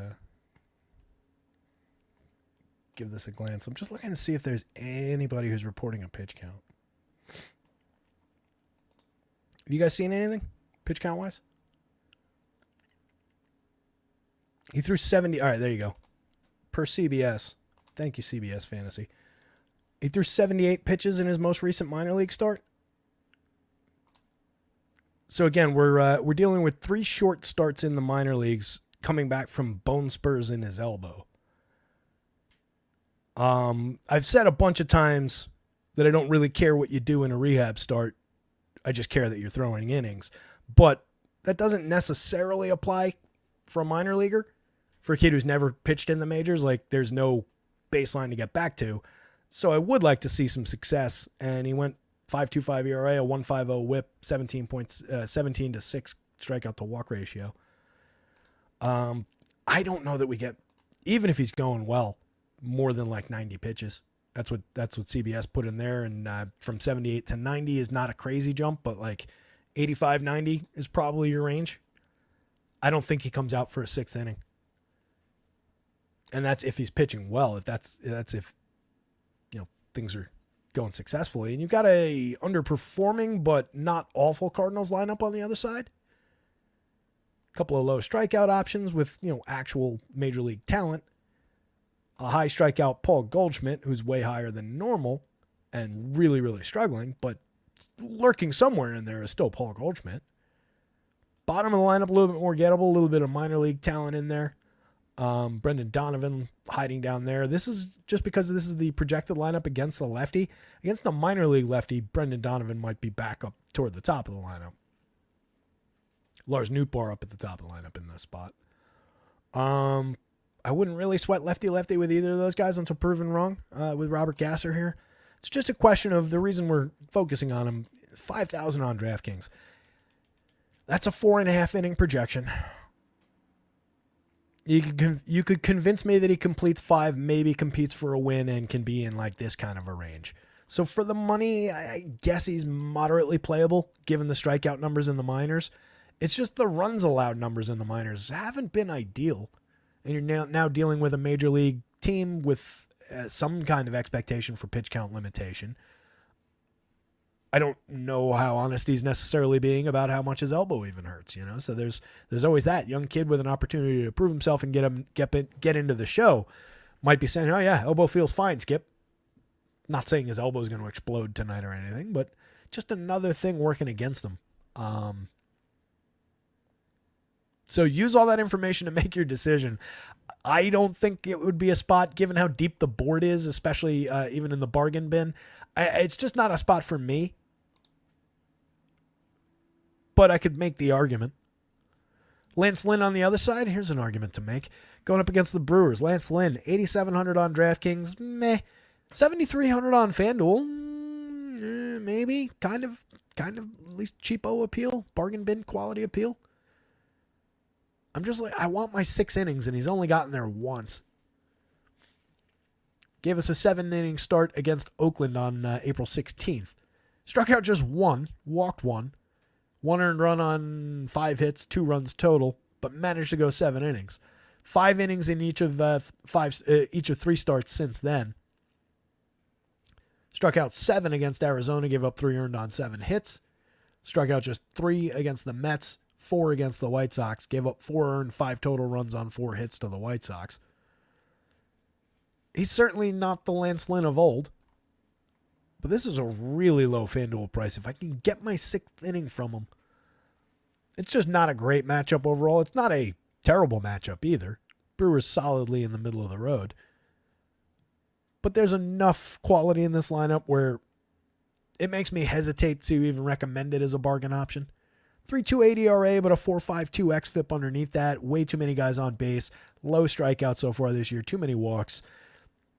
give this a glance. I'm just looking to see if there's anybody who's reporting a pitch count. Have you guys seen anything pitch count wise? He threw 70. All right, there you go. Per CBS. Thank you, CBS Fantasy. He threw 78 pitches in his most recent minor league start. So again, we're dealing with 3 short starts in the minor leagues, coming back from bone spurs in his elbow. I've said a bunch of times that I don't really care what you do in a rehab start. I just care that you're throwing innings. But that doesn't necessarily apply for a minor leaguer. For a kid who's never pitched in the majors, like there's no baseline to get back to. So I would like to see some success. And he went 5.25 ERA, a 1.50 WHIP, 17 to 6 strikeout to walk ratio. I don't know that we get, even if he's going well, more than like 90 pitches. That's what CBS put in there. And from 78 to 90 is not a crazy jump, but like 85, 90 is probably your range. I don't think he comes out for a 6th inning. And that's if he's pitching well. If that's if things are going successfully. And you've got a underperforming but not awful Cardinals lineup on the other side. A couple of low strikeout options with actual major league talent. A high strikeout Paul Goldschmidt, who's way higher than normal and really, really struggling, but lurking somewhere in there is still Paul Goldschmidt. Bottom of the lineup, a little bit more gettable, a little bit of minor league talent in there. Brendan Donovan hiding down there. This is just because this is the projected lineup against the lefty. Against the minor league lefty, Brendan Donovan might be back up toward the top of the lineup. Lars Nootbaar up at the top of the lineup in this spot. I wouldn't really sweat lefty-lefty with either of those guys until proven wrong with Robert Gasser here. It's just a question of the reason we're focusing on him. 5,000 on DraftKings. That's a 4.5 inning projection. You could convince me that he completes 5, maybe competes for a win, and can be in like this kind of a range. So for the money, I guess he's moderately playable given the strikeout numbers in the minors. It's just the runs allowed numbers in the minors haven't been ideal. And you're now dealing with a major league team with some kind of expectation for pitch count limitation. I don't know how honest he's necessarily being about how much his elbow even hurts, So there's always that young kid with an opportunity to prove himself and get into the show might be saying, "Oh yeah, elbow feels fine, Skip." Not saying his elbow is going to explode tonight or anything, but just another thing working against him. So use all that information to make your decision. I don't think it would be a spot, given how deep the board is, especially even in the bargain bin. It's just not a spot for me. But I could make the argument. Lance Lynn on the other side, here's an argument to make. Going up against the Brewers, Lance Lynn, 8,700 on DraftKings, meh. 7,300 on FanDuel, maybe. Kind of at least cheapo appeal, bargain bin quality appeal. I'm just like, I want my 6 innings, and he's only gotten there once. Gave us a 7-inning start against Oakland on April 16th. Struck out just 1, walked 1. 1 earned run on 5 hits, 2 runs total, but managed to go 7 innings. 5 innings in each of each of 3 starts since then. Struck out 7 against Arizona, gave up 3 earned on 7 hits. Struck out just 3 against the Mets, 4 against the White Sox, gave up 4 earned, 5 total runs on 4 hits to the White Sox. He's certainly not the Lance Lynn of old, but this is a really low FanDuel price. If I can get my 6th inning from him, it's just not a great matchup overall. It's not a terrible matchup either. Brewers solidly in the middle of the road. But there's enough quality in this lineup where it makes me hesitate to even recommend it as a bargain option. 3.28 ERA, but a 4.52 xFIP underneath that. Way too many guys on base. Low strikeouts so far this year. Too many walks.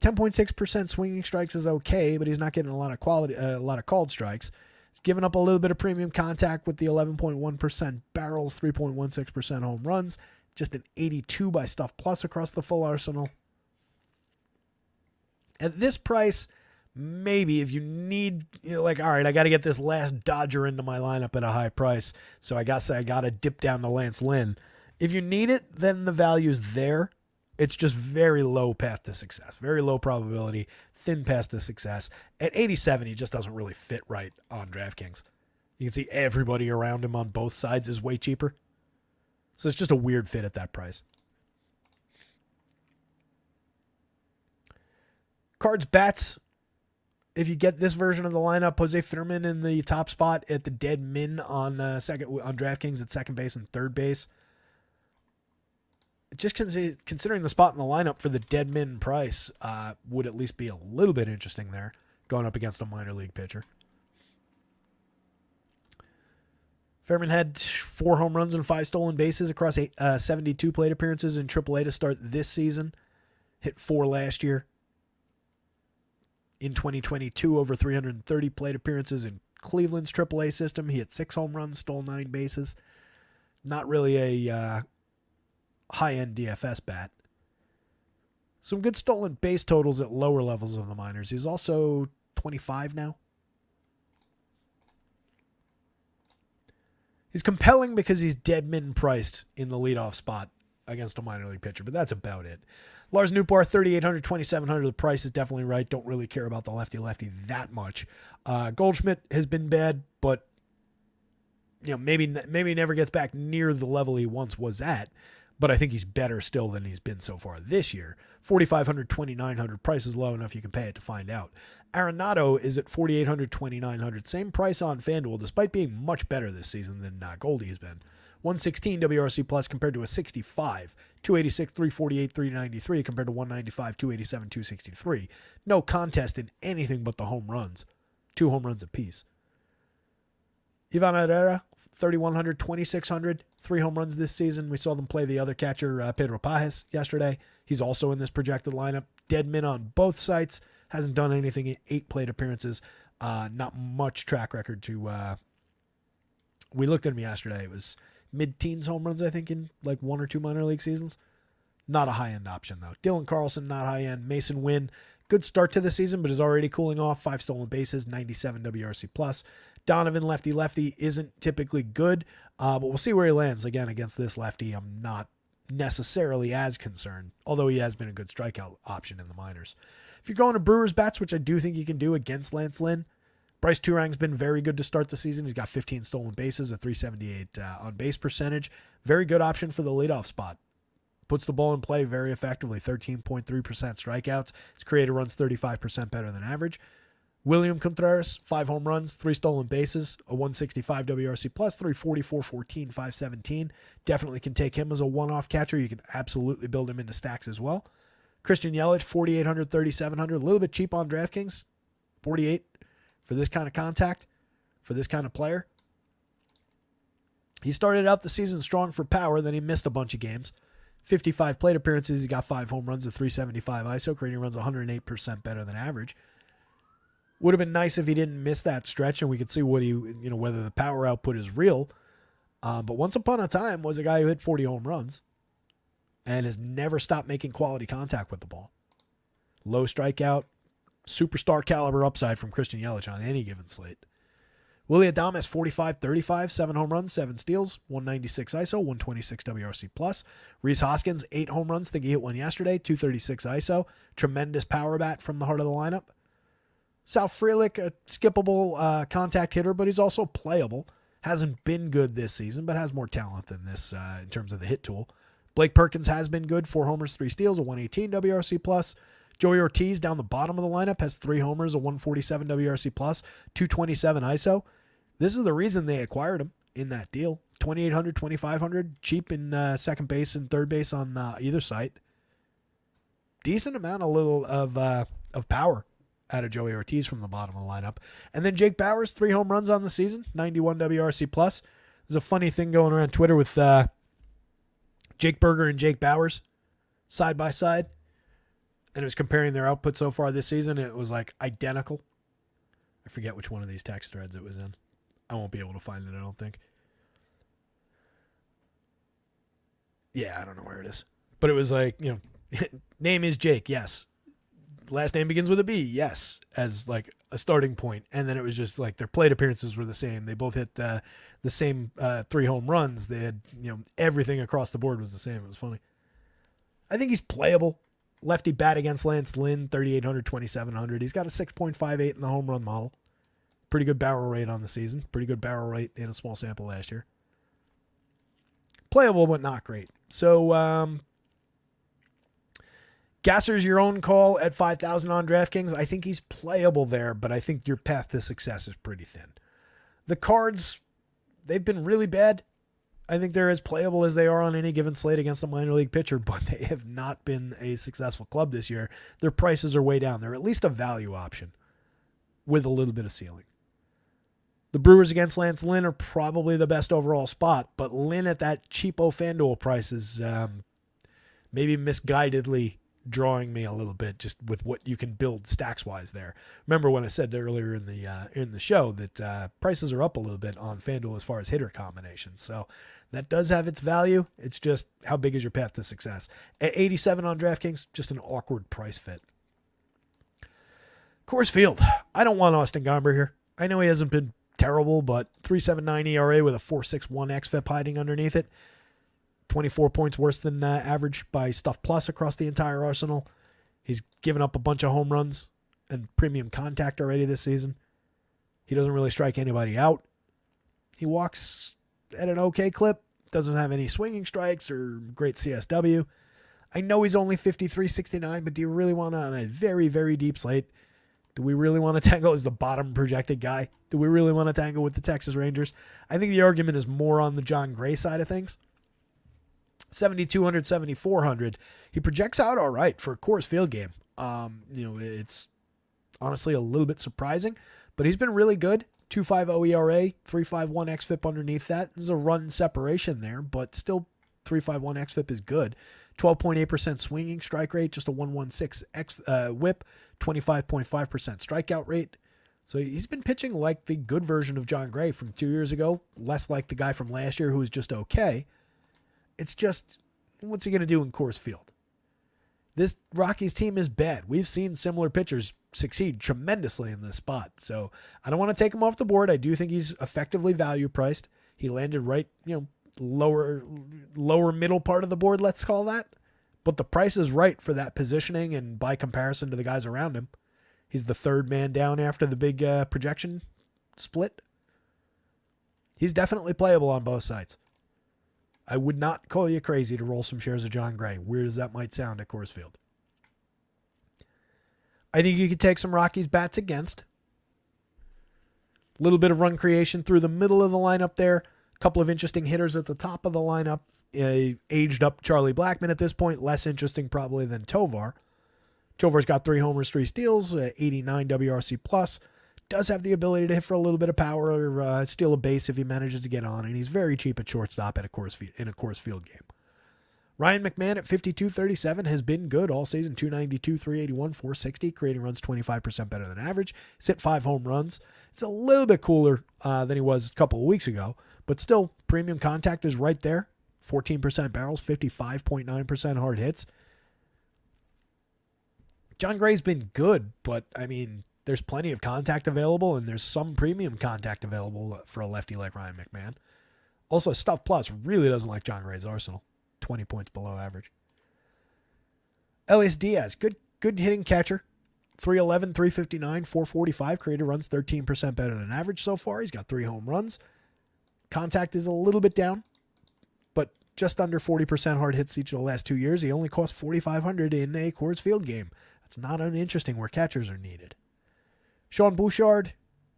10.6% swinging strikes is okay, but he's not getting a lot of called strikes. He's given up a little bit of premium contact with the 11.1% barrels, 3.16% home runs. Just an 82 by Stuff Plus across the full arsenal. At this price, maybe if you need, all right, I got to get this last Dodger into my lineup at a high price, so I got to dip down to Lance Lynn. If you need it, then the value's there. It's just very low path to success, very low probability, thin path to success. At 87, he just doesn't really fit right on DraftKings. You can see everybody around him on both sides is way cheaper. So it's just a weird fit at that price. Cards, bats. If you get this version of the lineup, Jose Furman in the top spot at the dead min on DraftKings at second base and third base. Just considering the spot in the lineup for the dead min price would at least be a little bit interesting there, going up against a minor league pitcher. Furman had 4 home runs and 5 stolen bases across 72 plate appearances in AAA to start this season. Hit 4 last year. In 2022, over 330 plate appearances in Cleveland's AAA system. He hit 6 home runs, stole 9 bases. Not really a high-end DFS bat. Some good stolen base totals at lower levels of the minors. He's also 25 now. He's compelling because he's dead min priced in the leadoff spot against a minor league pitcher, but that's about it. Lars Nootbaar, 3,800, 2,700. The price is definitely right. Don't really care about the lefty-lefty that much. Goldschmidt has been bad, but maybe never gets back near the level he once was at. But I think he's better still than he's been so far this year. 4,500, 2,900. Price is low enough you can pay it to find out. Arenado is at 4,800, 2,900. Same price on FanDuel, despite being much better this season than Goldie has been. 116 WRC plus compared to a 65. 286, 348, 393 compared to 195, 287, 263. No contest in anything but the home runs. 2 home runs apiece. Ivan Herrera, 3,100, 2,600. 3 home runs this season. We saw them play the other catcher, Pedro Pajes, yesterday. He's also in this projected lineup. Dead min on both sites. Hasn't done anything in 8 plate appearances. Not much track record to... we looked at him yesterday. It was mid-teens home runs, I think, in like 1 or 2 minor league seasons. Not a high-end option, though. Dylan Carlson, not high-end. Mason Wynn, good start to the season, but is already cooling off. 5 stolen bases, 97 WRC+. plus. Donovan, lefty-lefty, isn't typically good, but we'll see where he lands. Again, against this lefty, I'm not necessarily as concerned, although he has been a good strikeout option in the minors. If you're going to Brewers bats, which I do think you can do against Lance Lynn, Bryce Turang's been very good to start the season. He's got 15 stolen bases, a 378 on-base percentage. Very good option for the leadoff spot. Puts the ball in play very effectively, 13.3% strikeouts. His creator runs 35% better than average. William Contreras, 5 home runs, 3 stolen bases, a 165 WRC+, 340, 414, 517. Definitely can take him as a one-off catcher. You can absolutely build him into stacks as well. Christian Yelich, 4,800, 3,700. A little bit cheap on DraftKings. 48 for this kind of contact, for this kind of player. He started out the season strong for power, then he missed a bunch of games. 55 plate appearances, he got 5 home runs, a 375 ISO. Creating runs 108% better than average. Would have been nice if he didn't miss that stretch and we could see what whether the power output is real. But once upon a time was a guy who hit 40 home runs and has never stopped making quality contact with the ball. Low strikeout, superstar caliber upside from Christian Yelich on any given slate. Willie Adames, 45-35, 7 home runs, 7 steals, 196 ISO, 126 WRC+. Rhys Hoskins, 8 home runs. Think he hit one yesterday, 236 ISO. Tremendous power bat from the heart of the lineup. Sal Frelick, a skippable contact hitter, but he's also playable. Hasn't been good this season, but has more talent than this in terms of the hit tool. Blake Perkins has been good, 4 homers, 3 steals, a 118 WRC+. Joey Ortiz down the bottom of the lineup has 3 homers, a 147 WRC+, 227 ISO. This is the reason they acquired him in that deal. 2,800, 2,500, cheap in second base and third base on either site. Decent amount of power out of Joey Ortiz from the bottom of the lineup. And then Jake Bauers, 3 home runs on the season, 91 WRC+. There's a funny thing going around Twitter with Jake Berger and Jake Bauers side by side. And it was comparing their output so far this season. It was like identical. I forget which one of these text threads it was in. I won't be able to find it, I don't think. Yeah, I don't know where it is. But it was like, name is Jake, yes. Last name begins with a B, yes, as like a starting point. And then it was just like their plate appearances were the same. They both hit the same 3 home runs. They had, everything across the board was the same. It was funny. I think he's playable. Lefty bat against Lance Lynn, 3,800, 2,700. He's got a 6.58 in the home run model. Pretty good barrel rate on the season. Pretty good barrel rate in a small sample last year. Playable, but not great. So, Gasser's your own call at 5,000 on DraftKings. I think he's playable there, but I think your path to success is pretty thin. The Cards, they've been really bad. I think they're as playable as they are on any given slate against a minor league pitcher, but they have not been a successful club this year. Their prices are way down. They're at least a value option with a little bit of ceiling. The Brewers against Lance Lynn are probably the best overall spot, but Lynn at that cheapo FanDuel price is maybe misguidedly drawing me a little bit just with what you can build stacks-wise there. Remember when I said earlier in the show that prices are up a little bit on FanDuel as far as hitter combinations. So that does have its value. It's just how big is your path to success. At 87 on DraftKings, just an awkward price fit. Coors Field. I don't want Austin Gomber here. I know he hasn't been terrible, but 3.79 ERA with a 4.61 xFIP hiding underneath it. 24 points worse than average by Stuff Plus across the entire arsenal. He's given up a bunch of home runs and premium contact already this season. He doesn't really strike anybody out. He walks at an okay clip. Doesn't have any swinging strikes or great CSW. I know he's only 53.69, but do you really want to, on a very, very deep slate, do we really want to tangle as the bottom projected guy? Do we really want to tangle with the Texas Rangers? I think the argument is more on the John Gray side of things. 7,200, 7,400. He projects out all right for a Coors Field game. It's honestly a little bit surprising, but he's been really good. 2.50 ERA, 3.51 xFIP underneath that. There's a run separation there, but still 3.51 xFIP is good. 12.8% swinging strike rate, just a 1.16 whip, 25.5% strikeout rate. So he's been pitching like the good version of John Gray from 2 years ago, less like the guy from last year who was just okay. It's just, what's he going to do in Coors Field? This Rockies team is bad. We've seen similar pitchers succeed tremendously in this spot. So I don't want to take him off the board. I do think he's effectively value priced. He landed right, lower middle part of the board, let's call that. But the price is right for that positioning and by comparison to the guys around him. He's the third man down after the big projection split. He's definitely playable on both sides. I would not call you crazy to roll some shares of John Gray, weird as that might sound at Coors Field. I think you could take some Rockies bats against. A little bit of run creation through the middle of the lineup there. A couple of interesting hitters at the top of the lineup. Aged up Charlie Blackmon at this point. Less interesting probably than Tovar. Tovar's got 3 homers, 3 steals, 89 WRC+. Does have the ability to hit for a little bit of power or steal a base if he manages to get on, and he's very cheap at shortstop in a Coors Field game. Ryan McMahon at 52.37 has been good all season, 292, 381, 460, creating runs 25% better than average. He's hit 5 home runs. It's a little bit cooler than he was a couple of weeks ago, but still premium contact is right there. 14% barrels, 55.9% hard hits. John Gray's been good, but I mean, there's plenty of contact available, and there's some premium contact available for a lefty like Ryan McMahon. Also, Stuff Plus really doesn't like John Gray's Arsenal. 20 points below average. Elias Diaz, good hitting catcher. 311, 359, 445. Created runs 13% better than average so far. He's got 3 home runs. Contact is a little bit down, but just under 40% hard hits each of the last 2 years. He only cost $4,500 in a Coors Field game. That's not uninteresting where catchers are needed. Sean Bouchard,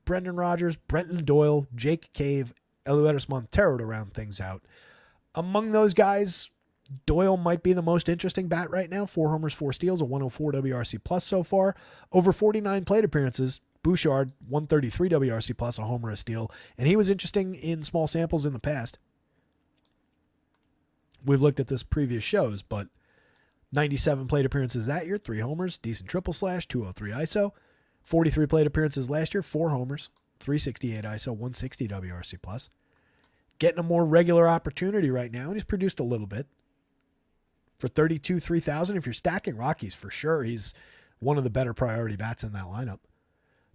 Brendan Rodgers, Brenton Doyle, Jake Cave, Eleuders Montero to round things out. Among those guys, Doyle might be the most interesting bat right now. 4 homers, 4 steals, a 104 WRC plus so far. Over 49 plate appearances, Bouchard, 133 WRC plus, a homer, a steal. And he was interesting in small samples in the past. We've looked at this previous shows, but 97 plate appearances that year, 3 homers, decent triple slash, 203 ISO. 43 plate appearances last year, 4 homers, 368 ISO, 160 WRC plus. Getting a more regular opportunity right now, and he's produced a little bit. For 32, 3,000, if you're stacking Rockies, for sure, he's one of the better priority bats in that lineup.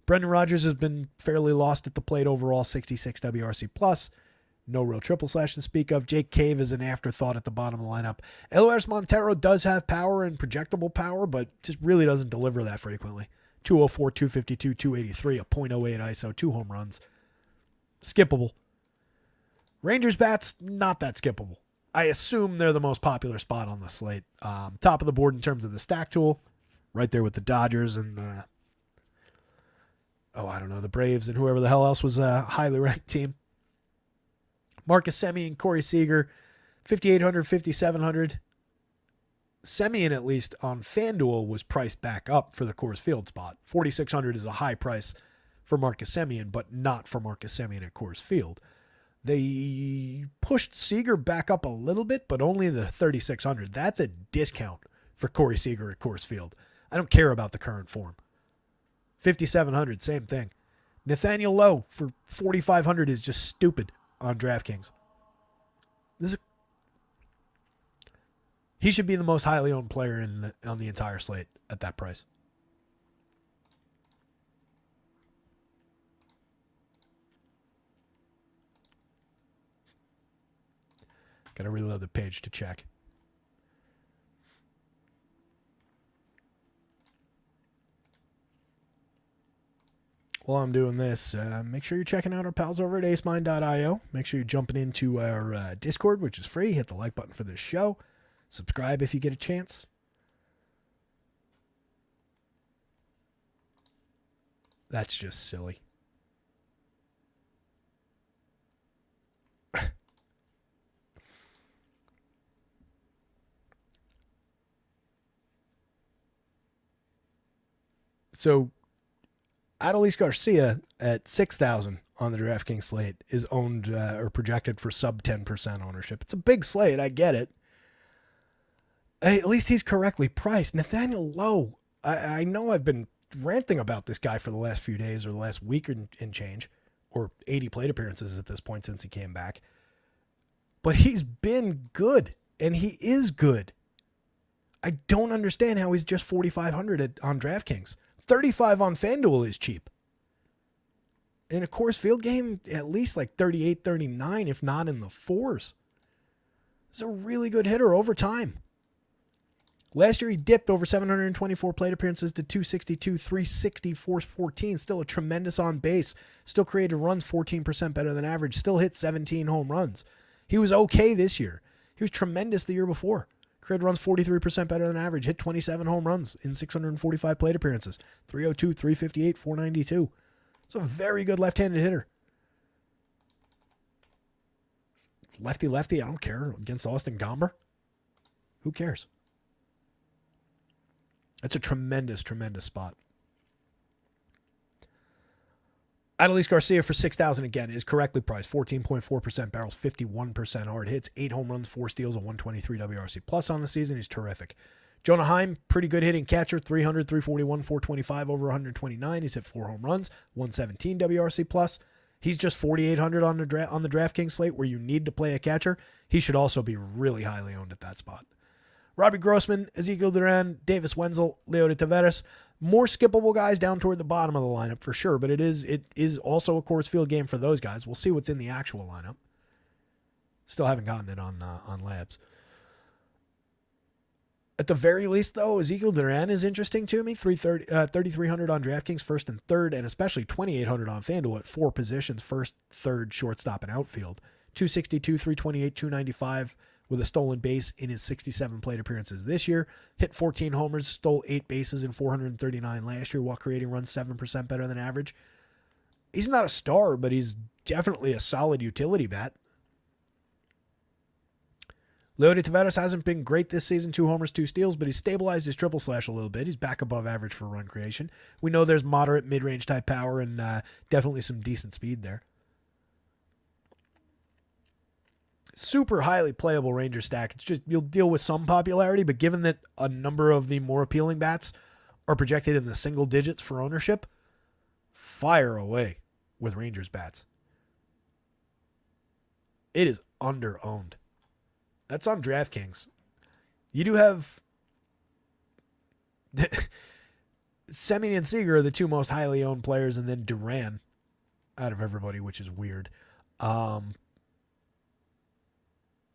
Brendan Rodgers has been fairly lost at the plate overall, 66 WRC plus. No real triple slash to speak of. Jake Cave is an afterthought at the bottom of the lineup. Eleuders Montero does have power and projectable power, but just really doesn't deliver that frequently. 204, 252, 283, a .08 ISO, 2 home runs. Skippable. Rangers bats, not that skippable. I assume they're the most popular spot on the slate. Top of the board in terms of the stack tool. Right there with the Dodgers and the Braves and whoever the hell else was a highly ranked team. Marcus Semien, Corey Seager, 5,800, 5,700. Semien, at least on FanDuel, was priced back up for the Coors Field spot. 4,600 is a high price for Marcus Semien, but not for Marcus Semien at Coors Field. They pushed Seager back up a little bit, but only the 3,600. That's a discount for Corey Seager at Coors Field. I don't care about the current form. 5,700, same thing. Nathaniel Lowe for 4,500 is just stupid on DraftKings. He should be the most highly owned player on the entire slate at that price. Got to reload the page to check. While I'm doing this, make sure you're checking out our pals over at acemine.io. Make sure you're jumping into our Discord, which is free. Hit the like button for this show. Subscribe if you get a chance. That's just silly. So, Adolis Garcia at 6,000 on the DraftKings slate is owned or projected for sub 10% ownership. It's a big slate. I get it. At least he's correctly priced. Nathaniel Lowe, I know I've been ranting about this guy for the last few days or the last week and change, or 80 plate appearances at this point since he came back. But he's been good, and he is good. I don't understand how he's just 4,500 on DraftKings. 35 on FanDuel is cheap. In a Coors Field game, at least like 38, 39, if not in the 4s. He's a really good hitter over time. Last year, he dipped over 724 plate appearances to 262, 360, 414. Still a tremendous on base. Still created runs 14% better than average. Still hit 17 home runs. He was okay this year. He was tremendous the year before. Created runs 43% better than average. Hit 27 home runs in 645 plate appearances. 302, 358, 492. It's a very good left-handed hitter. Lefty, I don't care. Against Austin Gomber. Who cares? That's a tremendous, tremendous spot. Adolis Garcia for 6,000 again is correctly priced. 14.4% barrels, 51% hard hits, 8 home runs, 4 steals, a 123 WRC plus on the season. He's terrific. Jonah Heim, pretty good hitting catcher, 300, 341, 425, over 129. He's hit 4 home runs, 117 WRC plus. He's just 4,800 on the DraftKings slate where you need to play a catcher. He should also be really highly owned at that spot. Robbie Grossman, Ezekiel Duran, Davis Wenzel, Leo de Taveras, More skippable guys down toward the bottom of the lineup for sure, but it is also a Coors Field game for those guys. We'll see what's in the actual lineup. Still haven't gotten it on Labs. At the very least, though, Ezekiel Duran is interesting to me. 3,300 on DraftKings, first and third, and especially 2,800 on FanDuel at 4 positions, first, third, shortstop, and outfield. 262, 328, 295 with a stolen base in his 67 plate appearances this year. Hit 14 homers, stole 8 bases in 439 last year while creating runs 7% better than average. He's not a star, but he's definitely a solid utility bat. Leody Taveras hasn't been great this season, 2 homers, 2 steals, but he's stabilized his triple slash a little bit. He's back above average for run creation. We know there's moderate mid-range type power and definitely some decent speed there. Super highly playable Ranger stack. It's just you'll deal with some popularity, but given that a number of the more appealing bats are projected in the single digits for ownership, fire away with Rangers bats. It is under-owned. That's on DraftKings. You do have Semien and Seager are the 2 most highly owned players, and then Duran out of everybody, which is weird.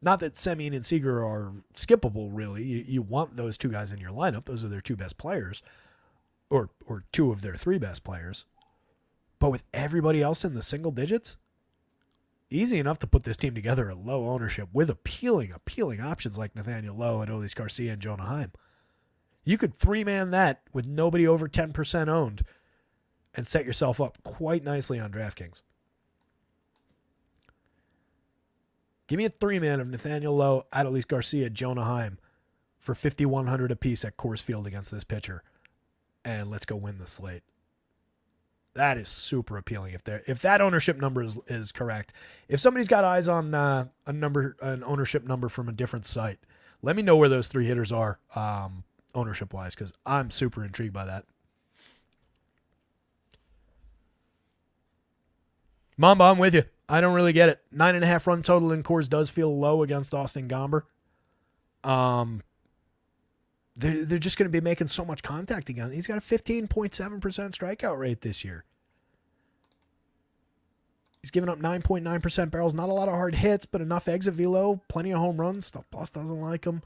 Not that Semien and Seager are skippable, really. You want those 2 guys in your lineup. Those are their 2 best players, or 2 of their 3 best players. But with everybody else in the single digits, easy enough to put this team together at low ownership with appealing options like Nathaniel Lowe, Adolis Garcia, and Jonah Heim. You could 3-man that with nobody over 10% owned and set yourself up quite nicely on DraftKings. Give me a 3-man of Nathaniel Lowe, Adolis Garcia, Jonah Heim for $5,100 apiece at Coors Field against this pitcher, and let's go win the slate. That is super appealing if that ownership number is correct. If somebody's got eyes on an ownership number from a different site, let me know where those 3 hitters are ownership wise, because I'm super intrigued by that. Mamba, I'm with you. I don't really get it. 9.5 run total in Coors does feel low against Austin Gomber. They're just going to be making so much contact again. He's got a 15.7% strikeout rate this year. He's given up 9.9% barrels. Not a lot of hard hits, but enough exit velo. Plenty of home runs. Stuff Plus doesn't like him.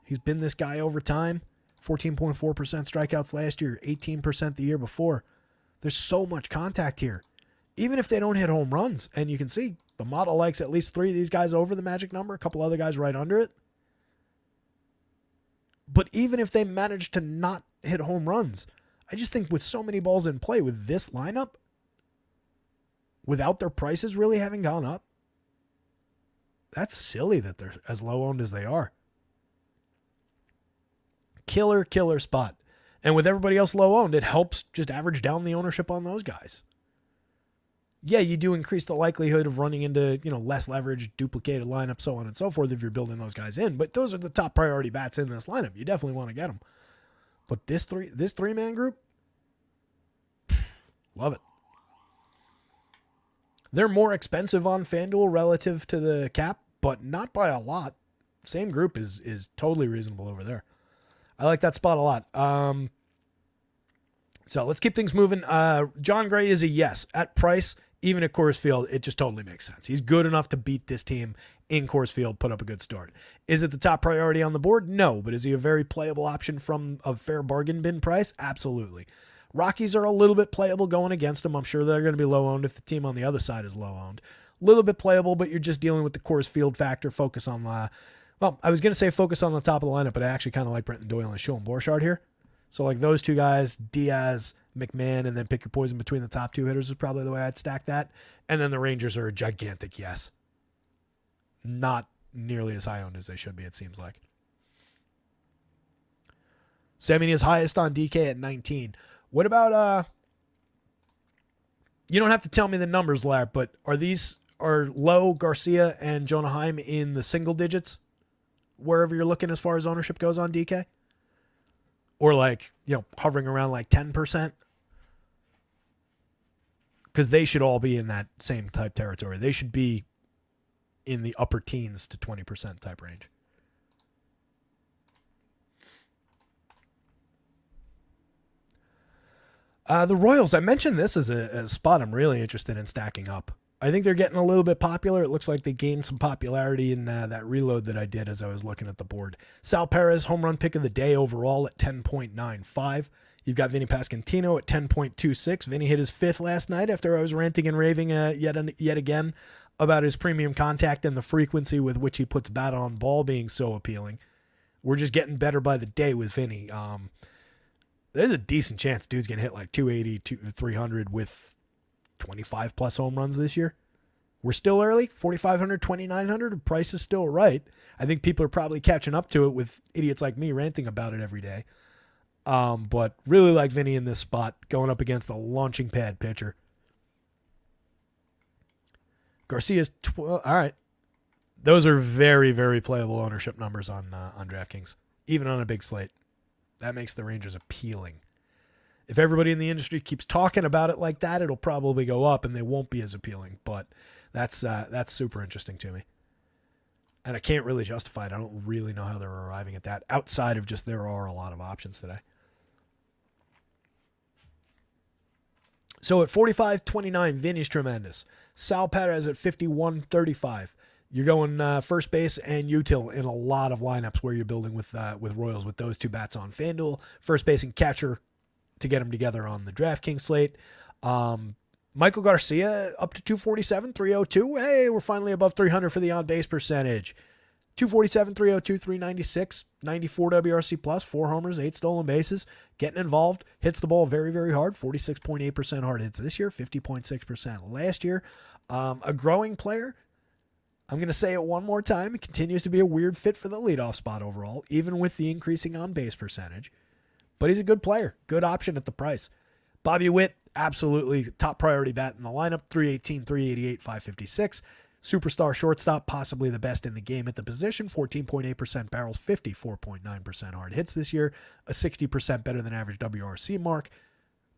He's been this guy over time. 14.4% strikeouts last year. 18% the year before. There's so much contact here. Even if they don't hit home runs, and you can see the model likes at least 3 of these guys over the magic number. A couple other guys right under it. But even if they manage to not hit home runs, I just think with so many balls in play with this lineup, without their prices really having gone up, that's silly that they're as low owned as they are. Killer spot. And with everybody else low owned, it helps just average down the ownership on those guys. Yeah, you do increase the likelihood of running into, less leverage, duplicated lineup, so on and so forth if you're building those guys in. But those are the top priority bats in this lineup. You definitely want to get them. But this 3-man group, love it. They're more expensive on FanDuel relative to the cap, but not by a lot. Same group is totally reasonable over there. I like that spot a lot. So let's keep things moving. John Gray is a yes. At price, even at Coors Field, it just totally makes sense. He's good enough to beat this team in Coors Field, put up a good start. Is it the top priority on the board? No, but is he a very playable option from a fair bargain bin price? Absolutely. Rockies are a little bit playable going against them. I'm sure they're going to be low owned if the team on the other side is low owned. A little bit playable, but you're just dealing with the Coors Field factor. Focus on I was going to say focus on the top of the lineup, but I actually kind of like Brenton Doyle and Sean Borchardt here. So like those 2 guys, Diaz, McMahon, and then pick your poison between the top 2 hitters is probably the way I'd stack that. And then the Rangers are a gigantic yes. Not nearly as high owned as they should be, it seems like. Semien is highest on DK at 19. What about you don't have to tell me the numbers, Larry, but are Lowe, Garcia, and Jonah Heim in the single digits wherever you're looking as far as ownership goes on DK? Or hovering around 10%? Because they should all be in that same type territory. They should be in the upper teens to 20% type range. The Royals, I mentioned this as a spot I'm really interested in stacking up. I think they're getting a little bit popular. It looks like they gained some popularity in that reload that I did as I was looking at the board. Sal Perez, home run pick of the day overall at 10.95. You've got Vinny Pasquantino at 10.26. Vinny hit his fifth last night after I was ranting and raving yet again about his premium contact and the frequency with which he puts bat on ball being so appealing. We're just getting better by the day with Vinny. There's a decent chance dude's going to hit like 280, 300 with 25 plus home runs this year. We're still early, 4,500, 2,900. The price is still right. I think people are probably catching up to it with idiots like me ranting about it every day. But really like Vinny in this spot, going up against a launching pad pitcher. Garcia's all right. Those are very, very playable ownership numbers on DraftKings, even on a big slate. That makes the Rangers appealing. If everybody in the industry keeps talking about it like that, it'll probably go up and they won't be as appealing. But that's super interesting to me. And I can't really justify it. I don't really know how they're arriving at that outside of just there are a lot of options today. So at 45.29, Vinny's tremendous. Sal Perez at 51.35. You're going first base and util in a lot of lineups where you're building with Royals with those two bats on FanDuel. First base and catcher to get them together on the DraftKings slate. Michael Garcia up to 247, 302. Hey, we're finally above 300 for the on-base percentage. 247, 302, 396, 94 WRC plus, 4 homers, 8 stolen bases. Getting involved, hits the ball very, very hard. 46.8% hard hits this year, 50.6% last year. A growing player. I'm going to say it one more time. It continues to be a weird fit for the leadoff spot overall, even with the increasing on-base percentage. But he's a good player. Good option at the price. Bobby Witt, absolutely top priority bat in the lineup. 318, 388, 556. Superstar shortstop, possibly the best in the game at the position. 14.8% barrels, 54.9% hard hits this year. A 60% better than average WRC mark.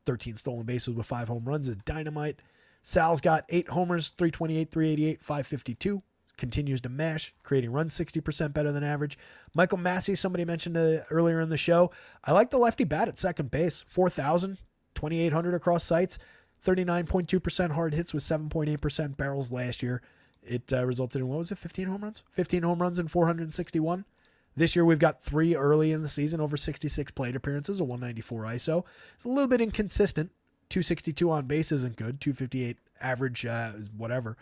13 stolen bases with 5 home runs is dynamite. Sal's got 8 homers, 328, 388, 552. Continues to mash, creating runs 60% better than average. Michael Massey, somebody mentioned earlier in the show. I like the lefty bat at second base. 4,000, 2,800 across sites. 39.2% hard hits with 7.8% barrels last year. It resulted in, 15 home runs? 15 home runs and 461. This year we've got 3 early in the season, over 66 plate appearances, a 194 ISO. It's a little bit inconsistent. 262 on base isn't good. 258 average, whatever.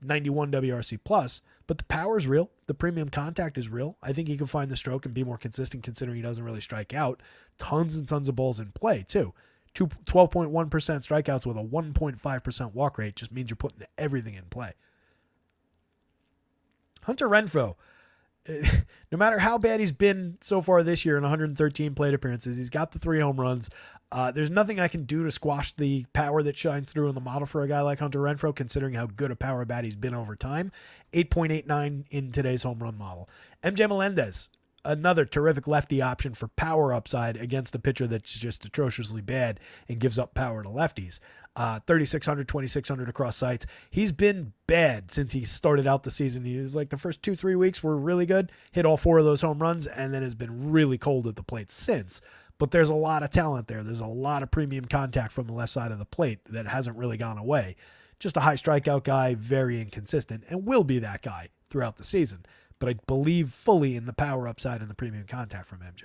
91 WRC plus, but the power is real. The premium contact is real. I think he can find the stroke and be more consistent considering he doesn't really strike out. Tons and tons of balls in play too. 12.1% strikeouts with a 1.5% walk rate just means you're putting everything in play. Hunter Renfroe, no matter how bad he's been so far this year in 113 plate appearances, he's got the 3 home runs. There's nothing I can do to squash the power that shines through in the model for a guy like Hunter Renfroe, considering how good a power bat he's been over time. 8.89 in today's home run model. MJ Melendez, another terrific lefty option for power upside against a pitcher that's just atrociously bad and gives up power to lefties. 3,600, 2,600 across sites. He's been bad since he started out the season. He was like the first 2-3 weeks were really good, hit all 4 of those home runs, and then has been really cold at the plate since. But there's a lot of talent there. There's a lot of premium contact from the left side of the plate that hasn't really gone away. Just a high strikeout guy, very inconsistent, and will be that guy throughout the season. But I believe fully in the power upside and the premium contact from MJ.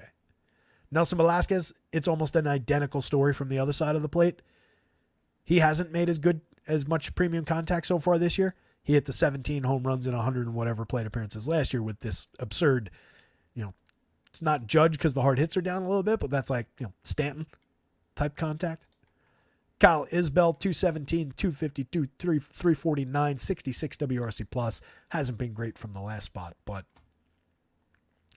Nelson Velasquez, it's almost an identical story from the other side of the plate. He hasn't made as much premium contact so far this year. He hit the 17 home runs in 100 and whatever plate appearances last year with this absurd, it's not Judge because the hard hits are down a little bit, but that's like, Stanton type contact. Kyle Isbell, 217, 252, 349, 66 WRC plus. Hasn't been great from the last spot, but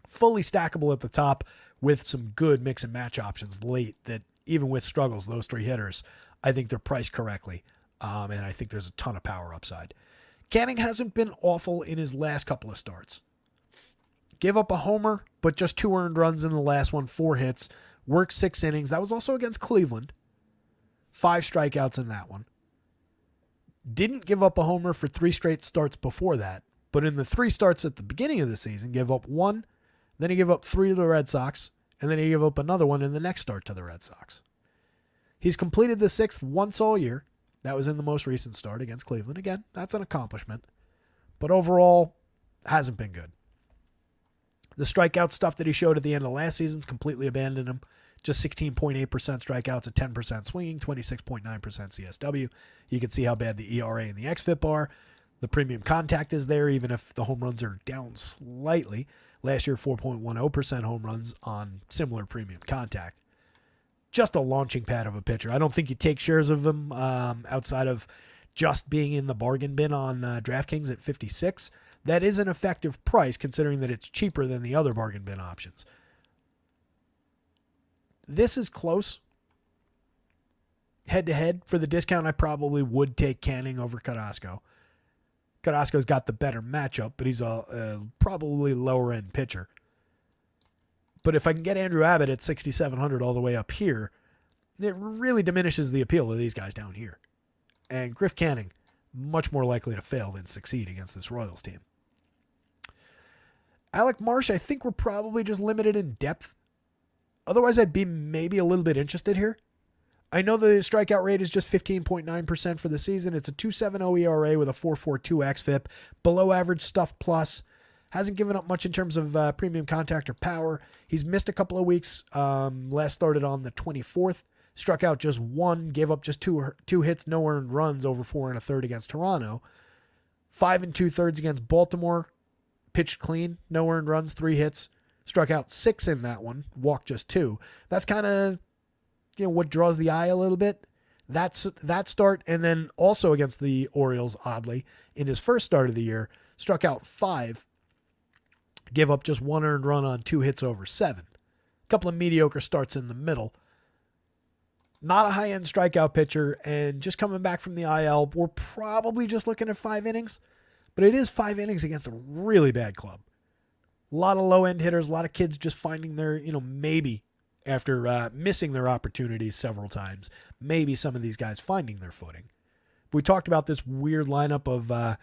fully stackable at the top with some good mix and match options late that even with struggles, those 3 hitters, I think they're priced correctly. And I think there's a ton of power upside. Canning hasn't been awful in his last couple of starts. Gave up a homer, but just 2 earned runs in the last one, 4 hits, worked 6 innings. That was also against Cleveland. 5 strikeouts in that one. Didn't give up a homer for 3 straight starts before that, but in the 3 starts at the beginning of the season, gave up 1, then he gave up 3 to the Red Sox, and then he gave up another one in the next start to the Red Sox. He's completed the sixth once all year. That was in the most recent start against Cleveland. Again, that's an accomplishment. But overall, hasn't been good. The strikeout stuff that he showed at the end of last season's completely abandoned him. Just 16.8% strikeouts at 10% swinging, 26.9% CSW. You can see how bad the ERA and the xFIP are. The premium contact is there, even if the home runs are down slightly. Last year, 4.10% home runs on similar premium contact. Just a launching pad of a pitcher. I don't think you take shares of him outside of just being in the bargain bin on DraftKings at 56. That is an effective price considering that it's cheaper than the other bargain bin options. This is close. Head-to-head, for the discount, I probably would take Canning over Carrasco. Carrasco's got the better matchup, but he's a probably lower-end pitcher. But if I can get Andrew Abbott at 6,700 all the way up here, it really diminishes the appeal of these guys down here. And Griff Canning, much more likely to fail than succeed against this Royals team. Alec Marsh, I think we're probably just limited in depth. Otherwise, I'd be maybe a little bit interested here. I know the strikeout rate is just 15.9% for the season. It's a 2.70 ERA with a 4.42 xFIP. Below average stuff plus. Hasn't given up much in terms of premium contact or power. He's missed a couple of weeks. Last started on the 24th. Struck out just one. Gave up just two hits, no earned runs over 4 1/3 against Toronto. 5 2/3 against Baltimore. Pitched clean. No earned runs, 3 hits. Struck out 6 in that one. Walked just 2. That's kind of what draws the eye a little bit. That's that start. And then also against the Orioles, oddly, in his first start of the year, struck out 5. Give up just 1 earned run on 2 hits over 7. A couple of mediocre starts in the middle. Not a high-end strikeout pitcher, and just coming back from the IL, we're probably just looking at 5 innings. But it is 5 innings against a really bad club. A lot of low-end hitters, a lot of kids just finding their, maybe after missing their opportunities several times, maybe some of these guys finding their footing. We talked about this weird lineup of,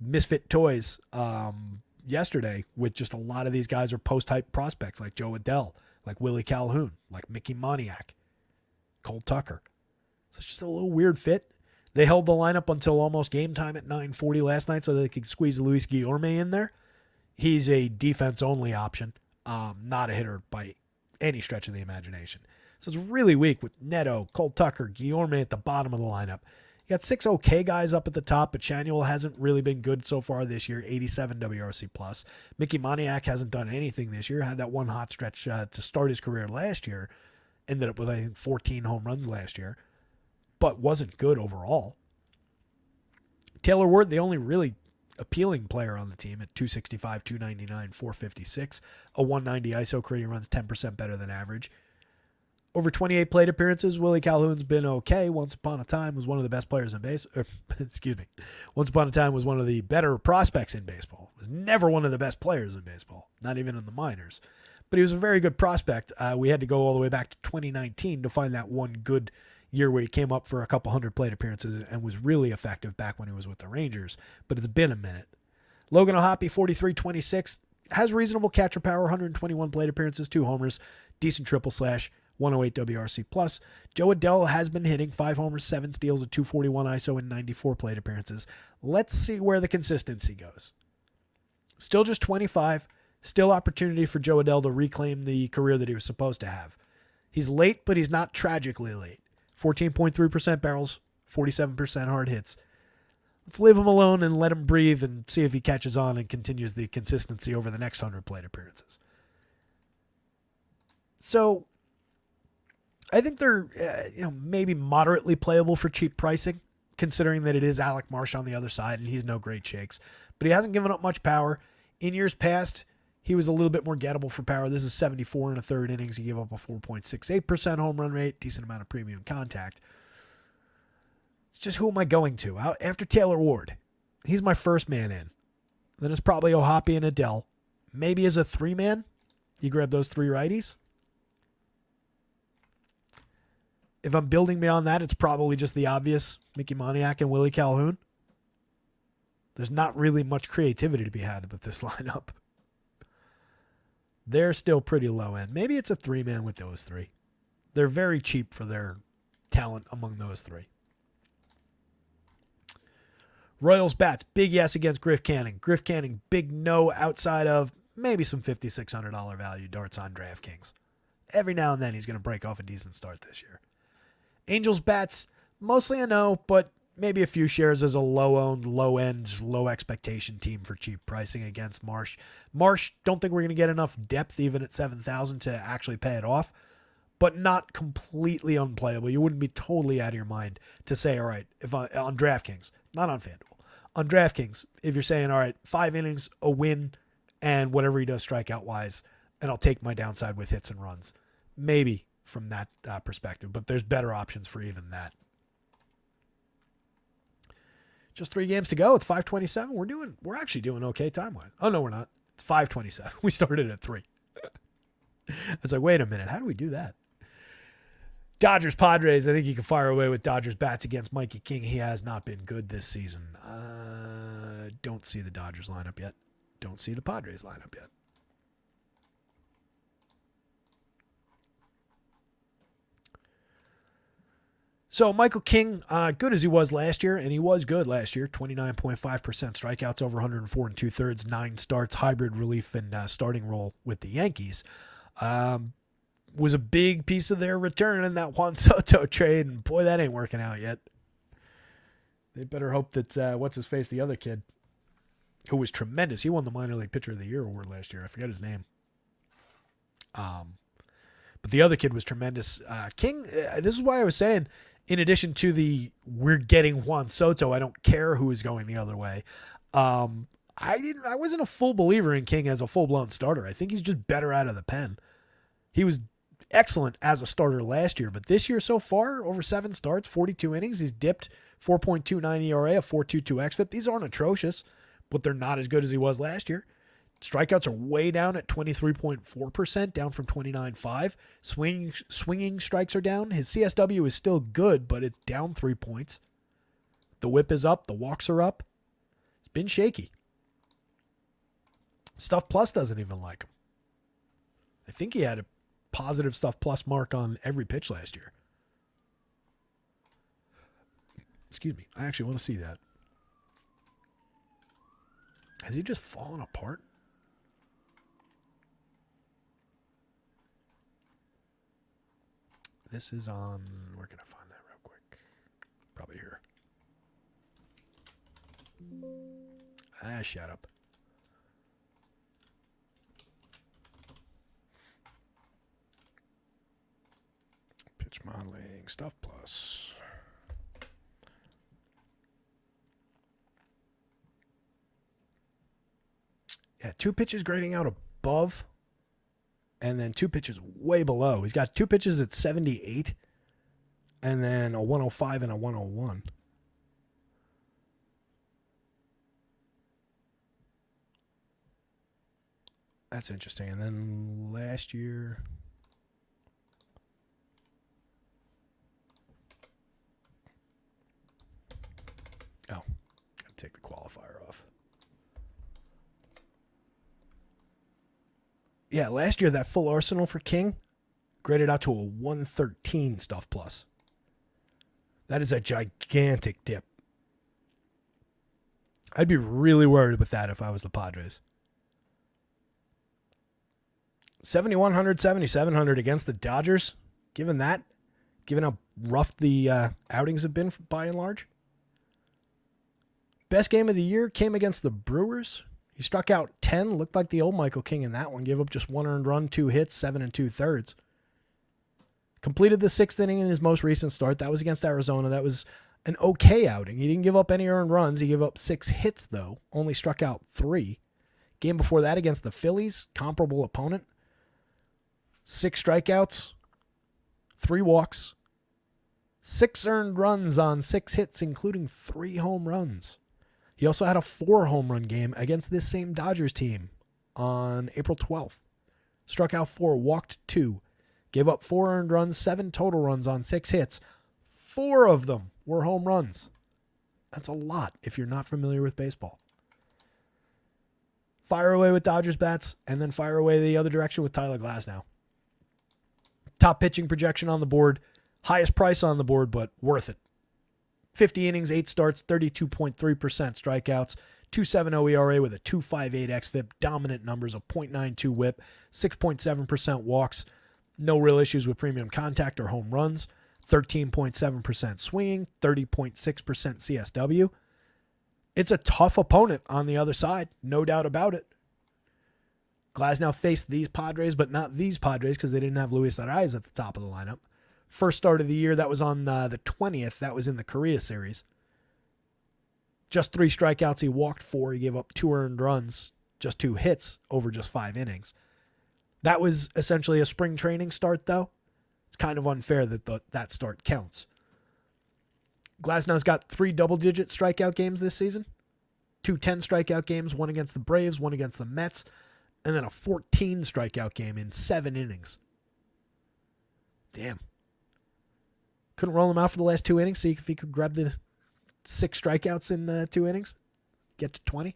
misfit toys yesterday with just a lot of these guys are post-hype prospects like Joe Adell, like Willie Calhoun, like Mickey Moniak, Cole Tucker. So it's just a little weird fit. They held the lineup until almost game time at 9:40 last night so they could squeeze Luis Guillorme in there. He's a defense-only option, not a hitter by any stretch of the imagination. So it's really weak with Neto, Cole Tucker, Guillorme at the bottom of the lineup. You got 6 okay guys up at the top, but Chanuel hasn't really been good so far this year, 87 WRC+. Mickey Moniak hasn't done anything this year, had that one hot stretch to start his career last year, ended up with, I think, 14 home runs last year, but wasn't good overall. Taylor Ward, the only really appealing player on the team at 265, 299, 456, a 190 ISO, creating runs 10% better than average. Over 28 plate appearances, Willie Calhoun's been okay. Once upon a time was one of the best players in Once upon a time was one of the better prospects in baseball. Was never one of the best players in baseball, not even in the minors. But he was a very good prospect. We had to go all the way back to 2019 to find that one good year where he came up for a couple hundred plate appearances and was really effective back when he was with the Rangers. But it's been a minute. Logan O'Hoppe, 43-26, has reasonable catcher power, 121 plate appearances, 2 homers, decent triple slash, 108 WRC+. Joe Adell has been hitting 5 homers, 7 steals, a 241 ISO, and 94 plate appearances. Let's see where the consistency goes. Still just 25. Still opportunity for Joe Adell to reclaim the career that he was supposed to have. He's late, but he's not tragically late. 14.3% barrels, 47% hard hits. Let's leave him alone and let him breathe and see if he catches on and continues the consistency over the next 100 plate appearances. So I think they're maybe moderately playable for cheap pricing, considering that it is Alec Marsh on the other side and he's no great shakes. But he hasn't given up much power. In years past, he was a little bit more gettable for power. This is 74 1/3 innings. He gave up a 4.68% home run rate, decent amount of premium contact. It's just, who am I going to? After Taylor Ward, he's my first man in. Then it's probably O'Hoppe and Adell. Maybe as a 3-man, you grab those 3 righties. If I'm building beyond that, it's probably just the obvious Mickey Moniak and Willie Calhoun. There's not really much creativity to be had with this lineup. They're still pretty low end. Maybe it's a 3-man with those 3. They're very cheap for their talent among those three. Royals bats, big yes against Griff Canning. Griff Canning, big no outside of maybe some $5,600 value darts on DraftKings. Every now and then he's going to break off a decent start this year. Angels bats, mostly a no, but maybe a few shares as a low-owned, low-end, low-expectation team for cheap pricing against Marsh. Marsh, don't think we're going to get enough depth even at $7,000 to actually pay it off, but not completely unplayable. You wouldn't be totally out of your mind to say, all right, if on DraftKings, not on FanDuel, on DraftKings, if you're saying, all right, 5 innings, a win, and whatever he does strikeout-wise, and I'll take my downside with hits and runs. Maybe from that perspective, but there's better options for even that. Just 3 games to go. It's 5:27. We're actually doing okay time-wise. Oh, no, we're not. It's 5:27. We started at 3. I was like, wait a minute. How do we do that? Dodgers, Padres. I think you can fire away with Dodgers bats against Mikey King. He has not been good this season. Don't see the Dodgers lineup yet. Don't see the Padres lineup yet. So Michael King, good as he was last year, and he was good last year, 29.5% strikeouts, over 104 and 2/3, 9 starts, hybrid relief and starting role with the Yankees. Was a big piece of their return in that Juan Soto trade, and boy, that ain't working out yet. They better hope that, what's-his-face, the other kid, who was tremendous. He won the Minor League Pitcher of the Year award last year. I forget his name. But the other kid was tremendous. King, this is why I was saying, in addition to we're getting Juan Soto, I don't care who is going the other way. I wasn't a full believer in King as a full-blown starter. I think he's just better out of the pen. He was excellent as a starter last year, but this year so far, over 7 starts, 42 innings, he's dipped 4.29 ERA, a 4.22 xFIP. These aren't atrocious, but they're not as good as he was last year. Strikeouts are way down at 23.4%, down from 29.5. Swinging strikes are down. His CSW is still good, but it's down 3 points. The whip is up. The walks are up. It's been shaky. Stuff Plus doesn't even like him. I think he had a positive Stuff Plus mark on every pitch last year. Excuse me. I actually want to see that. Has he just fallen apart? This is on, where can I find that real quick? Probably here. Shut up. Pitch modeling, Stuff Plus. Yeah, 2 pitches grading out above, and then 2 pitches way below. He's got 2 pitches at 78, and then a 105 and a 101. That's interesting. And then last year, gotta take the qualifier off. Yeah, last year that full arsenal for King graded out to a 113 Stuff Plus. That is a gigantic dip. I'd be really worried with that if I was the Padres. 7,100, 7,700 against the Dodgers. Given how rough the outings have been by and large. Best game of the year came against the Brewers. He struck out 10, looked like the old Michael King in that one. Gave up just 1 earned run, 2 hits, 7 2/3. Completed the 6th inning in his most recent start. That was against Arizona. That was an okay outing. He didn't give up any earned runs. He gave up 6 hits, though. Only struck out 3. Game before that against the Phillies, comparable opponent. 6 strikeouts, 3 walks, 6 earned runs on 6 hits, including 3 home runs. He also had a 4 home run game against this same Dodgers team on April 12th. Struck out 4, walked 2, gave up 4 earned runs, 7 total runs on 6 hits. 4 of them were home runs. That's a lot if you're not familiar with baseball. Fire away with Dodgers bats, and then fire away the other direction with Tyler Glasnow. Top pitching projection on the board, highest price on the board, but worth it. 50 innings, 8 starts, 32.3% strikeouts, 2.70 ERA with a 2.58 xFIP, dominant numbers, a .92 whip, 6.7% walks, no real issues with premium contact or home runs, 13.7% swinging, 30.6% CSW. It's a tough opponent on the other side, no doubt about it. Glasnow faced these Padres, but not these Padres because they didn't have Luis Arraez at the top of the lineup. First start of the year, that was on the 20th. That was in the Korea series. Just 3 strikeouts. He walked 4. He gave up 2 earned runs, just 2 hits over just 5 innings. That was essentially a spring training start, though. It's kind of unfair that that start counts. Glasnow's got 3 double-digit strikeout games this season. 2 10 strikeout games, one against the Braves, one against the Mets, and then a 14 strikeout game in 7 innings. Damn. Couldn't roll him out for the last 2 innings, see if he could grab the 6 strikeouts in 2 innings, get to 20.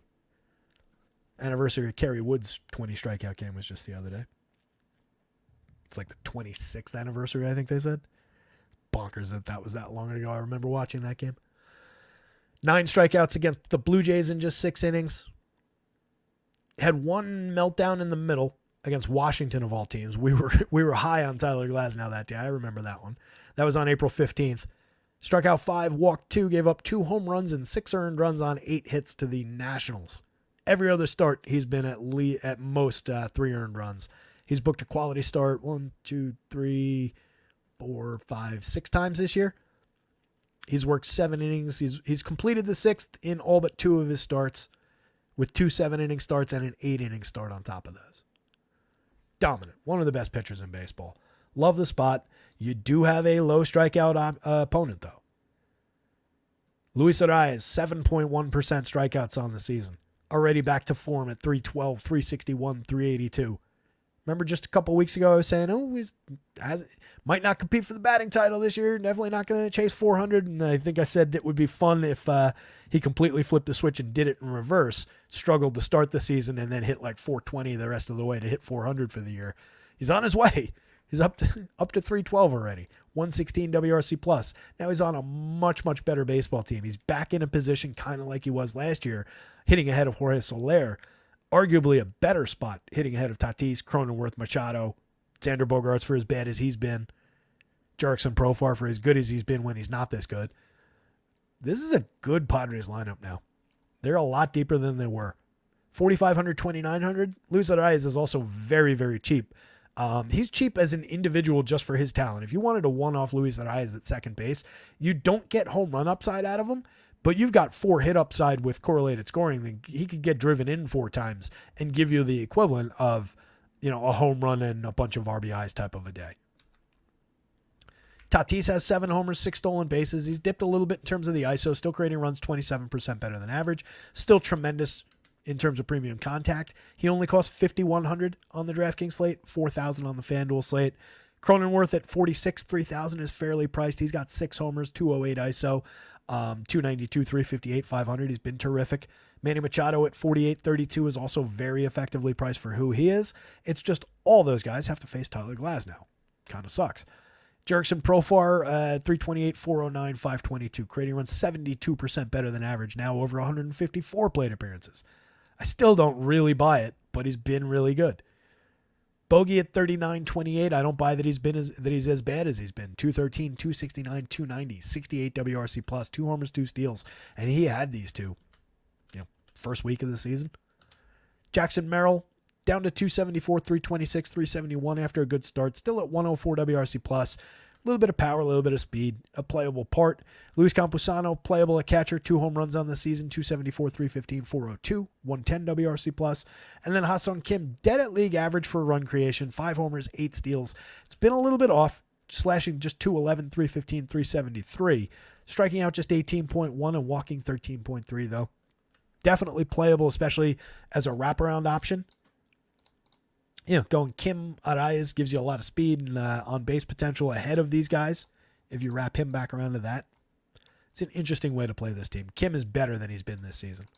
Anniversary of Kerry Wood's 20 strikeout game was just the other day. It's like the 26th anniversary, I think they said. Bonkers that was that long ago. I remember watching that game. 9 strikeouts against the Blue Jays in just 6 innings. Had 1 meltdown in the middle against Washington of all teams. We were high on Tyler Glasnow that day. I remember that one. That was on April 15th. Struck out 5, walked 2, gave up 2 home runs and 6 earned runs on 8 hits to the Nationals. Every other start, he's been at most 3 earned runs. He's booked a quality start 1, 2, 3, 4, 5, 6 times this year. He's worked 7 innings. He's completed the 6th in all but 2 of his starts, with 2 7-inning starts and an 8-inning start on top of those. Dominant. One of the best pitchers in baseball. Love the spot. You do have a low strikeout opponent, though. Luis Arraez, 7.1% strikeouts on the season. Already back to form at 312, 361, 382. Remember just a couple weeks ago I was saying, might not compete for the batting title this year. Definitely not going to chase 400. And I think I said it would be fun if he completely flipped the switch and did it in reverse. Struggled to start the season and then hit like 420 the rest of the way to hit 400 for the year. He's on his way. He's up to 312 already. 116 WRC plus. Now he's on a much, much better baseball team. He's back in a position kind of like he was last year, hitting ahead of Jorge Soler. Arguably a better spot, hitting ahead of Tatis, Cronenworth, Machado, Xander Bogaerts for as bad as he's been, Jurickson Profar for as good as he's been when he's not this good. This is a good Padres lineup now. They're a lot deeper than they were. 4,500, 2,900. Luis Arraez is also very, very cheap. He's cheap as an individual just for his talent. If you wanted to one-off Luis Arraez at second base, you don't get home run upside out of him, but you've got 4 hit upside with correlated scoring. He could get driven in 4 times and give you the equivalent of, a home run and a bunch of RBIs type of a day. Tatis has 7 homers, 6 stolen bases. He's dipped a little bit in terms of the ISO, still creating runs 27% better than average. Still tremendous in terms of premium contact. He only costs $5,100 on the DraftKings slate, $4,000 on the FanDuel slate. Cronenworth at $46,000, $3,000 is fairly priced. He's got 6 homers, 208 ISO, 292, 358, 500. He's been terrific. Manny Machado at $48,32 is also very effectively priced for who he is. It's just all those guys have to face Tyler Glasnow. Kind of sucks. Jurickson Profar, 328, 409, 522. Creating runs 72% better than average, now over 154 plate appearances. I still don't really buy it, but he's been really good. Bogey at 39.28. I don't buy that he's as bad as he's been. 213, 269, 290, 68 WRC plus, 2 homers, 2 steals, and he had these 2. First week of the season. Jackson Merrill down to 274, 326, 371 after a good start. Still at 104 WRC plus. A little bit of power, a little bit of speed, a playable part. Luis Campusano, playable at catcher, 2 home runs on the season, 274, 315, 402, 110 WRC plus. And then Ha-Seong Kim, dead at league average for run creation, 5 homers, 8 steals. It's been a little bit off, slashing just 211, 315, 373. Striking out just 18.1 and walking 13.3 though. Definitely playable, especially as a wraparound option. Going Kim Arraez gives you a lot of speed and on-base potential ahead of these guys. If you wrap him back around to that, it's an interesting way to play this team. Kim is better than he's been this season.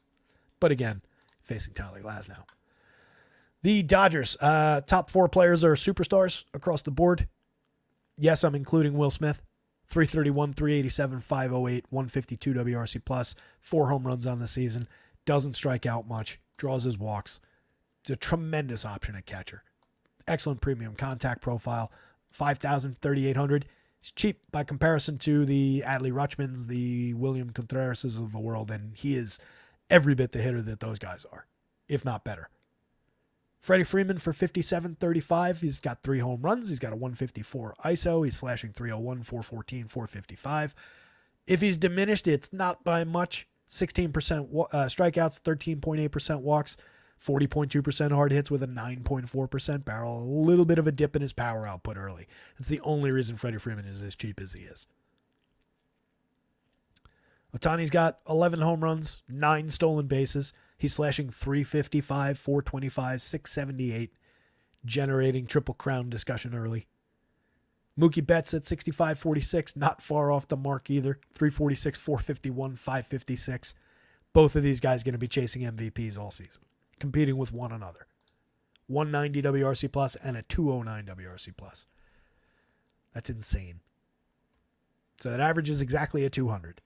But again, facing Tyler Glasnow. The Dodgers, top 4 players are superstars across the board. Yes, I'm including Will Smith. 331, 387, 508, 152 WRC plus, 4 home runs on the season. Doesn't strike out much, draws his walks. It's a tremendous option at catcher. Excellent premium contact profile. 5,000, 3,800. It's cheap by comparison to the Adley Rutschmans, the William Contrerases of the world, and he is every bit the hitter that those guys are, if not better. Freddie Freeman for 57.35. He's got 3 home runs. He's got a 154 ISO. He's slashing 301, 414, 455. If he's diminished, it's not by much. 16% strikeouts, 13.8% walks, 40.2% hard hits with a 9.4% barrel. A little bit of a dip in his power output early. That's the only reason Freddie Freeman is as cheap as he is. Ohtani's got 11 home runs, 9 stolen bases. He's slashing 355, 425, 678, generating Triple Crown discussion early. Mookie Betts at 65.46, not far off the mark either. 346, 451, 556. Both of these guys going to be chasing MVPs all season, competing with one another. 190 WRC plus and a 209 WRC plus. That's insane. So that average is exactly a 200.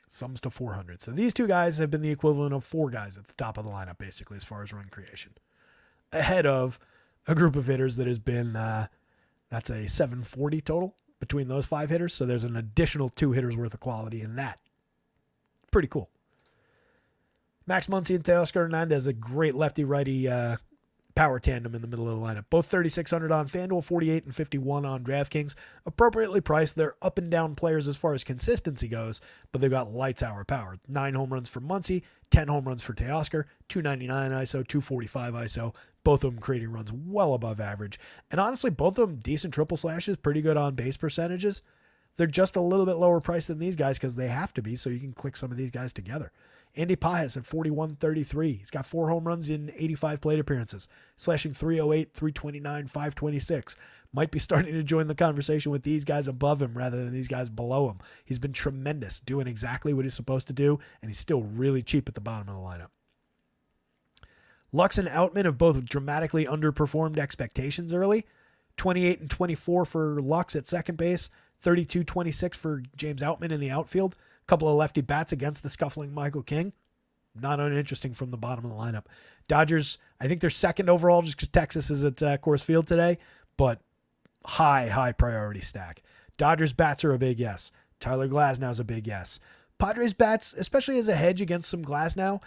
Sums to 400. So these two guys have been the equivalent of 4 guys at the top of the lineup, basically, as far as run creation. Ahead of a group of hitters that has been, that's a 740 total between those 5 hitters. So there's an additional 2 hitters worth of quality in that. Pretty cool. Max Muncy and Teoscar Hernandez, a great lefty-righty power tandem in the middle of the lineup. Both 3,600 on FanDuel, 48 and 51 on DraftKings. Appropriately priced. They're up and down players as far as consistency goes, but they've got lights hour power. 9 home runs for Muncy, 10 home runs for Teoscar, 299 ISO, 245 ISO. Both of them creating runs well above average. And honestly, both of them decent triple slashes, pretty good on base percentages. They're just a little bit lower priced than these guys because they have to be, so you can click some of these guys together. Andy Pajes at 41.33. He's got 4 home runs in 85 plate appearances, slashing 308, 329, 526. Might be starting to join the conversation with these guys above him rather than these guys below him. He's been tremendous, doing exactly what he's supposed to do, and he's still really cheap at the bottom of the lineup. Lux and Outman have both dramatically underperformed expectations early. 28 and 24 for Lux at second base, 32-26 for James Outman in the outfield. Couple of lefty bats against the scuffling Michael King. Not uninteresting from the bottom of the lineup. Dodgers, I think they're second overall just because Texas is at Coors Field today, but high priority stack. Dodgers bats are a big yes. Tyler Glasnow's a big yes. Padres bats, especially as a hedge against some Glasnow,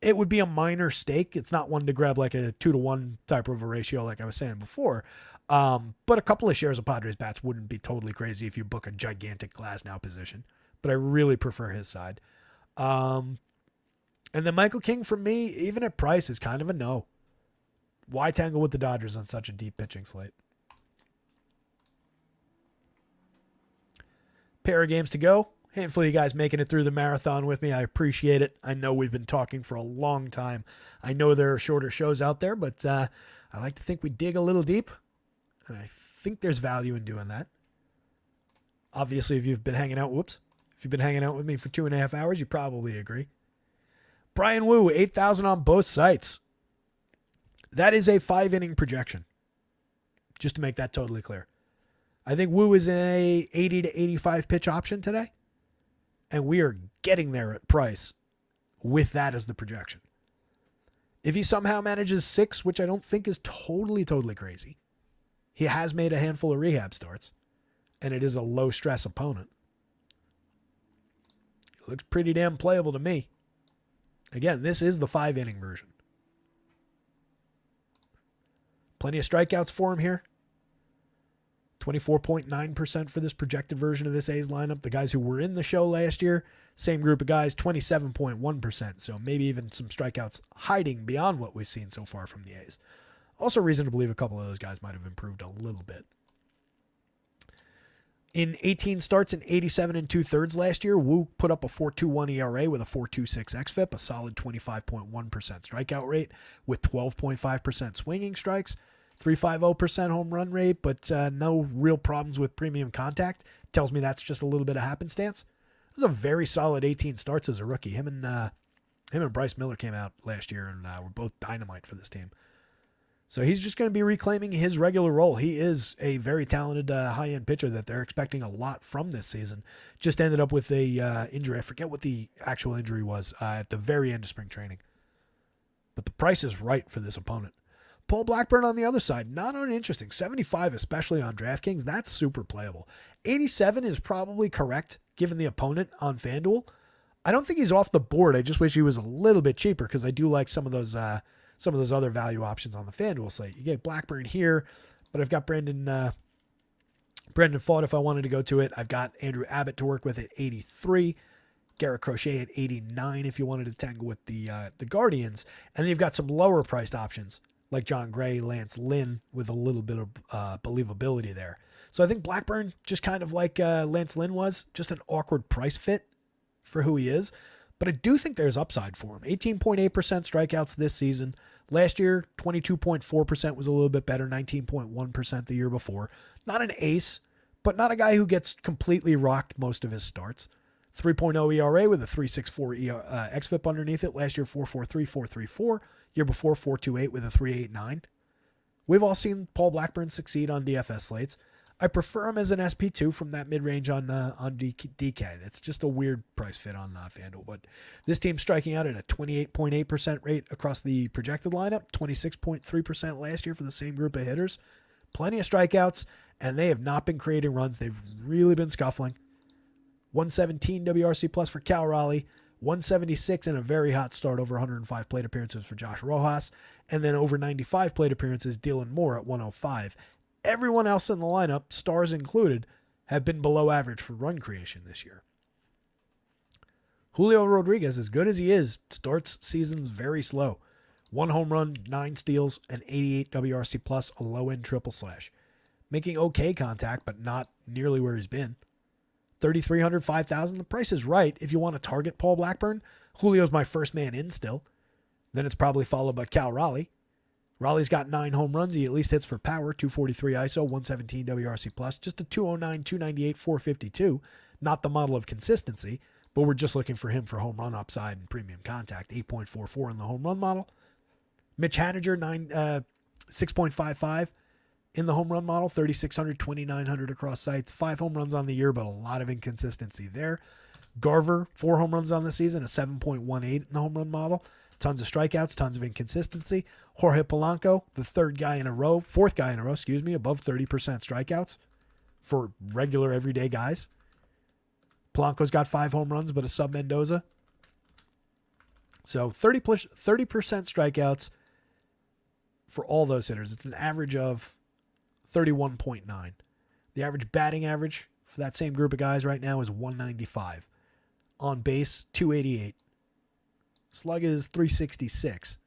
it would be a minor stake. It's not one to grab like a 2-to-1 type of a ratio like I was saying before. But a couple of shares of Padres bats wouldn't be totally crazy if you book a gigantic Glasnow position. But I really prefer his side. And then Michael King, for me, even at price, is kind of a no. Why tangle with the Dodgers on such a deep pitching slate? Pair of games to go. Handful of you guys making it through the marathon with me. I appreciate it. I know we've been talking for a long time. I know there are shorter shows out there, but I like to think we dig a little deep. And I think there's value in doing that. Obviously, if you've been hanging out, if you've been hanging out with me for 2.5 hours, you probably agree. Brian Wu, 8,000 on both sites. That is a 5-inning projection. Just to make that totally clear. I think Wu is a 80 to 85 pitch option today. And we are getting there at price with that as the projection. If he somehow manages 6, which I don't think is totally crazy, he has made a handful of rehab starts. And it is a low-stress opponent. It looks pretty damn playable to me. Again, this is the 5-inning version. Plenty of strikeouts for him here. 24.9% for this projected version of this A's lineup. The guys who were in the show last year, same group of guys, 27.1%. So maybe even some strikeouts hiding beyond what we've seen so far from the A's. Also reason to believe a couple of those guys might have improved a little bit. In 18 starts and 87 and 2/3 last year, Wu put up a 4.21 ERA with a 4.26 xFIP, a solid 25.1% strikeout rate with 12.5% swinging strikes, 3.50% home run rate, but no real problems with premium contact. Tells me that's just a little bit of happenstance. This is a very solid 18 starts as a rookie. Him and Bryce Miller came out last year and were both dynamite for this team. So he's just going to be reclaiming his regular role. He is a very talented high-end pitcher that they're expecting a lot from this season. Just ended up with a injury. I forget what the actual injury was at the very end of spring training. But the price is right for this opponent. Paul Blackburn on the other side, not uninteresting. 75, especially on DraftKings, that's super playable. 87 is probably correct given the opponent on FanDuel. I don't think he's off the board. I just wish he was a little bit cheaper because I do like some of those other value options on the FanDuel slate. You get Blackburn here, but I've got Brendan Fott if I wanted to go to it. I've got Andrew Abbott to work with at 83. Garrett Crochet at 89 if you wanted to tangle with the Guardians. And then you've got some lower priced options like John Gray, Lance Lynn with a little bit of believability there. So I think Blackburn, just kind of like Lance Lynn was, just an awkward price fit for who he is. But I do think there's upside for him. 18.8% strikeouts this season. Last year, 22.4% was a little bit better, 19.1% the year before. Not an ace, but not a guy who gets completely rocked most of his starts. 3.0 ERA with a 3.64 xFIP underneath it. Last year, 4.43, 4.34. Year before, 4.28 with a 3.89. We've all seen Paul Blackburn succeed on DFS slates. I prefer him as an SP2 from that mid-range on DK. That's just a weird price fit on FanDuel. But this team's striking out at a 28.8% rate across the projected lineup, 26.3% last year for the same group of hitters. Plenty of strikeouts, and they have not been creating runs. They've really been scuffling. 117 WRC plus for Cal Raleigh, 176 in a very hot start, over 105 plate appearances for Josh Rojas, and then over 95 plate appearances, Dylan Moore at 105. Everyone else in the lineup, stars included, have been below average for run creation this year. Julio Rodriguez, as good as he is, starts seasons very slow. 1 home run, 9 steals, and 88 WRC plus, a low-end triple slash. Making okay contact, but not nearly where he's been. 3,300, 5,000. The price is right if you want to target Paul Blackburn. Julio's my first man in still. Then it's probably followed by Cal Raleigh. Raleigh's got 9 home runs. He at least hits for power. 243 ISO, 117 WRC plus. Just a 209, 298, 452. Not the model of consistency, but we're just looking for him for home run upside and premium contact. 8.44 in the home run model. Mitch Haniger, 6.55 in the home run model. 3,600, 2,900 across sites. 5 home runs on the year, but a lot of inconsistency there. Garver, 4 home runs on the season, a 7.18 in the home run model. Tons of strikeouts, tons of inconsistency. Jorge Polanco, the fourth guy in a row, above 30% strikeouts for regular everyday guys. Polanco's got 5 home runs, but a sub Mendoza. So 30% strikeouts for all those hitters. It's an average of 31.9. The average batting average for that same group of guys right now is 195. On base, 288. Slug is 366.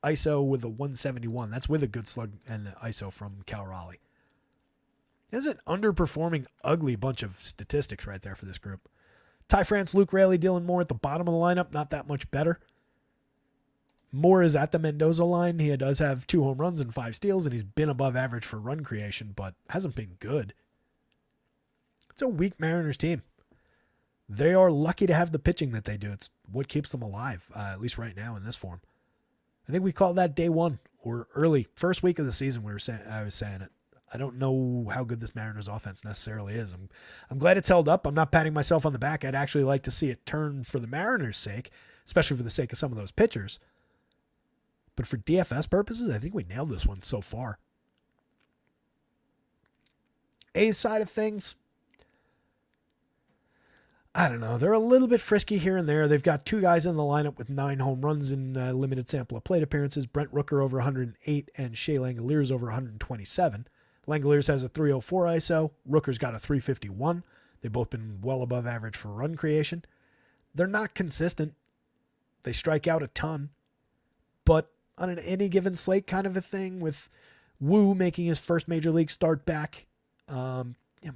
ISO with a 171. That's with a good slug and ISO from Cal Raleigh. This is an underperforming, ugly bunch of statistics right there for this group. Ty France, Luke Raley, Dylan Moore at the bottom of the lineup. Not that much better. Moore is at the Mendoza line. He does have 2 home runs and 5 steals, and he's been above average for run creation, but hasn't been good. It's a weak Mariners team. They are lucky to have the pitching that they do. It's what keeps them alive, at least right now in this form. I think we call that day one or early, first week of the season. I was saying it. I don't know how good this Mariners offense necessarily is. I'm glad it's held up. I'm not patting myself on the back. I'd actually like to see it turn for the Mariners' sake, especially for the sake of some of those pitchers. But for DFS purposes, I think we nailed this one so far. A's side of things, I don't know. They're a little bit frisky here and there. They've got 2 guys in the lineup with 9 home runs in a limited sample of plate appearances. Brent Rooker over 108 and Shea Langoliers over 127. Langoliers has a 304 ISO. Rooker's got a 351. They've both been well above average for run creation. They're not consistent. They strike out a ton. But on an any given slate kind of a thing, with Wu making his first major league start back,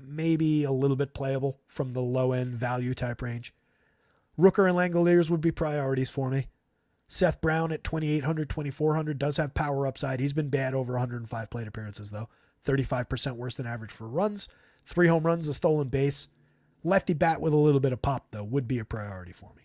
maybe a little bit playable from the low-end value type range. Rooker and Langoliers would be priorities for me. Seth Brown at 2,800, 2,400 does have power upside. He's been bad over 105 plate appearances, though. 35% worse than average for runs. 3 home runs, a stolen base. Lefty bat with a little bit of pop, though, would be a priority for me.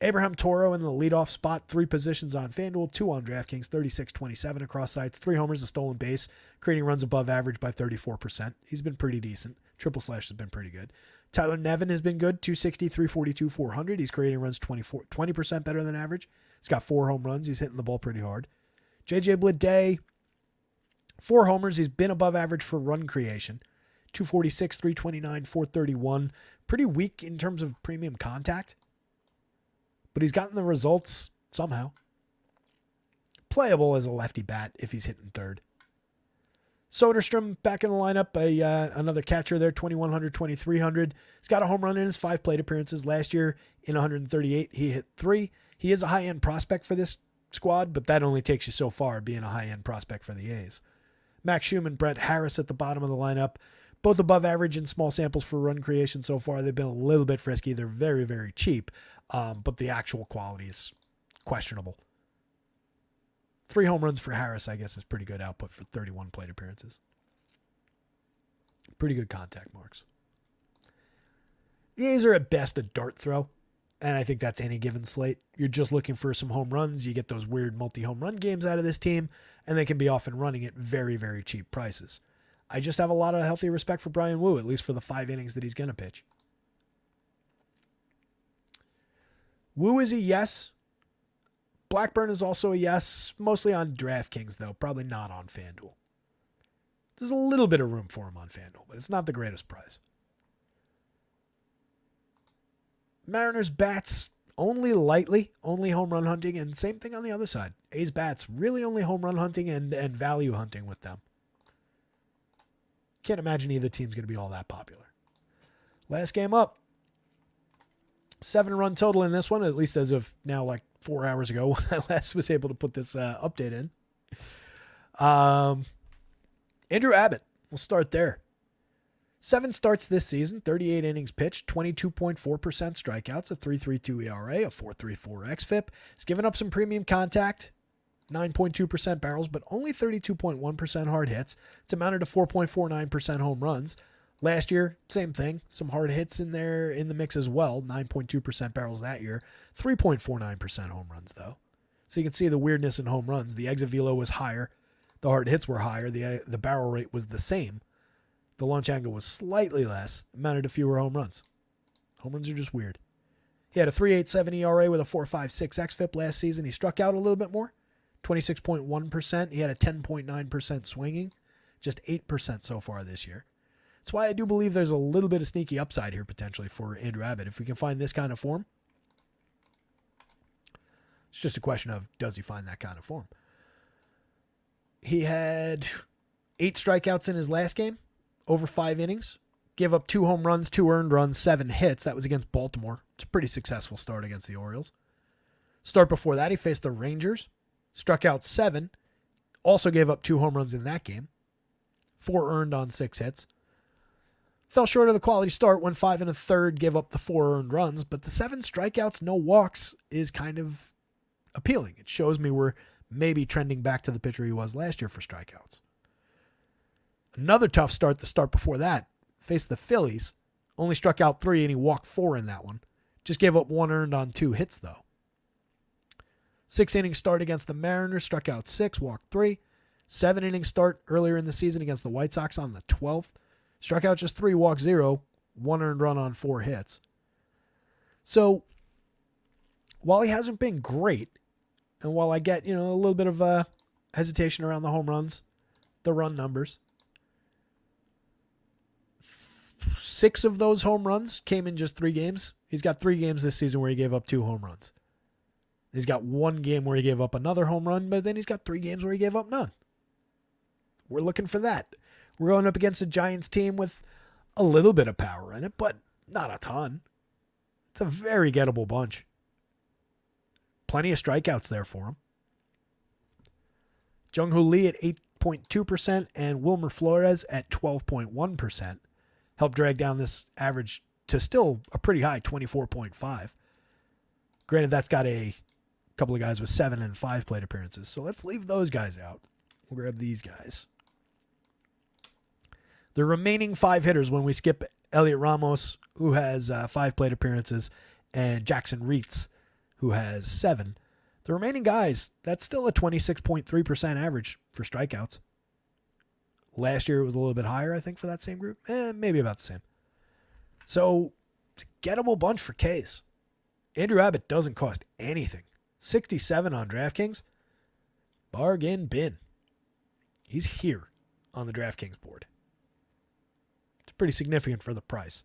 Abraham Toro in the leadoff spot, 3 positions on FanDuel, 2 on DraftKings, 36-27 across sites, 3 homers, a stolen base, creating runs above average by 34%. He's been pretty decent. Triple slash has been pretty good. Tyler Nevin has been good, 260, 342, 400. He's creating runs 20% better than average. He's got 4 home runs. He's hitting the ball pretty hard. JJ Bleday, 4 homers. He's been above average for run creation. 246, 329, 431. Pretty weak in terms of premium contact, but he's gotten the results somehow. Playable as a lefty bat if he's hitting third. Soderstrom back in the lineup, another catcher there, 2,100, 2,300. He's got a home run in his 5 plate appearances. Last year in 138, he hit 3. He is a high-end prospect for this squad, but that only takes you so far, being a high-end prospect for the A's. Max Schumann, Brett Harris at the bottom of the lineup, both above average in small samples for run creation so far. They've been a little bit frisky. They're very, very cheap, but the actual quality is questionable. 3 home runs for Harris, I guess, is pretty good output for 31 plate appearances. Pretty good contact marks. The A's are at best a dart throw, and I think that's any given slate. You're just looking for some home runs. You get those weird multi-home run games out of this team, and they can be off and running at very, very cheap prices. I just have a lot of healthy respect for Brian Wu, at least for the 5 innings that he's going to pitch. Wu is a yes. Blackburn is also a yes, mostly on DraftKings, though, probably not on FanDuel. There's a little bit of room for him on FanDuel, but it's not the greatest price. Mariners bats only lightly, only home run hunting, and same thing on the other side. A's bats really only home run hunting and value hunting with them. Can't imagine either team's going to be all that popular. Last game up. 7-run total in this one, at least as of now, like 4 hours ago when I last was able to put this update in. Andrew Abbott, we'll start there. 7 starts this season, 38 innings pitched, 22.4% strikeouts, a 3.32 ERA, a 4.34 xFIP. He's given up some premium contact, 9.2% barrels, but only 32.1% hard hits. It's amounted to 4.49% home runs. Last year, same thing. Some hard hits in there in the mix as well. 9.2% barrels that year. 3.49% home runs, though. So you can see the weirdness in home runs. The exit velo was higher. The hard hits were higher. The barrel rate was the same. The launch angle was slightly less. Amounted to fewer home runs. Home runs are just weird. He had a 3.87 ERA with a 4.56 xFIP last season. He struck out a little bit more. 26.1%. He had a 10.9% swinging. Just 8% so far this year. That's why I do believe there's a little bit of sneaky upside here potentially for Andrew Abbott. If we can find this kind of form, it's just a question of, does he find that kind of form? He had 8 strikeouts in his last game, over 5 innings. Gave up 2 home runs, 2 earned runs, 7 hits. That was against Baltimore. It's a pretty successful start against the Orioles. Start before that, he faced the Rangers. Struck out 7. Also gave up 2 home runs in that game. 4 earned on 6 hits. Fell short of the quality start, went 5 1/3, gave up the 4 earned runs, but the 7 strikeouts, no walks is kind of appealing. It shows me we're maybe trending back to the pitcher he was last year for strikeouts. Another tough start, the start before that, faced the Phillies. Only struck out 3 and he walked 4 in that one. Just gave up 1 earned on 2 hits though. 6-inning start against the Mariners, struck out 6, walked 3. 7-inning start earlier in the season against the White Sox on the 12th. Struck out just 3, walked 0, 1 earned run on 4 hits. So, while he hasn't been great, and while I get, a little bit of hesitation around the home runs, the run numbers, 6 of those home runs came in just 3 games. He's got 3 games this season where he gave up 2 home runs. He's got 1 game where he gave up another home run, but then he's got 3 games where he gave up none. We're looking for that. We're going up against a Giants team with a little bit of power in it, but not a ton. It's a very gettable bunch. Plenty of strikeouts there for him. Jung-Hoo Lee at 8.2% and Wilmer Flores at 12.1% helped drag down this average to still a pretty high 24.5. Granted, that's got a couple of guys with 7 and 5 plate appearances, so let's leave those guys out. We'll grab these guys. The remaining 5 hitters, when we skip Elliot Ramos, who has 5 plate appearances, and Jackson Reitz, who has 7. The remaining guys, that's still a 26.3% average for strikeouts. Last year it was a little bit higher, I think, for that same group. Maybe about the same. So it's a gettable bunch for Ks. Andrew Abbott doesn't cost anything. 67 on DraftKings. Bargain bin. He's here on the DraftKings board. It's pretty significant for the price.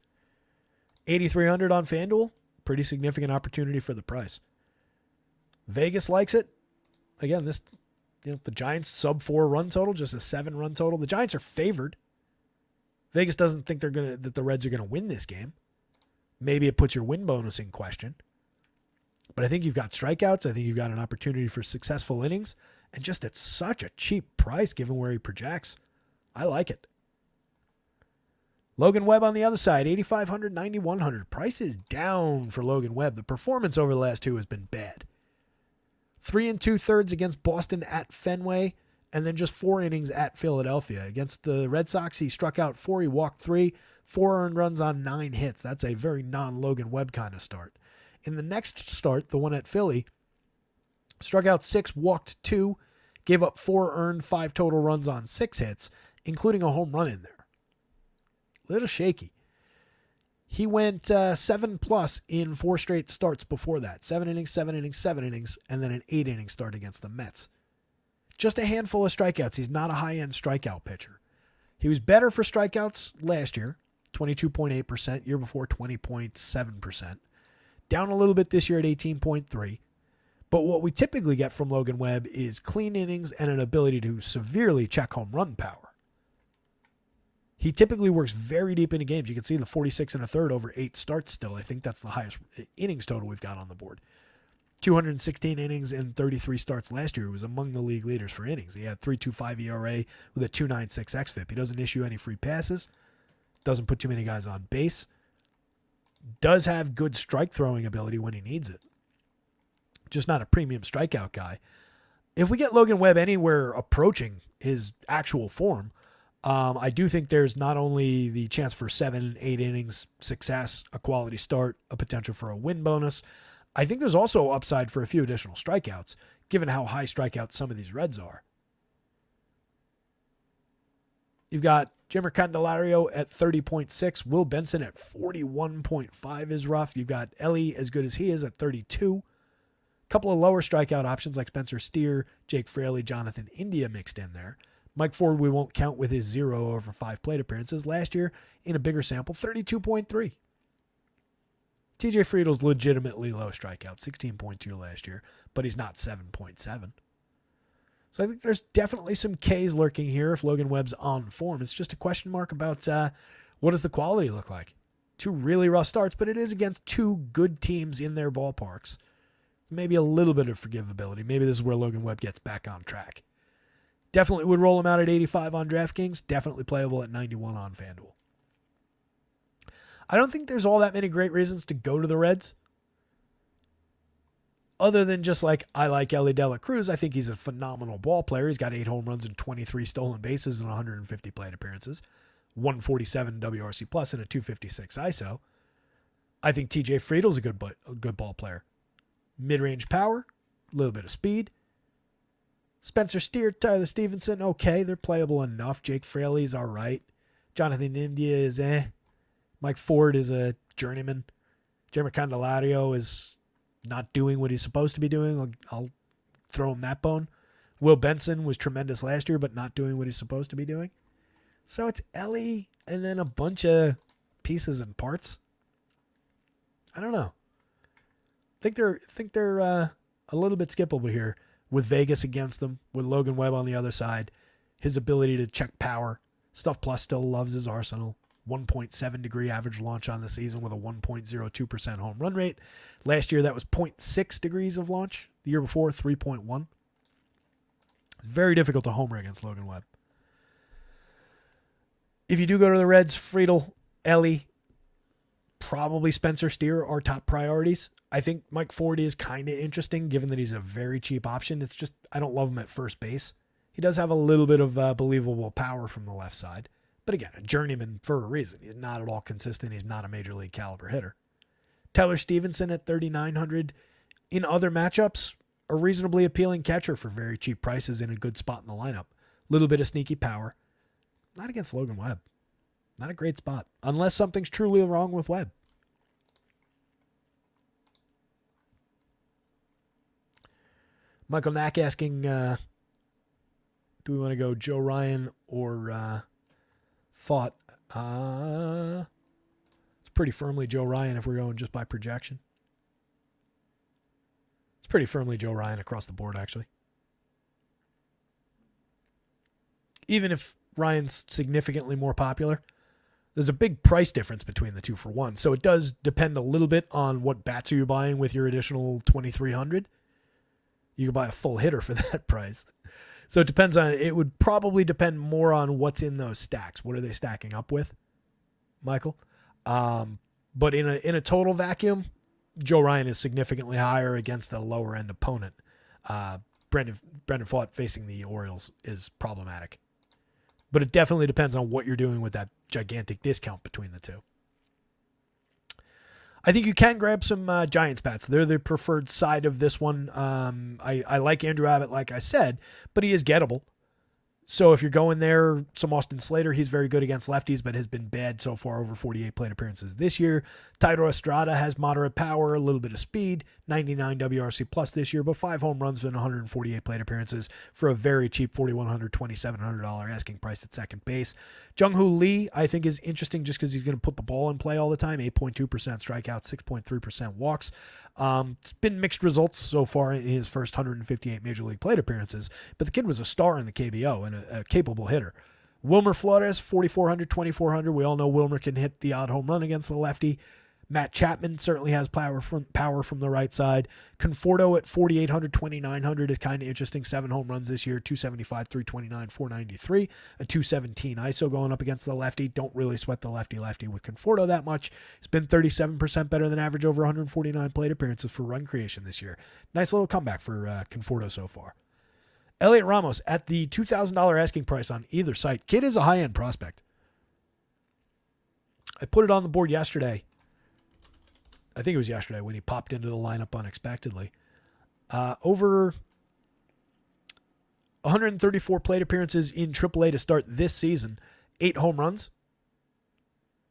8,300 on FanDuel. Pretty significant opportunity for the price. Vegas likes it. Again, the Giants sub 4 run total, just a 7 run total. The Giants are favored. Vegas doesn't think that the Reds are gonna win this game. Maybe it puts your win bonus in question. But I think you've got strikeouts. I think you've got an opportunity for successful innings. And just at such a cheap price given where he projects, I like it. Logan Webb on the other side, 8,500, 9,100. Price is down for Logan Webb. The performance over the last 2 has been bad. 3 2/3 against Boston at Fenway, and then just 4 innings at Philadelphia. Against the Red Sox, he struck out 4, he walked 3, 4 earned runs on 9 hits. That's a very non-Logan Webb kind of start. In the next start, the one at Philly, struck out 6, walked 2, gave up 4 earned, 5 total runs on 6 hits, including a home run in there. A little shaky. He went 7+ in 4 straight starts before that. 7 innings, 7 innings, 7 innings, and then an 8-inning start against the Mets. Just a handful of strikeouts. He's not a high-end strikeout pitcher. He was better for strikeouts last year, 22.8%, year before 20.7%. Down a little bit this year at 18.3%. But what we typically get from Logan Webb is clean innings and an ability to severely check home run power. He typically works very deep into games. You can see the 46 1/3 over 8 starts still. I think that's the highest innings total we've got on the board. 216 innings and 33 starts last year. He was among the league leaders for innings. He had 3.25 ERA with a 2.96 xFIP. He doesn't issue any free passes. Doesn't put too many guys on base. Does have good strike throwing ability when he needs it. Just not a premium strikeout guy. If we get Logan Webb anywhere approaching his actual form, I do think there's not only the chance for 7, 8 innings success, a quality start, a potential for a win bonus. I think there's also upside for a few additional strikeouts, given how high strikeouts some of these Reds are. You've got Jimmer Candelario at 30.6, Will Benson at 41.5 is rough. You've got Ellie as good as he is at 32. A couple of lower strikeout options like Spencer Steer, Jake Fraley, Jonathan India mixed in there. Mike Ford we won't count with his 0 over 5 plate appearances. Last year, in a bigger sample, 32.3. TJ Friedel's legitimately low strikeout, 16.2 last year, but he's not 7.7. So I think there's definitely some Ks lurking here if Logan Webb's on form. It's just a question mark about what does the quality look like. 2 really rough starts, but it is against 2 good teams in their ballparks. Maybe a little bit of forgivability. Maybe this is where Logan Webb gets back on track. Definitely would roll him out at 85 on DraftKings. Definitely playable at 91 on FanDuel. I don't think there's all that many great reasons to go to the Reds. Other than just like, I like Ellie De La Cruz. I think he's a phenomenal ball player. He's got 8 home runs and 23 stolen bases and 150 plate appearances. 147 WRC plus and a 256 ISO. I think TJ Friedel's a good ball player. Mid-range power, a little bit of speed. Spencer Steer, Tyler Stevenson, okay, they're playable enough. Jake Fraley's all right. Jonathan India is Mike Ford is a journeyman. Jimmer Candelario is not doing what he's supposed to be doing. I'll throw him that bone. Will Benson was tremendous last year, but not doing what he's supposed to be doing. So it's Ellie and then a bunch of pieces and parts. I don't know. I think they're a little bit skippable here with Vegas against them, with Logan Webb on the other side. His ability to check power. Stuff Plus still loves his arsenal. 1.7 degree average launch on the season with a 1.02% home run rate. Last year, that was 0.6 degrees of launch. The year before, 3.1. It's very difficult to homer against Logan Webb. If you do go to the Reds, Friedel, Ellie, probably Spencer Steer are top priorities. I think Mike Ford is kind of interesting given that he's a very cheap option. It's just I don't love him at first base. He does have a little bit of believable power from the left side. But again, a journeyman for a reason. He's not at all consistent. He's not a major league caliber hitter. Tyler Stevenson at 3,900. in other matchups, a reasonably appealing catcher for very cheap prices in a good spot in the lineup. Little bit of sneaky power. Not against Logan Webb. Not a great spot, unless something's truly wrong with Webb. Michael Knack asking, do we want to go Joe Ryan or Fought? It's pretty firmly Joe Ryan if we're going just by projection. It's pretty firmly Joe Ryan across the board, actually. Even if Ryan's significantly more popular, there's a big price difference between the two for one. So it does depend a little bit on what bats are you buying with your additional $2,300. You can buy a full hitter for that price. So it depends on, it would probably depend more on what's in those stacks. What are they stacking up with, Michael? But in a total vacuum, Joe Ryan is significantly higher against a lower end opponent. Brendan Pfaadt facing the Orioles is problematic. But it definitely depends on what you're doing with that gigantic discount between the two. I think you can grab some Giants bats. They're the preferred side of this one. I like Andrew Abbott, like I said, but he is gettable. So if you're going there, some Austin Slater, he's very good against lefties, but has been bad so far over 48 plate appearances this year. Tito Estrada has moderate power, a little bit of speed, 99 WRC plus this year, but 5 home runs in 148 plate appearances for a very cheap $4,100, $2,700 asking price at second base. Jung-Hoo Lee, I think, is interesting just because he's going to put the ball in play all the time. 8.2% strikeouts, 6.3% walks. It's been mixed results so far in his first 158 Major League Plate appearances, but the kid was a star in the KBO and a capable hitter. Wilmer Flores, 4,400, 2,400. We all know Wilmer can hit the odd home run against the lefty. Matt Chapman certainly has power from the right side. Conforto at 4,800, 2,900 is kind of interesting. 7 home runs this year, 275, 329, 493. A 217 ISO going up against the lefty. Don't really sweat the lefty with Conforto that much. He's been 37% better than average over 149 plate appearances for run creation this year. Nice little comeback for Conforto so far. Elliot Ramos at the $2,000 asking price on either site. Kid is a high-end prospect. I put it on the board yesterday. I think it was yesterday when he popped into the lineup unexpectedly. Over 134 plate appearances in AAA to start this season. 8 home runs.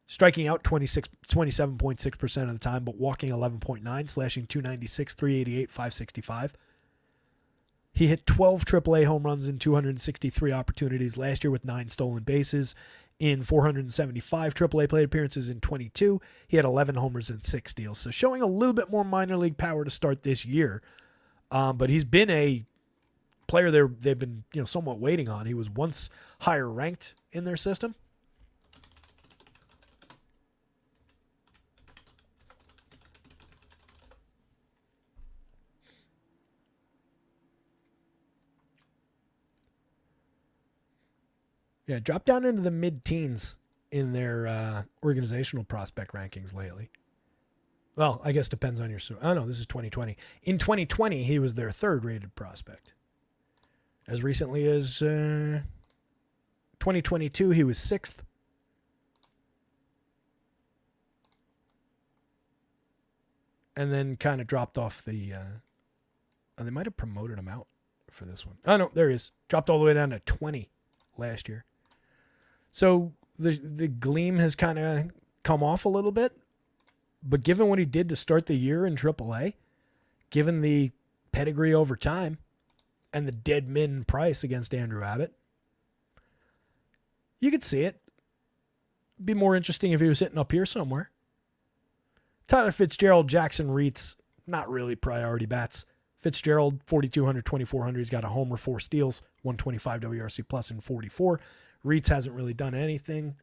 Striking out 27.6% of the time, but walking 11.9, slashing 296, 388, 565. He hit 12 AAA home runs in 263 opportunities last year with 9 stolen bases. In 475 AAA plate appearances in 22, he had 11 homers and 6 steals. So showing a little bit more minor league power to start this year. But he's been a player they've been somewhat waiting on. He was once higher ranked in their system. Yeah, dropped down into the mid-teens in their organizational prospect rankings lately. Well, I guess depends on your... Oh, no, this is 2020. In 2020, he was their 3rd-rated prospect. As recently as 2022, he was 6th. And then kind of dropped off the... they might have promoted him out for this one. Oh, no, there he is. Dropped all the way down to 20 last year. So the gleam has kind of come off a little bit, but given what he did to start the year in AAA, given the pedigree over time and the dead min price against Andrew Abbott, you could see it. Be more interesting if he was sitting up here somewhere. Tyler Fitzgerald, Jackson Reitz, not really priority bats. Fitzgerald, 4,200, 2,400. He's got a homer, 4 steals, 125 WRC plus in 44. Reitz hasn't really done anything.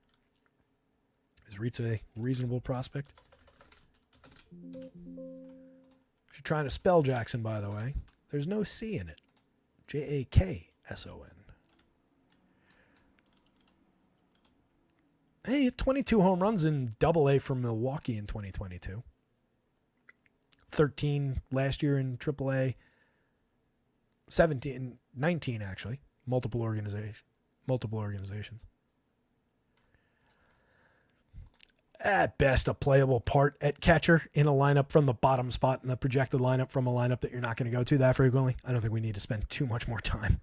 Is Reitz a reasonable prospect? If you're trying to spell Jackson, by the way, there's no C in it. Jakson. Hey, 22 home runs in AA from Milwaukee in 2022. 13 last year in AAA. 19 actually. Multiple organizations. at best a playable part at catcher in a lineup from the bottom spot in the projected lineup from a lineup that you're not going to go to that frequently. I don't think we need to spend too much more time.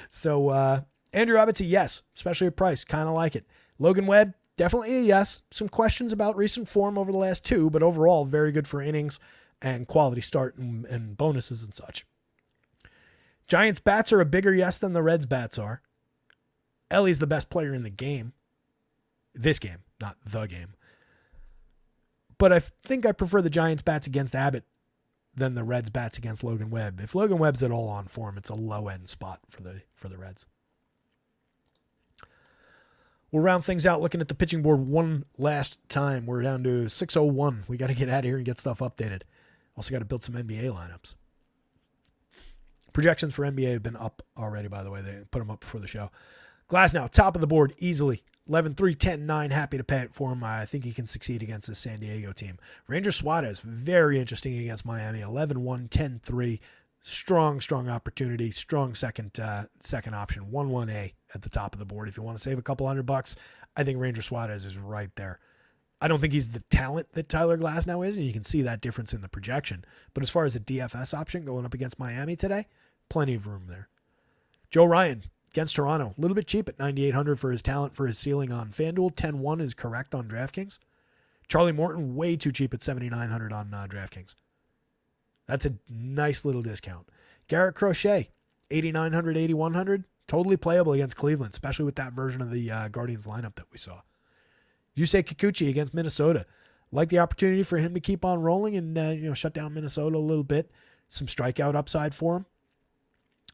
So Andrew Abbott's a yes, especially at price. Kind of like it. Logan Webb, definitely a yes. Some questions about recent form over the last two, but overall very good for innings and quality start and bonuses and such. Giants bats are a bigger yes than the Reds bats are. Ellie's the best player in the game. This game, not the game. But I think I prefer the Giants bats against Abbott than the Reds bats against Logan Webb. If Logan Webb's at all on form, it's a low-end spot for the Reds. We'll round things out looking at the pitching board one last time. We're down to 6:01. We got to get out of here and get stuff updated. Also got to build some NBA lineups. Projections for NBA have been up already, by the way. They put them up before the show. Glasnow, top of the board, easily. 11-3, 10-9, happy to pay it for him. I think he can succeed against this San Diego team. Ranger Suarez, very interesting against Miami. 11-1, 10-3, strong opportunity, strong second option. 1-1A at the top of the board. If you want to save a couple $100, I think Ranger Suarez is right there. I don't think he's the talent that Tyler Glasnow is, and you can see that difference in the projection. But as far as a DFS option going up against Miami today, plenty of room there. Joe Ryan, against Toronto, a little bit cheap at $9,800 for his talent, for his ceiling on FanDuel. 10-1 is correct on DraftKings. Charlie Morton, way too cheap at $7,900 on DraftKings. That's a nice little discount. Garrett Crochet, $8,900, $8,100. Totally playable against Cleveland, especially with that version of the Guardians lineup that we saw. Yusei Kikuchi against Minnesota. Like the opportunity for him to keep on rolling and shut down Minnesota a little bit. Some strikeout upside for him.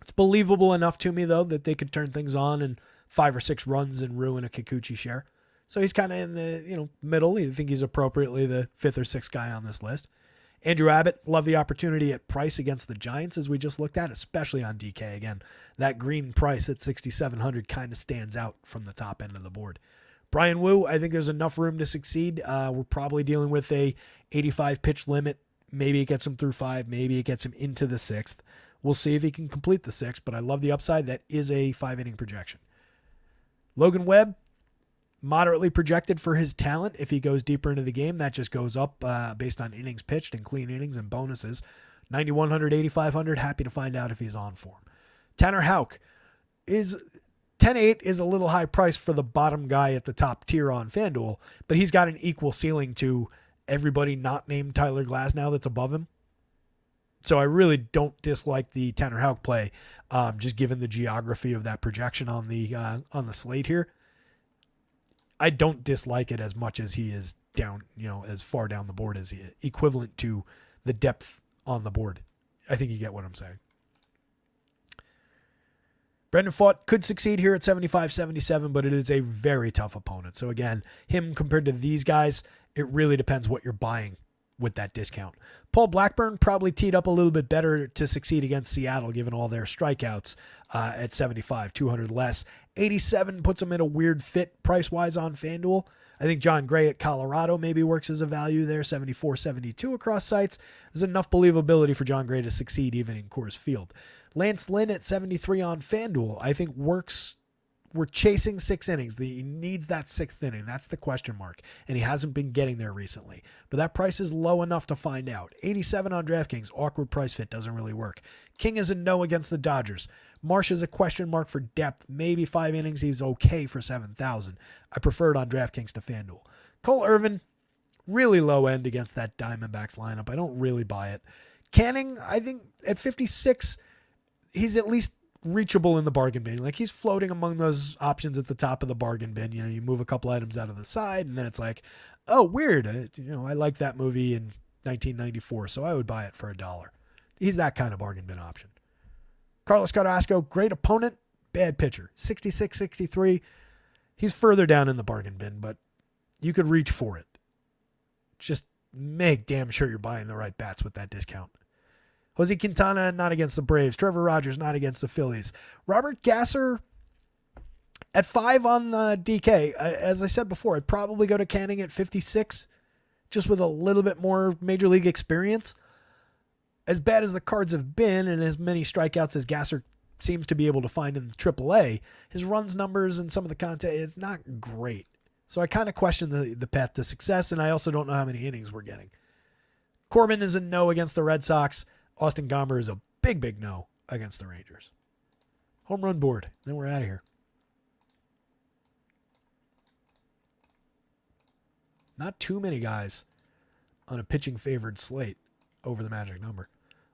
It's believable enough to me, though, that they could turn things on and 5 or 6 runs and ruin a Kikuchi share. So he's kind of in the middle. I think he's appropriately the 5th or 6th guy on this list. Andrew Abbott, love the opportunity at price against the Giants, as we just looked at, especially on DK. Again, that green price at $6,700 kind of stands out from the top end of the board. Brian Wu, I think there's enough room to succeed. We're probably dealing with a 85 pitch limit. Maybe it gets him through 5. Maybe it gets him into the 6th. We'll see if he can complete the 6th, but I love the upside. That is a 5-inning projection. Logan Webb, moderately projected for his talent. If he goes deeper into the game, that just goes up based on innings pitched and clean innings and bonuses. 9,100, 8,500. Happy to find out if he's on form. Tanner Houck is 10-8 is a little high price for the bottom guy at the top tier on FanDuel, but he's got an equal ceiling to everybody not named Tyler Glasnow that's above him. So I really don't dislike the Tanner Houck play, just given the geography of that projection on the slate here. I don't dislike it as much as he is down, as far down the board as he is, equivalent to the depth on the board. I think you get what I'm saying. Brendan Pfaadt could succeed here at 75-77, but it is a very tough opponent. So again, him compared to these guys, it really depends what you're buying with that discount. Paul Blackburn probably teed up a little bit better to succeed against Seattle, given all their strikeouts at 75, 200 less. 87 puts him in a weird fit price-wise on FanDuel. I think John Gray at Colorado maybe works as a value there, 74, 72 across sites. There's enough believability for John Gray to succeed even in Coors Field. Lance Lynn at 73 on FanDuel, I think works. We're chasing 6 innings. He needs that 6th inning. That's the question mark. And he hasn't been getting there recently. But that price is low enough to find out. 87 on DraftKings. Awkward price fit. Doesn't really work. King is a no against the Dodgers. Marsh is a question mark for depth. Maybe 5 innings. He's okay for 7,000. I prefer it on DraftKings to FanDuel. Cole Irvin, really low end against that Diamondbacks lineup. I don't really buy it. Canning, I think at 56, he's at least reachable in the bargain bin. Like, he's floating among those options at the top of the bargain bin. You move a couple items out of the side, and then it's like, oh, weird. I like that movie in 1994, so I would buy it for $1. He's that kind of bargain bin option. Carlos Carrasco, great opponent, bad pitcher. 66, 63. He's further down in the bargain bin, but you could reach for it. Just make damn sure you're buying the right bats with that discount. Jose Quintana, not against the Braves. Trevor Rogers, not against the Phillies. Robert Gasser at 5 on the DK. As I said before, I'd probably go to Canning at 56, just with a little bit more major league experience. As bad as the Cards have been, and as many strikeouts as Gasser seems to be able to find in the AAA, his runs numbers and some of the content is not great. So I kind of question the path to success, and I also don't know how many innings we're getting. Corbin is a no against the Red Sox. Austin Gomber is a big, big no against the Rangers. Home run board. Then we're out of here. Not too many guys on a pitching favored slate over the magic number.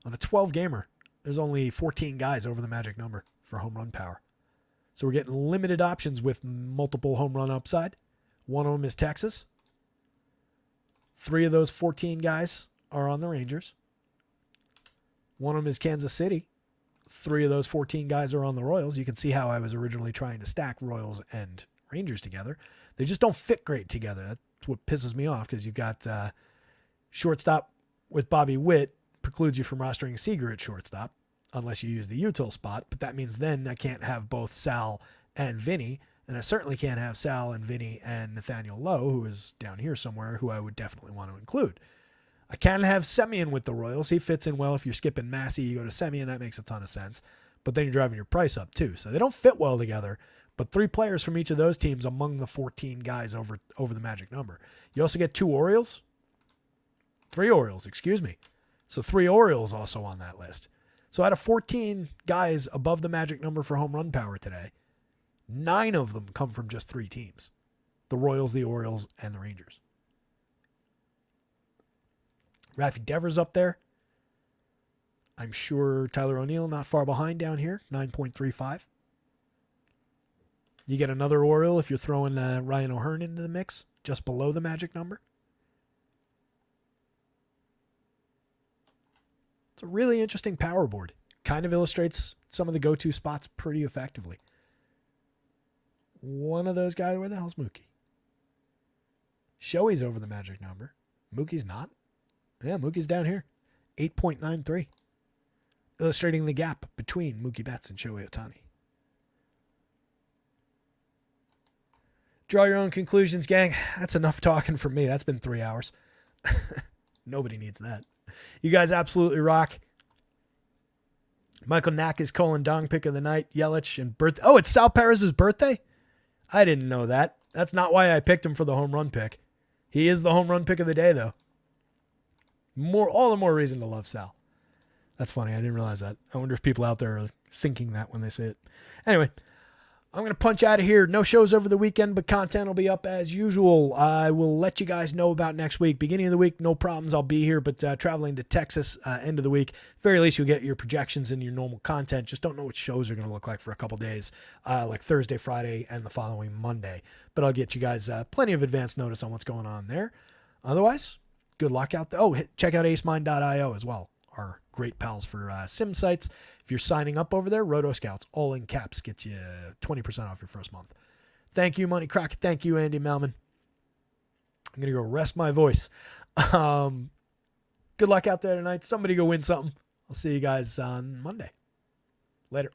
On a 12 gamer, there's only 14 guys over the magic number for home run power. So we're getting limited options with multiple home run upside. One of them is Texas. 3 of those 14 guys are on the Rangers. One of them is Kansas City. 3 of those 14 guys are on the Royals. You can see how I was originally trying to stack Royals and Rangers together. They just don't fit great together. That's what pisses me off, because you've got shortstop with Bobby Witt precludes you from rostering Seager at shortstop unless you use the util spot. But that means then I can't have both Sal and Vinny, and I certainly can't have Sal and Vinny and Nathaniel Lowe, who is down here somewhere, who I would definitely want to include. I can have Semien with the Royals. He fits in well. If you're skipping Massey, you go to Semien. That makes a ton of sense. But then you're driving your price up too. So they don't fit well together. But 3 players from each of those teams among the 14 guys over the magic number. You also get 2 Orioles. 3 Orioles, excuse me. So 3 Orioles also on that list. So out of 14 guys above the magic number for home run power today, 9 of them come from just 3 teams. The Royals, the Orioles, and the Rangers. Rafi Devers up there. I'm sure Tyler O'Neill not far behind down here, 9.35. You get another Oriole if you're throwing Ryan O'Hearn into the mix, just below the magic number. It's a really interesting power board. Kind of illustrates some of the go-to spots pretty effectively. One of those guys, where the hell's Mookie? Shohei's over the magic number. Mookie's not. Yeah, Mookie's down here. 8.93. Illustrating the gap between Mookie Betts and Shohei Ohtani. Draw your own conclusions, gang. That's enough talking for me. That's been 3 hours. Nobody needs that. You guys absolutely rock. Michael Knack is Colin Dong pick of the night. Yelich and birthday. Oh, it's Sal Perez's birthday? I didn't know that. That's not why I picked him for the home run pick. He is the home run pick of the day, though. All the more reason to love Sal. That's funny. I didn't realize that. I wonder if people out there are thinking that when they say it. Anyway, I'm going to punch out of here. No shows over the weekend, but content will be up as usual. I will let you guys know about next week. Beginning of the week, no problems. I'll be here, but traveling to Texas end of the week. Very least, you'll get your projections and your normal content. Just don't know what shows are going to look like for a couple days, like Thursday, Friday, and the following Monday. But I'll get you guys plenty of advance notice on what's going on there. Otherwise, good luck out there. Oh, check out acemind.io as well. Our great pals for sim sites. If you're signing up over there, rotoscouts, all in caps, gets you 20% off your first month. Thank you, Money Crockett. Thank you, Andy Melman. I'm going to go rest my voice. Good luck out there tonight. Somebody go win something. I'll see you guys on Monday. Later.